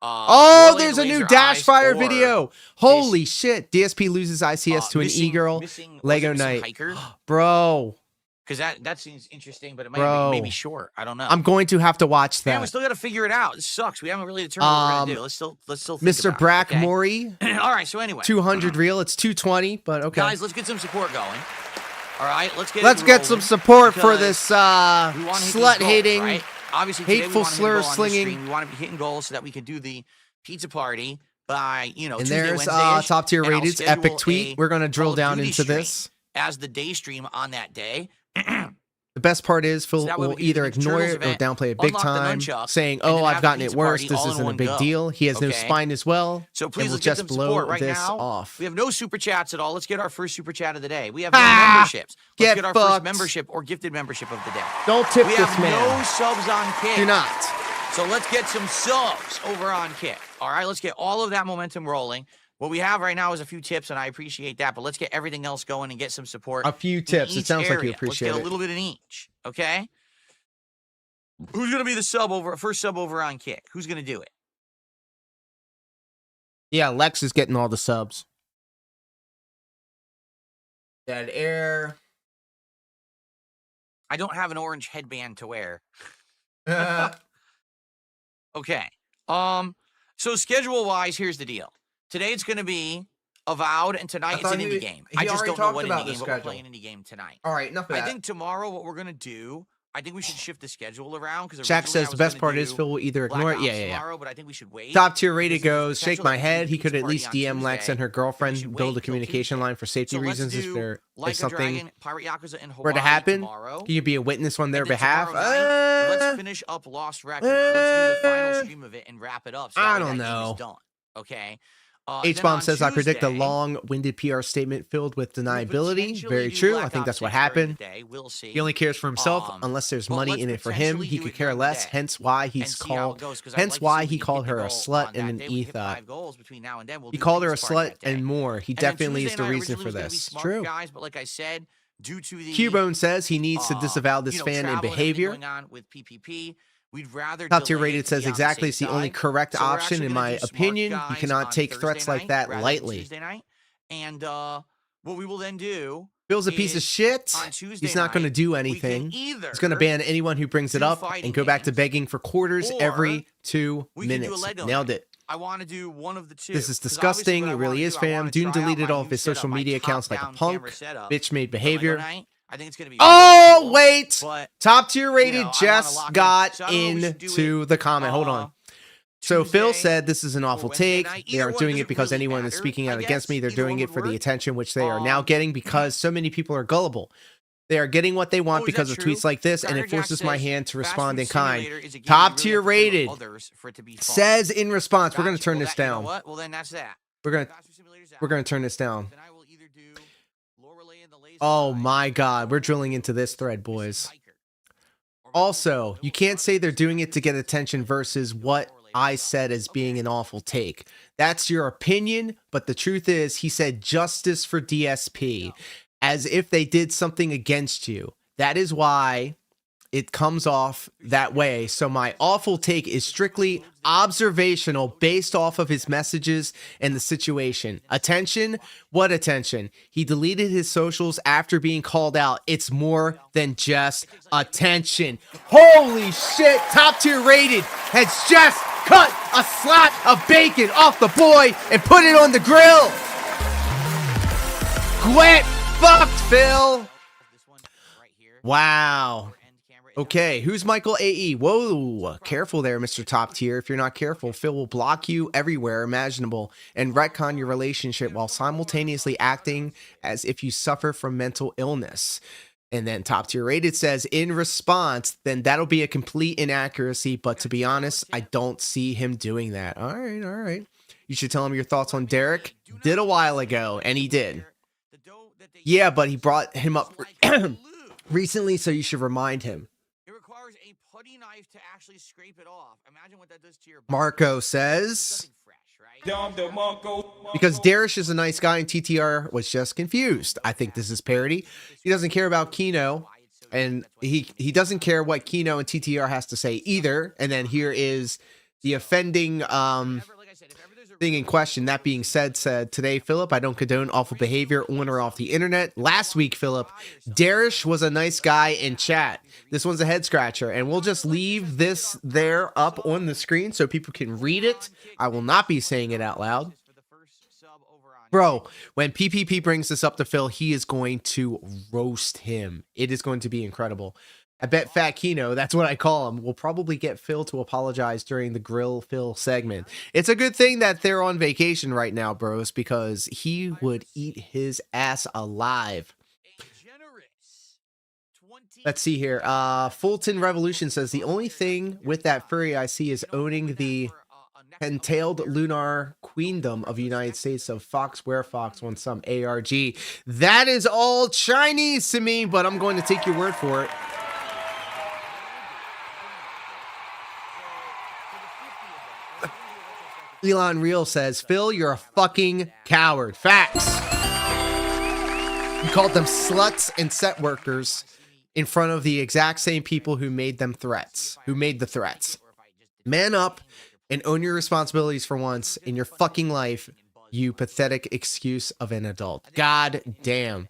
Oh, Rolling there's a new Laser Dash Eyes, Fire or video. Holy shit. DSP loses ICS to an Missing- e-girl. Missing- was it Lego Missing Night. Hiker? Bro, Because that seems interesting, but it might Bro. be maybe short. I don't know. I'm going to have to watch Man, we that. still got to figure it out. This sucks. We haven't really determined what we're gonna do. Let's still think Mr. about Brack it, okay? Mori, All right. So anyway, 200 real. It's 220, but okay. guys, let's get some support going. All right, let's get. Let's it get some rolling support for because this we wanna hit these slut goals, hating, right? Obviously, today we hateful wanna hit a slur goal on this slinging. stream. We want to be hitting goals so that we can do the pizza party by And Tuesday, there's Wednesday-ish, top tier and I'll rated schedule epic tweet. a We're going to drill Call of down Duty into stream this. as the day stream on that day. The best part is Phil So that way will we can do either the ignore Turtles it or event, downplay it big unlock the time, nunchuck, saying, and "Oh, then I've have the gotten it pizza worse. party This all in isn't a one big go." deal." He has no Okay? spine as well. So and please we'll let's get just some blow support right this now. off. We have no super chats at all. Let's get our first super chat of the day. We have no Ah! memberships. Let's Get get our fucked. first membership or gifted membership of the day. Don't tip We this have man. no subs on Kick. Do not. So let's get some subs over on Kick. All right, let's get all of that momentum rolling. What we have right now is a few tips, and I appreciate that. But let's get everything else going and get some support. A few in tips. It each sounds like you area. appreciate Let's get it. a little bit in each. Okay. Who's gonna be the first sub over on Kick? Who's gonna do it? Yeah, Lex is getting all the subs. Dead air. I don't have an orange headband to wear. Okay. So schedule-wise, here's the deal. Today it's going to be Avowed, and tonight it's an indie game. I just don't know what indie game, but we're playing an indie game tonight. All right, enough of that. I think tomorrow what we're going to do, I think we should shift the schedule around. Because Jack says the best part is Phil will either ignore it. Yeah. Tomorrow, but I think we should wait. Top tier rated goes, shake my head. He could at least DM Lex and her girlfriend, build a communication line for safety reasons if there is something were to happen. He could be a witness on their behalf. Let's finish up Lost Records. Let's do the final stream of it and wrap it up. So I don't know. done. Okay. H-Bomb says, I predict a long-winded PR statement filled with deniability. Very true. I think that's what happened. We'll see. He only cares for himself unless there's money in it for him. He could care less. Hence why he's called. Hence why he called her a slut and an e-thought. He called her a slut and more. He definitely is the reason for this. True. Guys, but like I said, due to the Cubone says he needs to disavow this fan and behavior. Going on with PPP. We'd rather Top tier rated says exactly it's the only correct option in my opinion. You cannot take threats like that lightly. And what we will then do, Bill's a piece of shit. He's not going to do anything. He's going to ban anyone who brings it up and go back to begging for quarters every 2 minutes. Nailed it. I want to do one of the two. This is disgusting. It really is, fam. Dune deleted all of his social media accounts like a punk. Bitch made behavior. I think it's gonna be wait! Top tier rated just got into the comment. Hold on. So Phil said this is an awful take. They aren't doing it because anyone is speaking out against me. They're doing it for the attention which they are now getting because so many people are gullible. They are getting what they want because of tweets like this, and it forces my hand to respond in kind. Top tier rated says in response, we're going to turn this down. Well, then that's that. We're going to turn this down. Oh my God, we're drilling into this thread, boys. Also, you can't say they're doing it to get attention versus what I said as being an awful take. That's your opinion, but the truth is he said justice for DSP as if they did something against you. That is why it comes off that way. So my awful take is strictly observational based off of his messages and the situation. Attention? What attention? He deleted his socials after being called out. It's more than just attention. Holy shit, top tier rated has just cut a slot of bacon off the boy and put it on the grill. Get fucked, Phil. Wow. Okay, who's Michael AE? Whoa, careful there, Mr. Top Tier. If you're not careful, Phil will block you everywhere imaginable and retcon your relationship while simultaneously acting as if you suffer from mental illness. And then Top Tier Rated says, in response, then that'll be a complete inaccuracy, but to be honest, I don't see him doing that. All right. You should tell him your thoughts on Derek. Did a while ago, and he did. Yeah, but he brought him up recently, so you should remind him. A putty knife to actually scrape it off. Imagine what that does to your Marco says, because Darish is a nice guy and TTR was just confused. I think this is parody. He doesn't care about Kino, and he doesn't care what Kino and TTR has to say either. And then here is the offending thing in question. That being said, today, Philip, I don't condone awful behavior on or off the internet. Last week, Philip, Darish was a nice guy in chat. This one's a head scratcher, and we'll just leave this there up on the screen so people can read it. I will not be saying it out loud. Bro, when PPP brings this up to Phil, he is going to roast him. It is going to be incredible. I bet Fat Kino, that's what I call him, will probably get Phil to apologize during the Grill Phil segment. It's a good thing that they're on vacation right now, bros, because he would eat his ass alive. Let's see here. Fulton Revolution says, the only thing with that furry I see is owning the entailed lunar queendom of the United States of Fox Where Fox on some ARG. That is all Chinese to me, but I'm going to take your word for it. Elon Real says, Phil, you're a fucking coward. Facts. You called them sluts and set workers in front of the exact same people who made them threats, who made the threats. Man up and own your responsibilities for once in your fucking life, you pathetic excuse of an adult. God damn.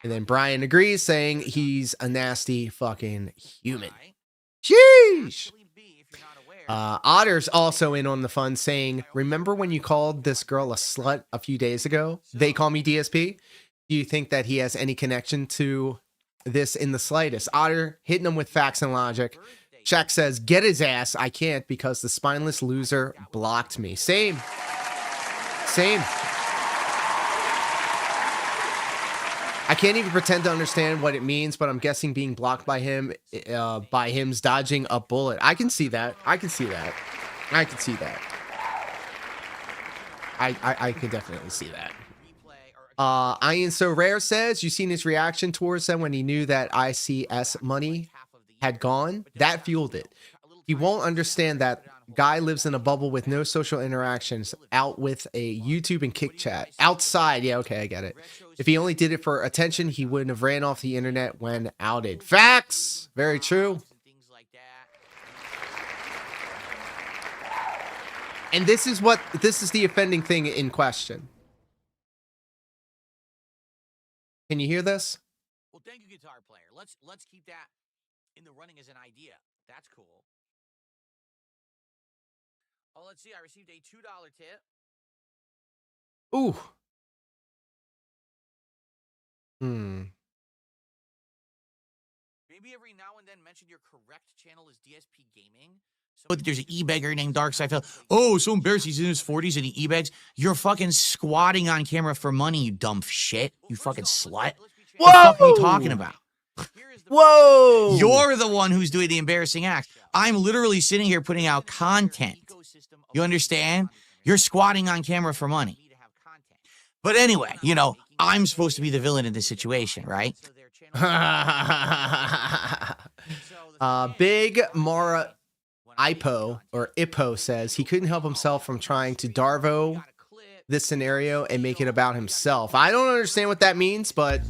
And then Brian agrees, saying he's a nasty fucking human. Sheesh. Otter's also in on the fun saying, remember when you called this girl a slut a few days ago? They call me DSP. Do you think that he has any connection to this in the slightest? Otter hitting him with facts and logic. Shaq says, get his ass. I can't because the spineless loser blocked me. Same. I can't even pretend to understand what it means, but I'm guessing being blocked by him's dodging a bullet. I can see that. I can definitely see that. Ian So Rare says, you seen his reaction towards them when he knew that ICS money had gone? That fueled it. He won't understand that guy lives in a bubble with no social interactions, out with a YouTube and Kick Chat. Outside, yeah, okay, I get it. If he only did it for attention, he wouldn't have ran off the internet when outed. Facts! Very true. And this is the offending thing in question. Can you hear this? Well, thank you, guitar player. Let's keep that in the running as an idea. That's cool. Oh, let's see. I received a $2 tip. Ooh. Maybe every now and then mention your correct channel is DSP Gaming. But there's an e-beggar named Darkside. Oh, so embarrassed. He's in his 40s and he e-begs. You're fucking squatting on camera for money, you dumb shit. You fucking slut. Whoa! What the fuck are you talking about? Whoa! You're the one who's doing the embarrassing act. I'm literally sitting here putting out content. You understand? You're squatting on camera for money. But anyway, you know, I'm supposed to be the villain in this situation, right? Big Mara Ipo says he couldn't help himself from trying to Darvo this scenario and make it about himself. I don't understand what that means, but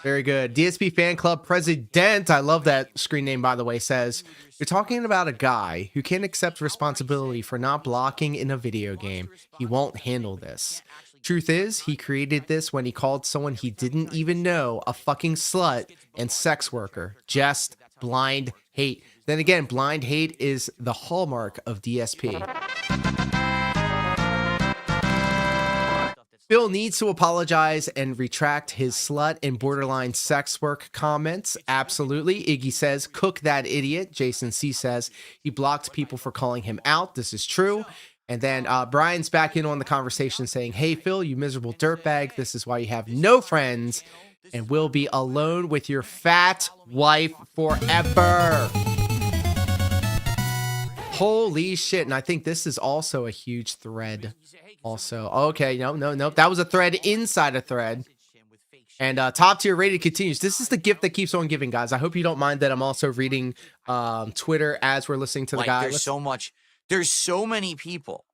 very good. DSP Fan Club President, I love that screen name, by the way, says, you're talking about a guy who can't accept responsibility for not blocking in a video game. He won't handle this. Truth is, he created this when he called someone he didn't even know a fucking slut and sex worker. Just blind hate. Then again, blind hate is the hallmark of DSP. Phil needs to apologize and retract his slut and borderline sex work comments. Absolutely. Iggy says, cook that idiot. Jason C says, he blocked people for calling him out. This is true. And then Brian's back in on the conversation saying, hey, Phil, you miserable dirtbag. This is why you have no friends and will be alone with your fat wife forever. Holy shit. And I think this is also a huge thread. Also, okay, no. That was a thread inside a thread. And top tier rated continues. This is the gift that keeps on giving, guys. I hope you don't mind that I'm also reading Twitter as we're listening to the guy. There's so many people,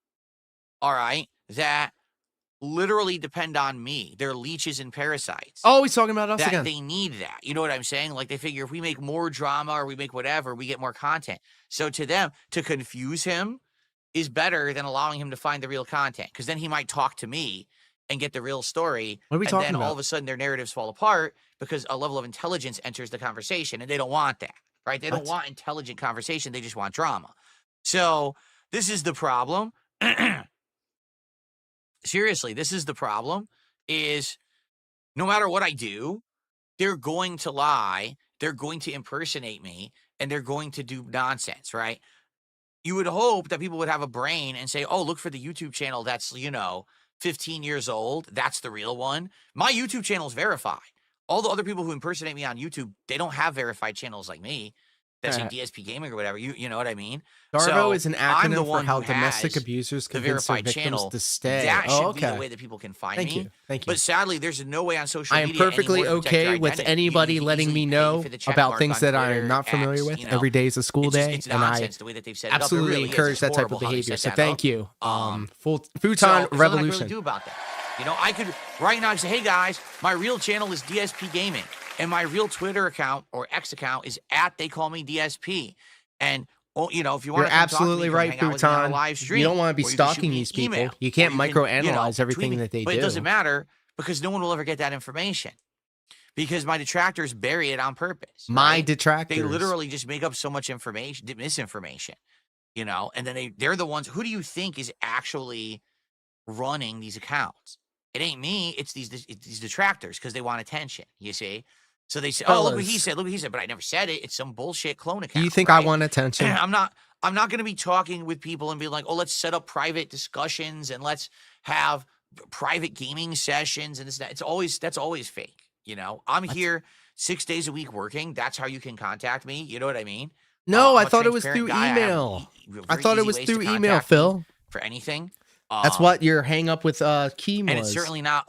all right, that literally depend on me. They're leeches and parasites. Oh, he's talking about us again. They need that. You know what I'm saying? Like, they figure if we make more drama or we make whatever, we get more content. So to them, to confuse him is better than allowing him to find the real content, because then he might talk to me and get the real story. What are we talking about? And then all about? of a sudden their narratives fall apart because a level of intelligence enters the conversation, and they don't want that, right? They don't want intelligent conversation. They just want drama. So this is the problem. Seriously, this is the problem, is no matter what I do, they're going to lie, they're going to impersonate me, and they're going to do nonsense, right? You would hope that people would have a brain and say, oh, look for the YouTube channel that's, 15 years old. That's the real one. My YouTube channel is verified. All the other people who impersonate me on YouTube, they don't have verified channels like me. That's in DSP Gaming or whatever. You know what I mean? Darvo is an acronym for how domestic abusers convince their victims channel to stay. That should be the way that people can find me. Thank you. But sadly, there's no way on social I am media perfectly anymore to protect your okay with identity. anybody You can letting me easily know pay for the check about mark things on that I am Twitter, not familiar X, with. Every day is a school day, it's and I nonsense the way that they've set it up. It absolutely really is. encourage It's that type horrible of how they behavior. set So that thank up. you. Futon There's nothing I Revolution. can really do about that. I could right now say, hey guys, my real channel is DSP Gaming, and my real Twitter account or X account is @they call me DSP. And if you want, You're absolutely right, Futon. You don't want to be stalking these people. You can't microanalyze everything that they do. But it doesn't matter because no one will ever get that information. because my detractors bury it on purpose. My right? detractors. They literally just make up so much information, misinformation, you know, and then they're the ones. Who do you think is actually running these accounts? It ain't me. It's these detractors because they want attention. You see. So they say, "Oh, look what he said. Look what he said." But I never said it. It's some bullshit clone account. Do you think right? I want attention? I'm not going to be talking with people and be like, "Oh, let's set up private discussions and let's have private gaming sessions and this and that." That's always fake. You know, I'm here 6 days a week working. That's how you can contact me. You know what I mean? No, I'm I a thought it was transparent through guy. email. I Very thought it easy was ways to through email, contact me Phil. for anything. That's what your hang up with Keem And was. it's certainly not,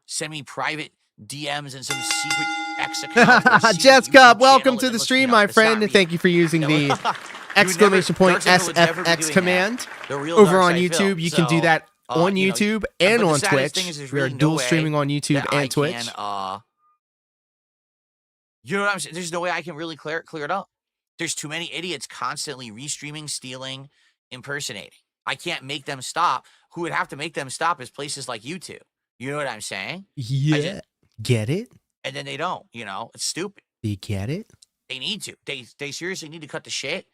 send me private DMs and some secret X account. or secret Jessica, YouTube welcome channel to and the look, stream, you know, my it's not friend, and me. thank you for using the exclamation point Dark Central would never be SFX doing that. command The real over Dark on Side YouTube. Phil. You can do So, that on you know, YouTube but and the on saddest Twitch. thing is there's We are really no dual way streaming on YouTube that I and Twitch. can, you know what I'm saying? There's no way I can really clear it up. There's too many idiots constantly restreaming, stealing, impersonating. I can't make them stop. Who would have to make them stop is places like YouTube. You know what I'm saying? Yeah. Get it? And then they don't, you know? It's stupid. Do you get it? They need to. They seriously need to cut the shit,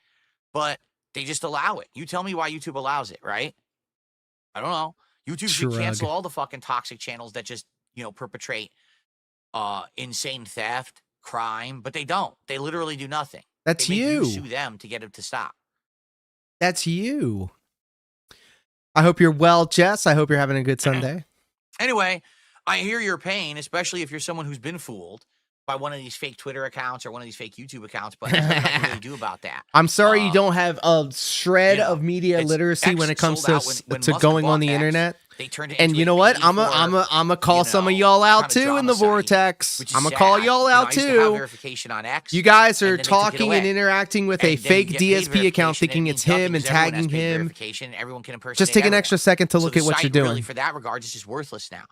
but they just allow it. You tell me why YouTube allows it, right? I don't know. YouTube should cancel all the fucking toxic channels that just, perpetrate insane theft, crime, but they don't. They literally do nothing. That's They make you. sue them to get it to stop. That's you. I hope you're well, Jess. I hope you're having a good Sunday. Anyway, I hear your pain, especially if you're someone who's been fooled by one of these fake Twitter accounts or one of these fake YouTube accounts, but there's nothing you really do about that. I'm sorry you don't have a shred you know, of media it's litely when it comes sold to out when to Musk going bought on the X, internet. They turned it And into you a know what? I'm $84, a call some of y'all out kinda too in the drama site, vortex. which is I'm gonna call sad. y'all You know, out I used to have too. verification on X, You guys and are then they took it talking and away. interacting with And a then fake you get paid DSP account, verification, thinking and it it's means nothing him and because everyone tagging has paid him. verification, everyone can impersonate Just take an everyone. extra second to So look the at what you're site really, doing. for that regard, is just worthless now.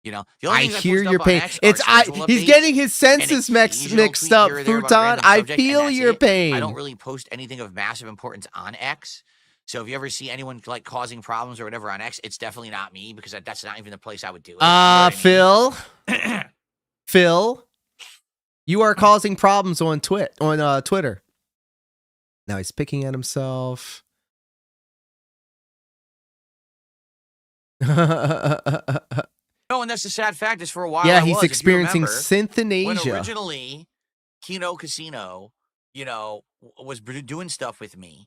You know, the only I things hear post your up on pain. X are It's schedule he's updates getting his and senses occasional mixed tweet up, here or there about a Futon. random I subject, and feel that's your it. pain. I don't really post anything of massive importance on X. So if you ever see anyone like causing problems or whatever on X, it's definitely not me because that's not even the place I would do it. You know Phil, Phil, you are causing problems on Twitter. Now he's picking at himself. No, and that's the sad fact is for a while. Yeah, I he's was, if you experiencing remember, when synthesia. originally Kino Casino, was doing stuff with me,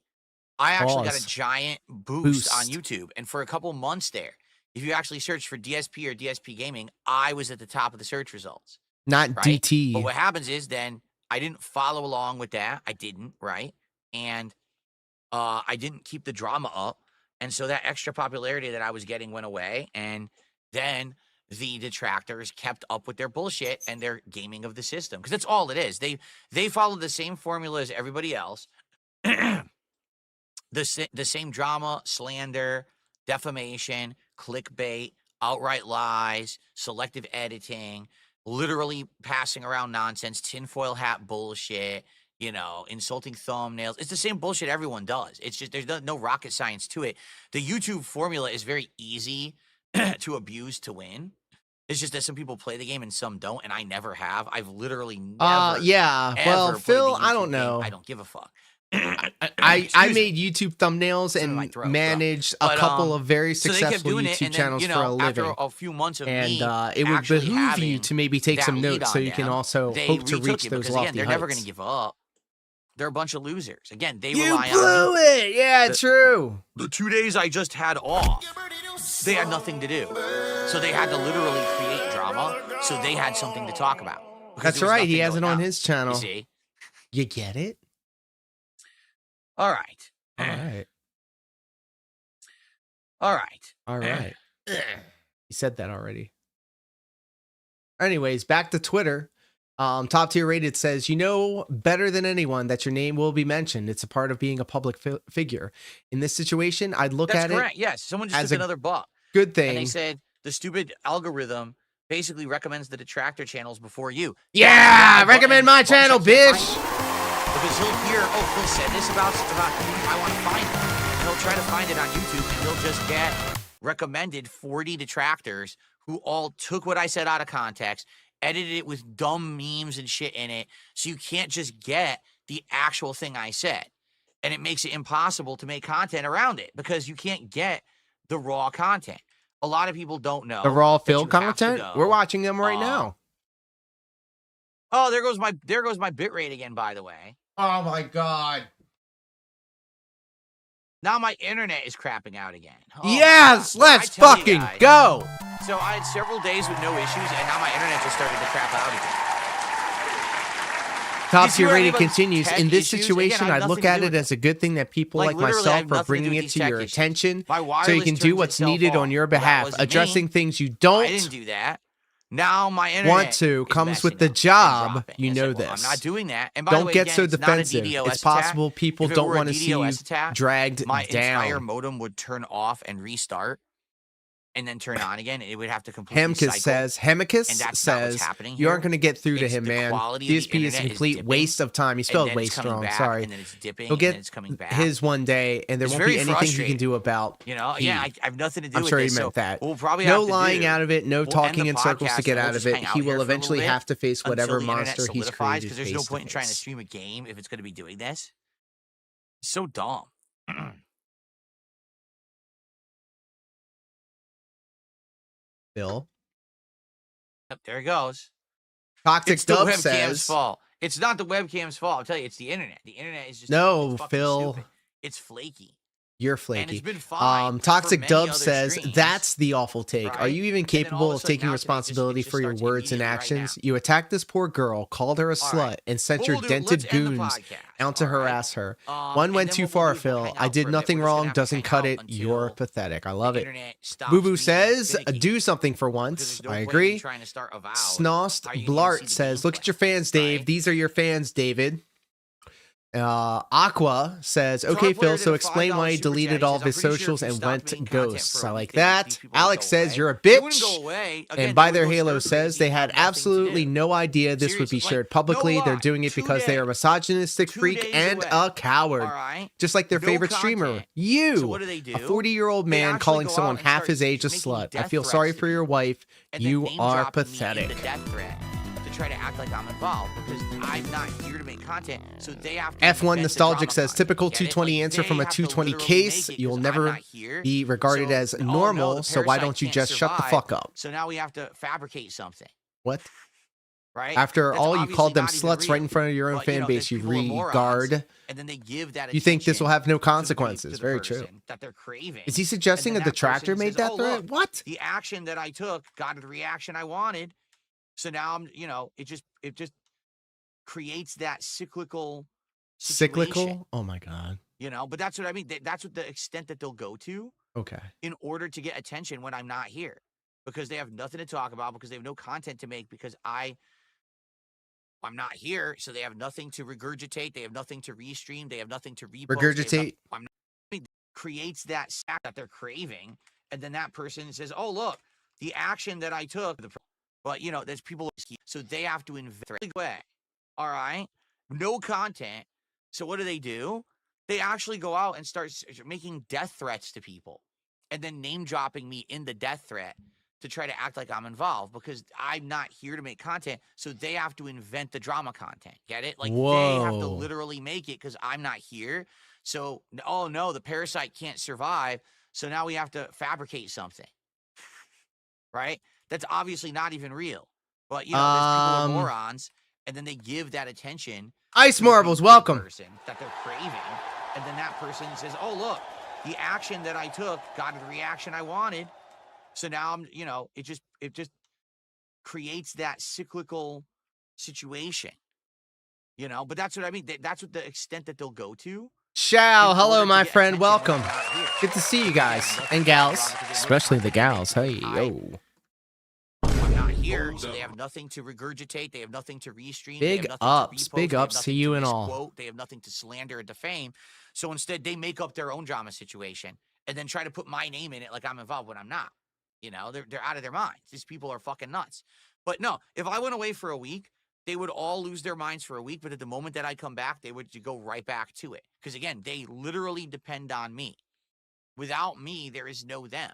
I actually got a giant boost on YouTube. And for a couple months there, if you actually search for DSP or DSP Gaming, I was at the top of the search results. Not right? DT. But what happens is then I didn't follow along with that. I didn't, right? And I didn't keep the drama up. And so that extra popularity that I was getting went away. And then the detractors kept up with their bullshit and their gaming of the system. Because that's all it is. They follow the same formula as everybody else. The same drama, slander, defamation, clickbait, outright lies, selective editing, literally passing around nonsense, tinfoil hat bullshit, insulting thumbnails. It's the same bullshit everyone does. It's just there's no rocket science to it. The YouTube formula is very easy to abuse to win. It's just that some people play the game and some don't, and I never have. I've literally never. Yeah. Well, ever played Phil, the I don't YouTube know. game. I don't give a fuck. I made YouTube thumbnails and throat, managed bro. a couple of very So they kept successful doing it, YouTube and then, channels for a after living. a few months of And me it would actually behoove you having to maybe take that some lead notes on so you can them, also they hope to retook reach it those because, lofty again, they're never heights. going to give up. They're a bunch of losers. Again, they You rely blew on me. it. Yeah, true. The 2 days I just had off, they had nothing to do. So they had to literally create drama, so they had something to talk about. because That's there was right. He nothing has it going on on, his channel. You see? You get it? All right. All right. All right. All right. He said that already. Anyways, back to Twitter. Top Tier Rated says, you know better than anyone that your name will be mentioned. It's a part of being a public figure. In this situation, I'd look That's at correct. it Yes. Someone just as took a another buck. good And thing. they said the stupid algorithm basically recommends the detractor channels before you. Yeah, But- recommend my but channel, I can't bitch. find it. Because he'll hear, oh, Phil said this about I want to find it. And he'll try to find it on YouTube, and he'll just get recommended 40 detractors who all took what I said out of context, edited it with dumb memes and shit in it, so you can't just get the actual thing I said. And it makes it impossible to make content around it because you can't get the raw content. A lot of people don't know The raw that Phil you have to content? go, We're watching them right now. Oh, there goes my bitrate again, by the way. Oh my god. Now my internet is crapping out again. Oh my Yes, God. But let's I tell you fucking guys, go. So I had several days with no issues, and now my internet just started to crap out again. Top You see tier where rated anybody's continues. tech In this issues? situation, Again, I have I look nothing to at do it with as a good thing that people like literally, I myself have are nothing to do bringing with it these to tech your issues. attention My so you wireless can do turns what's itself needed on off. your Well, that behalf. wasn't Addressing me. things you I don't didn't do that. Now my internet want to is comes with messing the up and job. dropping. You It's know like, well, I'm this. not doing that. And by the Don't way, get again, so it's not a defensive. DDoS It's attack. possible people If it don't were a want to see you DDoS attack, dragged my entire down. modem would turn off and restart and then turn on again. It would have to completely cycle. Hemicus And that's not what's says happening you here. aren't going to get through to It's him, the man. quality of the DSP is a internet is complete dipping, waste of time. He and spelled then it's waste coming wrong. back, Sorry. and then it's dipping, He'll and then get it's coming back. his one day, and there It's won't be very anything he can frustrating. do about. You know, he. yeah, I have nothing to do I'm with sure he this. meant So that. we'll probably No have to lying do, out of it. No we'll end talking the in circles to podcast, get and we'll out of just it. hang He out here will for a eventually little bit have to face until whatever the internet monster he's solidifies, created because there's no face to point in trying to face. stream a game if it's going to be doing this. It's so dumb. Phil. Yep, there it goes. Toxic It's the Dub webcam's says. fault. It's not the webcam's fault. I'll tell you, it's the internet. The internet is just No, it's fucking Phil. stupid. It's flaky. You're And flaky. it's been fine for Toxic many Dub other says streams, that's the awful take. Are right? you even And then all capable of a of sudden taking now today, it responsibility just for your starts words and immediately right actions? now. You attacked this poor girl, called her a All slut, right. and sent What your we'll do, dented let's end the goons podcast, out to all right? harass her. And One went then too what we'll far, do is we'll Phil. hang I out did for a bit. nothing We're just gonna wrong. have to Doesn't hang cut out it. You're until pathetic. I the love it. internet stops Boo Boo being says, finicky, do something for because once. there's no I point in agree. trying to start a vow. Snost How are you gonna Blart see the says, look at gameplay, your fans, Dave. right? These are your fans, David. Aqua says, Star okay, Player Phil, did so a explain $5 why he super chat. deleted He all says, of his "I'm pretty sure socials if you and stopped went making content ghosts. for a I week, like these that. people would Alex go says, away. you're a They wouldn't go bitch. away. Again, And by they their would go Halo stir says crazy they and had have nothing to absolutely do. no idea this would be Seriously, shared like, publicly. no They're lie. doing it 2 because they are a days. misogynistic 2 freak days and away. a coward. All right. Just like their No favorite streamer. content. You, So what do they do? a 40-year-old They man actually calling go out someone and half start his age a making slut. I death feel sorry threats for to your people, wife. and then You name are dropping me pathetic. in the death threat to try to act like I'm involved because I'm not here to make content. So they have to F1 invent the Nostalgic drama says, content. typical Get it? 220 Like, answer they from a have to 220 literally case. make it You'll 'cause I'm never not here. be regarded So, as oh, no, normal, the so why parasite don't you can't just shut the survive. fuck up? So now we have to fabricate something, What? right? After That's all, you obviously called them not even sluts right real. in front of your own But, fan there's base, you people are morons, regard. and then they give that You think this will have no attention consequences. to the Very true. person that they're craving. Is he And suggesting then that the that person tractor made says, that "Oh, threat? look, What? the action that I took got the reaction I wanted. So now I'm, it just creates that cyclical situation, Cyclical? Oh my god. But that's what I mean. That's what the extent that they'll go to Okay. in order to get attention when I'm not here, because they have nothing to talk about, because they have no content to make, because I'm not here, so they have nothing to regurgitate, they have nothing to restream, they have nothing to repost. Regurgitate. I'm not, creates that sack that they're craving, and then that person says, "Oh, look, the action that I took." But there's people, so they have to invest away. All right, no content. So what do? They actually go out and start making death threats to people, and then name dropping me in the death threat to try to act like I'm involved, because I'm not here to make content. So they have to invent the drama content. Get it? Like, they have to Whoa. literally make it because I'm not here. So, oh no, the parasite can't survive. So now we have to fabricate something, right? That's obviously not even real. But there's people who are morons, and then they give that attention. Ice to the Marbles, people, welcome. person that they're craving, and then that person says, "Oh, look, the action that I took got the reaction I wanted." So now I'm, it just creates that cyclical situation, But that's what I mean. That's what the extent that they'll go to. Shao, in hello, order to my get friend. attention Welcome. when I'm not here. Good to see you guys Nothing and to gals, talk about because they have no especially the content to gals. make, Hey, because yo. I'm not here, so they have nothing to regurgitate. They have nothing to restream. They Big have nothing ups, to repost, big they have ups to nothing you and all. misquote, They have nothing to slander or defame. So instead, they make up their own drama situation and then try to put my name in it like I'm involved when I'm not. They're out of their minds. These people are fucking nuts. But no, if I went away for a week, they would all lose their minds for a week. But at the moment that I come back, they would go right back to it. Because again, they literally depend on me. Without me, there is no them.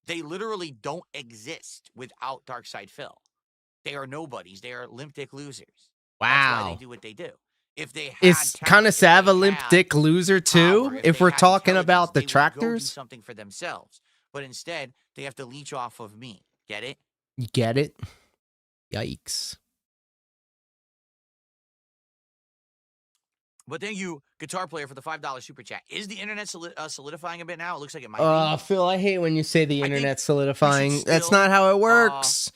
They literally don't exist without Darkside Phil. They are nobodies. They are limp dick losers. That's why Wow. they do what they do. If they had Is talent, kind of if Sav they a limp had dick loser too? power, If they we're had talking intelligence, about the they would go do tractors? something for themselves. But instead, they have to leech off of me. Get it? You get it? Yikes. But thank you, Guitar Player, for the $5 super chat. Is the internet solidifying a bit now? It looks like it might be. Phil, I hate when you say the I think internet's we should solidifying. That's still, not how it works.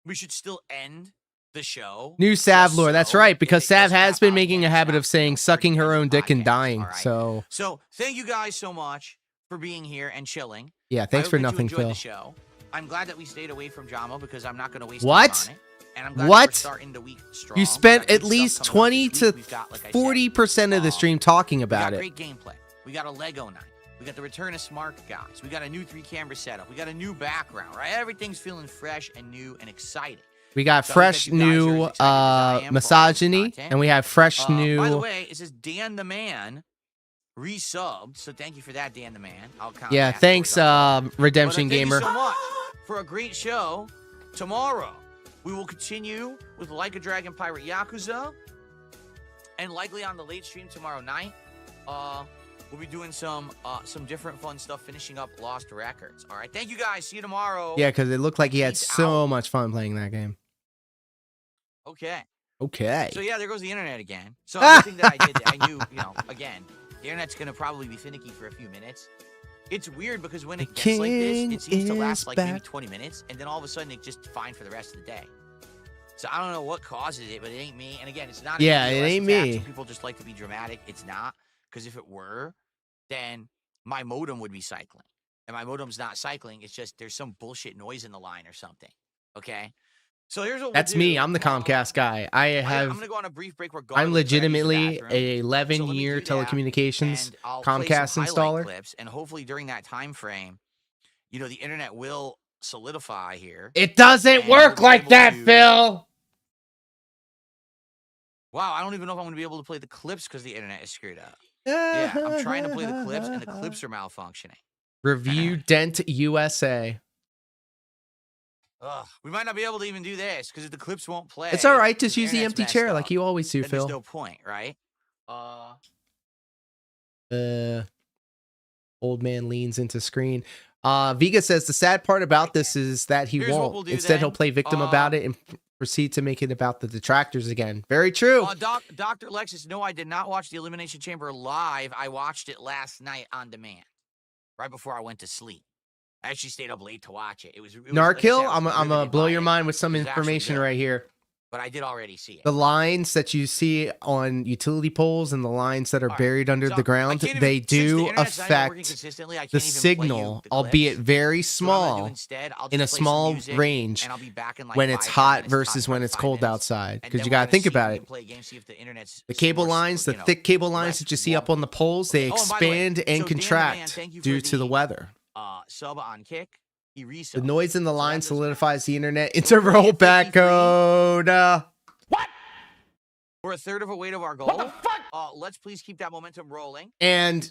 We should still end the show. New Sav just lore. That's so right, because it Sav doesn't has tap been out making a again, habit Sav, of saying for sucking her own dick and podcasts, dying. all right? So thank you guys so much for being here and chilling. yeah, I thanks hope for that you nothing, enjoyed Phil. the show. I'm glad that we stayed away from Jamo because I'm not going to waste What? time on it. And I'm glad that What? we're starting the week strong. You We spent got good at stuff least coming up 20 this to week. We've got, like I said, 40% of the stream talking we about got it. great gameplay. We got a Lego night. We got the return of Smart Guys. We got a new 3-camera setup. We got a new background, right? Everything's feeling fresh and new and exciting. We got So I hope fresh that you guys are as new excited as I am for all this misogyny, content. and we have fresh new. By the way, it says Dan the Man resubbed, so thank you for that, Dan the Man. I'll count Yeah, that thanks, towards our- Redemption But, Gamer. Thank you so much for a great show. Tomorrow, we will continue with Like a Dragon Pirate Yakuza, and likely on the late stream tomorrow night, we'll be doing some different fun stuff, finishing up Lost Records. All right, thank you guys. See you tomorrow. Yeah, because it looked like he had Peace so out. much fun playing that game. Okay. Okay. So yeah, there goes the internet again. So everything that I did, I knew, again, the internet's gonna probably be finicky for a few minutes. It's weird because when it gets like this, king it seems to is last like maybe back. 20 minutes, and then all of a sudden it's just fine for the rest of the day. So I don't know what causes it, but it ain't me. And again, it's not. Yeah, a it DOS ain't attack. me. Some people just like to be dramatic. It's not, because if it were, then my modem would be cycling, and my modem's not cycling. It's just there's some bullshit noise in the line or something. Okay. So here's what That's we'll me. do. I'm the Comcast guy. I'm I'm gonna go on a brief break. I'm regardless, but I use the legitimately bathroom. a So let me 11-year do that, telecommunications and I'll play Comcast some highlight installer. clips, and hopefully during that time frame, the internet will solidify here. It doesn't And we'll work be like able that, to- Phil. Wow, I don't even know if I'm gonna be able to play the clips because the internet is screwed up. Yeah, I'm trying to play the clips, and the clips are malfunctioning. Review Dent USA. Ugh, we might not be able to even do this because if the clips won't play, It's all right. Just the use the internet's empty messed chair up, like you always do, then there's Phil. no point, right? Old man leans into screen. Vega says the sad part about this is that he Here's what won't. we'll do Instead, he'll then. play victim about it and proceed to make it about the detractors again. Very true. Dr. Lexus, no, I did not watch the Elimination Chamber live. I watched it last night on demand, right before I went to sleep. I actually stayed up late to watch it. It was like I said, Narkill, I was I'm gonna riveted blow by your it. mind with some It was actually information good, right here. But I did already see it. The lines that you see on utility poles and the lines that are All right, buried under so the I ground, can't even- they since the do internet's not even working affect consistently, I can't the even play you signal, the albeit clips. very So what I'm gonna do small, instead, I'll in a just play some small music, range and I'll be back in like when it's 5-10 hot minutes, versus top when it's 25 cold minutes, outside. and Because then you we're got to gonna think see if about we it. can play a game, see if the internet's The cable more, lines, the thick cable lines less that you see up warm. on the poles, they Oh, and by the way, expand so and Dan the Man, contract thank you for due to the weather. Sub on Kick. He resubbed. The noise in the line that's just- solidifies the internet. It's So a we're gonna get rollback 53. code. We're a third of a way to our goal. What the fuck? Let's please keep that momentum rolling. And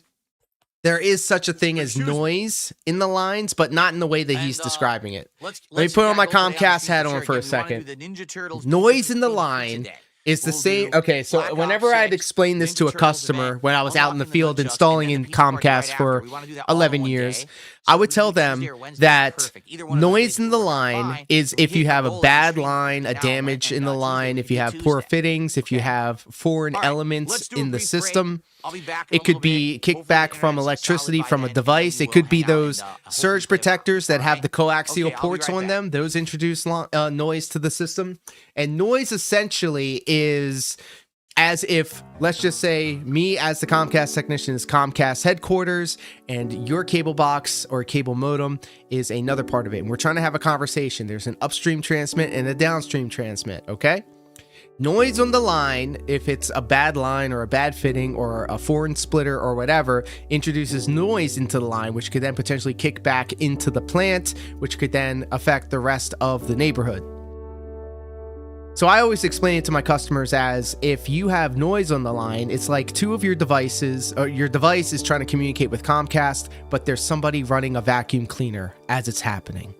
there is such a thing as Excuse me. noise in the lines, but not in the way that he's And, describing it. Let's me put on my yeah, go play Comcast the hat screen on share for a again. We wanna second. do the Ninja Turtles Noise in the pizza line day. is the We'll same. do Okay, so Black Ops whenever I'd 6, explain this Ninja to a Turtles customer event, when I was out in the unlocking field nunchucks, installing and in then the pizza party Comcast right for after. We wanna do that all in 11 one years, day. I So would we tell can do them Tuesday or Wednesday, that perfect. Either one of those noise days in would the work line fine. is We if hit you the have a goal of the bad stream line, a now, damage and in the Tuesday line, we if you do have poor Tuesday. fittings, if you Okay. have foreign All right, elements let's do a in the brief break. system. I'll be back in It a could little be bit. Hopefully kickback the from internet's electricity solid by from a then, device. and It we could will be hang out those and, hopefully surge play more. protectors that All have right? the coaxial Okay, I'll be ports right on back. them. Those introduce noise to the system. And noise essentially is as if, let's just say, me as the Comcast technician is Comcast headquarters, and your cable box or cable modem is another part of it. And we're trying to have a conversation. There's an upstream transmit and a downstream transmit, okay? Noise on the line, if it's a bad line or a bad fitting or a foreign splitter or whatever, introduces noise into the line, which could then potentially kick back into the plant, which could then affect the rest of the neighborhood. So I always explain it to my customers as if you have noise on the line, it's like two of your devices, or your device is trying to communicate with Comcast, but there's somebody running a vacuum cleaner as it's happening.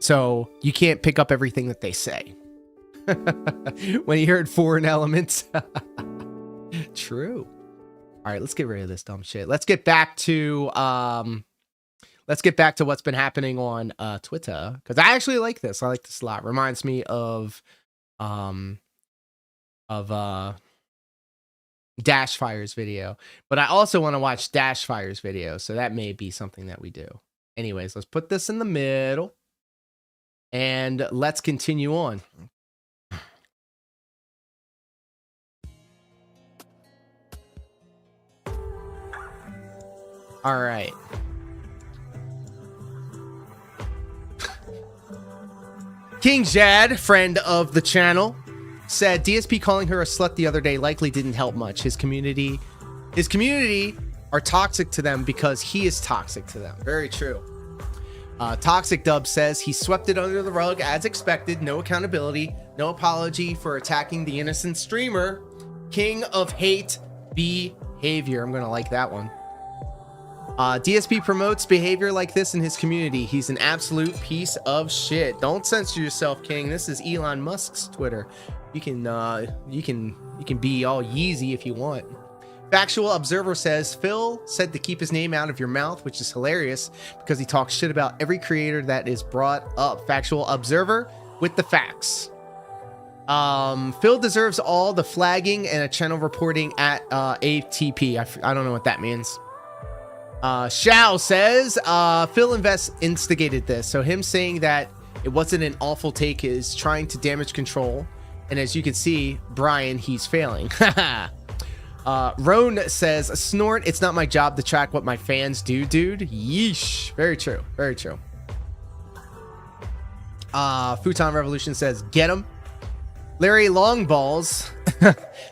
So you can't pick up everything that they say. When you heard foreign elements. True. All right, let's get rid of this dumb shit. Let's get back to what's been happening on Twitter, because I actually like this. I like this a lot. Reminds me of Dashfire's video, but I also want to watch Dashfire's video, so that may be something that we do. Anyways, let's put this in the middle and let's continue on. All right. King Jad, friend of the channel, said DSP calling her a slut the other day likely didn't help much. His community are toxic to them because he is toxic to them. Very true. Toxic Dub says he swept it under the rug as expected. No accountability, no apology for attacking the innocent streamer. King of hate behavior. I'm gonna like that one. DSP promotes behavior like this in his community. He's an absolute piece of shit. Don't censor yourself, King. This is Elon Musk's Twitter. You can be all Yeezy if you want. Factual Observer says Phil said to keep his name out of your mouth, which is hilarious because he talks shit about every creator that is brought up. Factual Observer with the facts. Phil deserves all the flagging and a channel reporting at ATP. I don't know what that means. Shao says Phil instigated this, so him saying that it wasn't an awful take is trying to damage control, and as you can see, Brian, he's failing. Roan says snort, it's not my job to track what my fans do, dude. Yeesh. Very true, very true. Futon Revolution says get him. Larry Longballs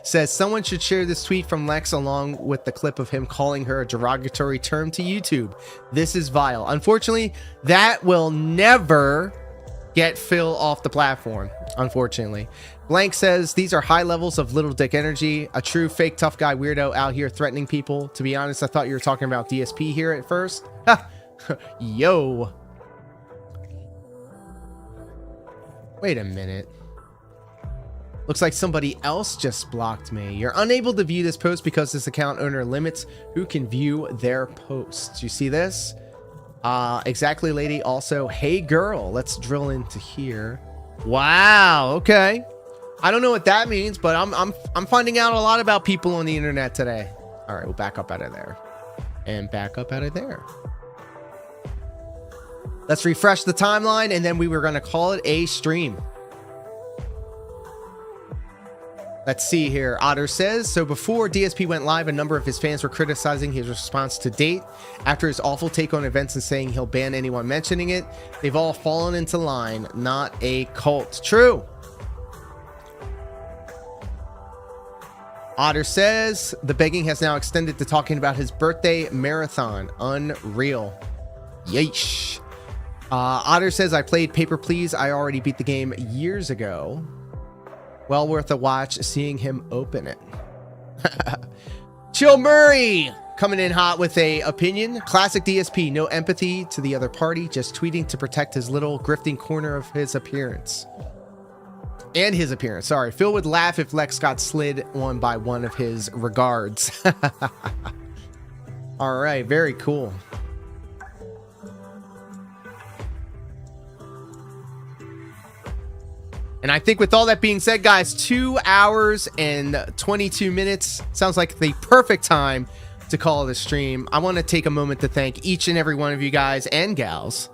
says someone should share this tweet from Lex along with the clip of him calling her a derogatory term to YouTube. This is vile. Unfortunately, that will never get Phil off the platform, unfortunately. Blank says these are high levels of little dick energy. A true fake tough guy weirdo out here threatening people. To be honest, I thought you were talking about DSP here at first. Yo. Wait a minute. Looks like somebody else just blocked me. You're unable to view this post because this account owner limits who can view their posts. You see this? Exactly, lady. Also, hey girl, let's drill into here. Wow. Okay. I don't know what that means, but I'm finding out a lot about people on the internet today. All right, we'll back up out of there and back up out of there. Let's refresh the timeline, and then we were going to call it a stream. Let's see here. Otter says, so before DSP went live, a number of his fans were criticizing his response to date. After his awful take on events and saying he'll ban anyone mentioning it, they've all fallen into line. Not a cult. True. Otter says, the begging has now extended to talking about his birthday marathon. Unreal. Yeesh. Otter says, I played Paper Please. I already beat the game years ago. Well worth a watch seeing him open it. Chill Murray coming in hot with a opinion. Classic DSP, no empathy to the other party, just tweeting to protect his little grifting corner of his appearance. And his appearance, sorry. Phil would laugh if Lex got slid on by one of his regards. All right, very cool. And I think with all that being said, guys, 2 hours and 22 minutes sounds like the perfect time to call the stream. I want to take a moment to thank each and every one of you guys and gals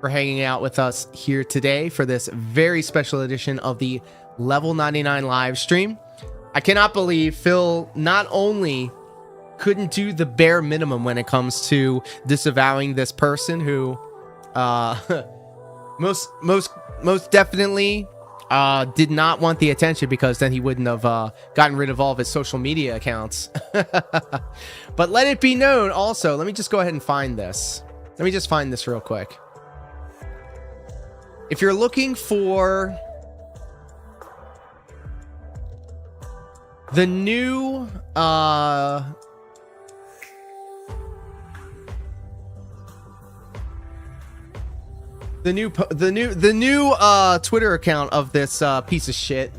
for hanging out with us here today for this very special edition of the Level 99 live stream. I cannot believe Phil not only couldn't do the bare minimum when it comes to disavowing this person who most definitely did not want the attention, because then he wouldn't have gotten rid of all of his social media accounts. But let it be known also, let me just go ahead and find this. Let me just find this real quick. If you're looking for the new The new Twitter account of this piece of shit.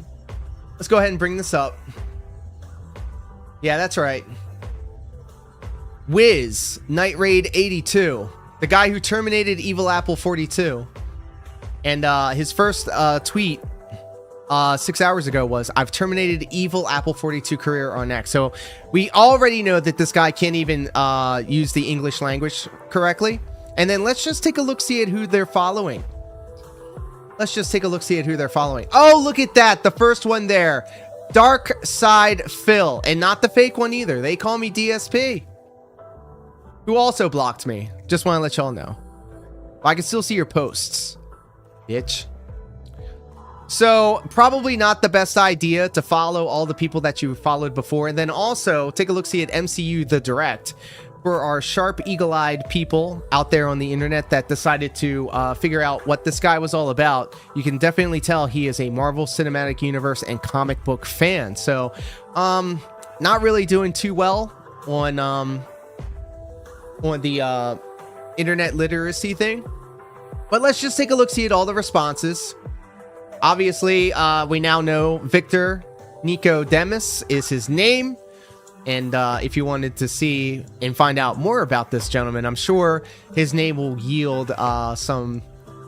Let's go ahead and bring this up. Yeah, that's right. Wiz, Night Raid 82, the guy who terminated Evil Apple 42. And his first tweet 6 hours ago was, I've terminated Evil Apple 42 career on X. So we already know that this guy can't even use the English language correctly. And then let's just take a look-see at who they're following. Let's just take a look-see at who they're following. Oh, look at that. The first one there. Dark Side Phil. And not the fake one either. They call me DSP. Who also blocked me. Just want to let y'all know. I can still see your posts. Bitch. So, probably not the best idea to follow all the people that you followed before. And then also, take a look-see at MCU The Direct. For our sharp, eagle-eyed people out there on the internet that decided to figure out what this guy was all about, you can definitely tell he is a Marvel Cinematic Universe and comic book fan. So, not really doing too well on the internet literacy thing. But let's just take a look-see at all the responses. Obviously, we now know Victor Nicodemus is his name. And if you wanted to see and find out more about this gentleman, I'm sure his name will yield some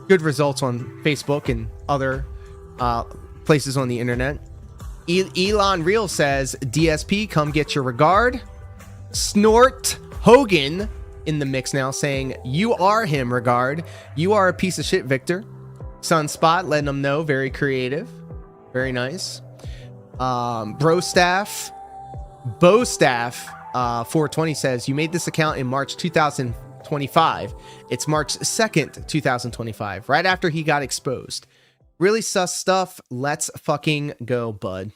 good results on Facebook and other places on the internet. Elon Real says, DSP, come get your regard. Snort Hogan in the mix now saying, you are him, regard. You are a piece of shit, Victor. Sunspot letting them know, very creative. Very nice. Brostaff 420 says, you made this account in March 2025. It's March 2nd, 2025, right after he got exposed. Really sus stuff. Let's fucking go, bud.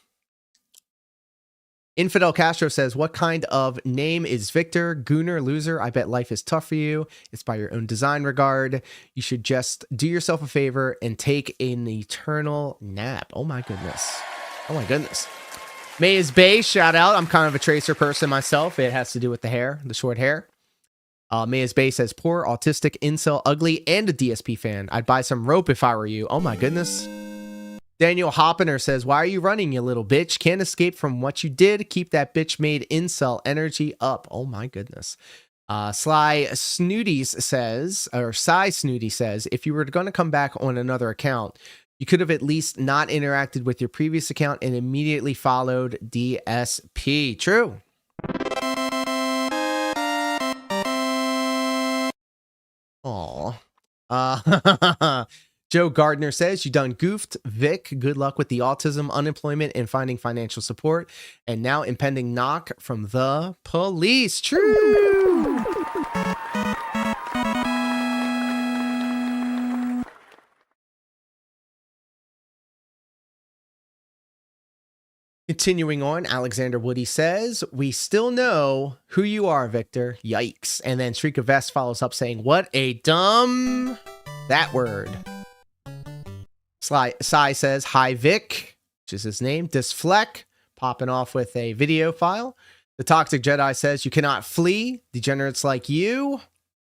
Infidel Castro says, what kind of name is Victor? Gooner, loser. I bet life is tough for you. It's by your own design, regard. You should just do yourself a favor and take an eternal nap. Oh my goodness. Oh my goodness. May is Bay, shout out. I'm kind of a tracer person myself. It has to do with the hair, the short hair. May is Bay says, poor, autistic, incel, ugly, and a DSP fan. I'd buy some rope if I were you. Oh my goodness. Daniel Hoppener says, why are you running, you little bitch? Can't escape from what you did. Keep that bitch made incel energy up. Oh my goodness. Sly Snooties says, or Cy Snooty says, if you were going to come back on another account, you could have at least not interacted with your previous account and immediately followed DSP. True. Aw. Joe Gardner says, you done goofed, Vic. Good luck with the autism, unemployment, and finding financial support. And now impending knock from the police. True. Continuing on, Alexander Woody says, we still know who you are, Victor. Yikes. And then Shrika Vest follows up saying, what a dumb that word. Sai says, hi, Vic, which is his name. Disfleck, popping off with a video file. The Toxic Jedi says, you cannot flee. Degenerates like you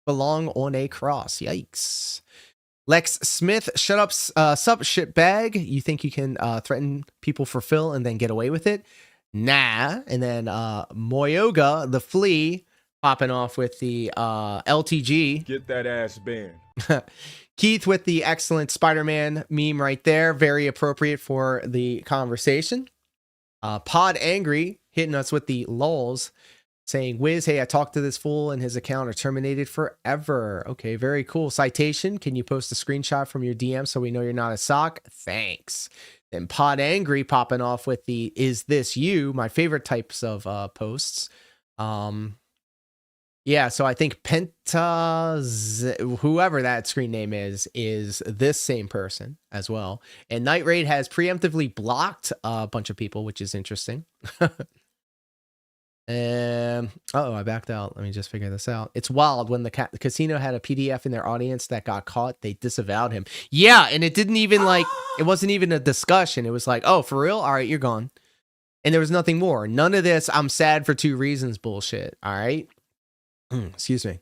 belong on a cross. Yikes. Lex Smith, shut up, sup, shitbag. You think you can threaten people for Phil and then get away with it? Nah. And then Moyoga, the flea, popping off with the LTG. Get that ass banned. Keith with the excellent Spider-Man meme right there. Very appropriate for the conversation. Pod Angry hitting us with the lulls, saying, Wiz, hey, I talked to this fool and his account are terminated forever. Okay, very cool. Citation, can you post a screenshot from your DM so we know you're not a sock? Thanks. Then Pod Angry popping off with the, is this you? My favorite types of posts. Yeah, so I think whoever that screen name is this same person as well. And Night Raid has preemptively blocked a bunch of people, which is interesting. I backed out. Let me just figure this out. It's wild. When the casino had a PDF in their audience that got caught, they disavowed him. Yeah, and it didn't even it wasn't even a discussion. It was like, oh, for real? All right, you're gone. And there was nothing more. None of this, I'm sad for 2 reasons bullshit. All right. Excuse me.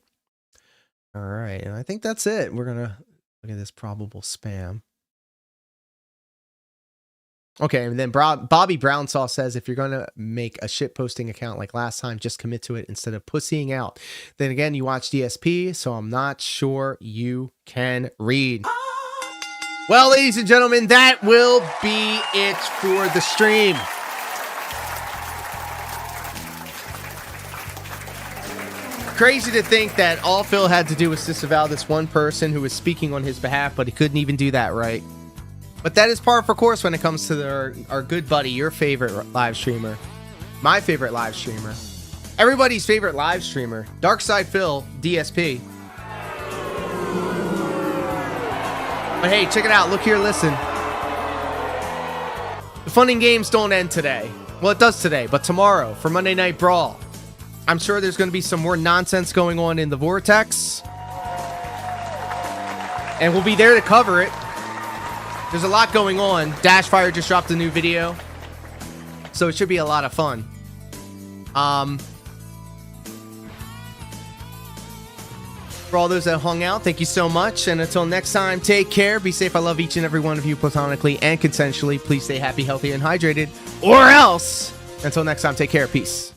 All right. And I think that's it. We're going to Look at this probable spam. Okay, and then Bobby Brownsaw says, if you're going to make a shit posting account like last time, just commit to it instead of pussying out. Then again, you watch DSP, so I'm not sure you can read. Well, ladies and gentlemen, that will be it for the stream. Crazy to think that all Phil had to do was disavow this one person who was speaking on his behalf, but he couldn't even do that right. But that is par for course when it comes to our good buddy, your favorite live streamer, my favorite live streamer, everybody's favorite live streamer, Darkside Phil, DSP. But hey, check it out. Look here, listen. The fun and games don't end today. Well, it does today, but tomorrow for Monday Night Brawl, I'm sure there's going to be some more nonsense going on in the Vortex. And we'll be there to cover it. There's a lot going on. Dashfire just dropped a new video, so it should be a lot of fun. For all those that hung out, thank you so much. And until next time, take care. Be safe. I love each and every one of you platonically and consensually. Please stay happy, healthy, and hydrated. Or else. Until next time, take care. Peace.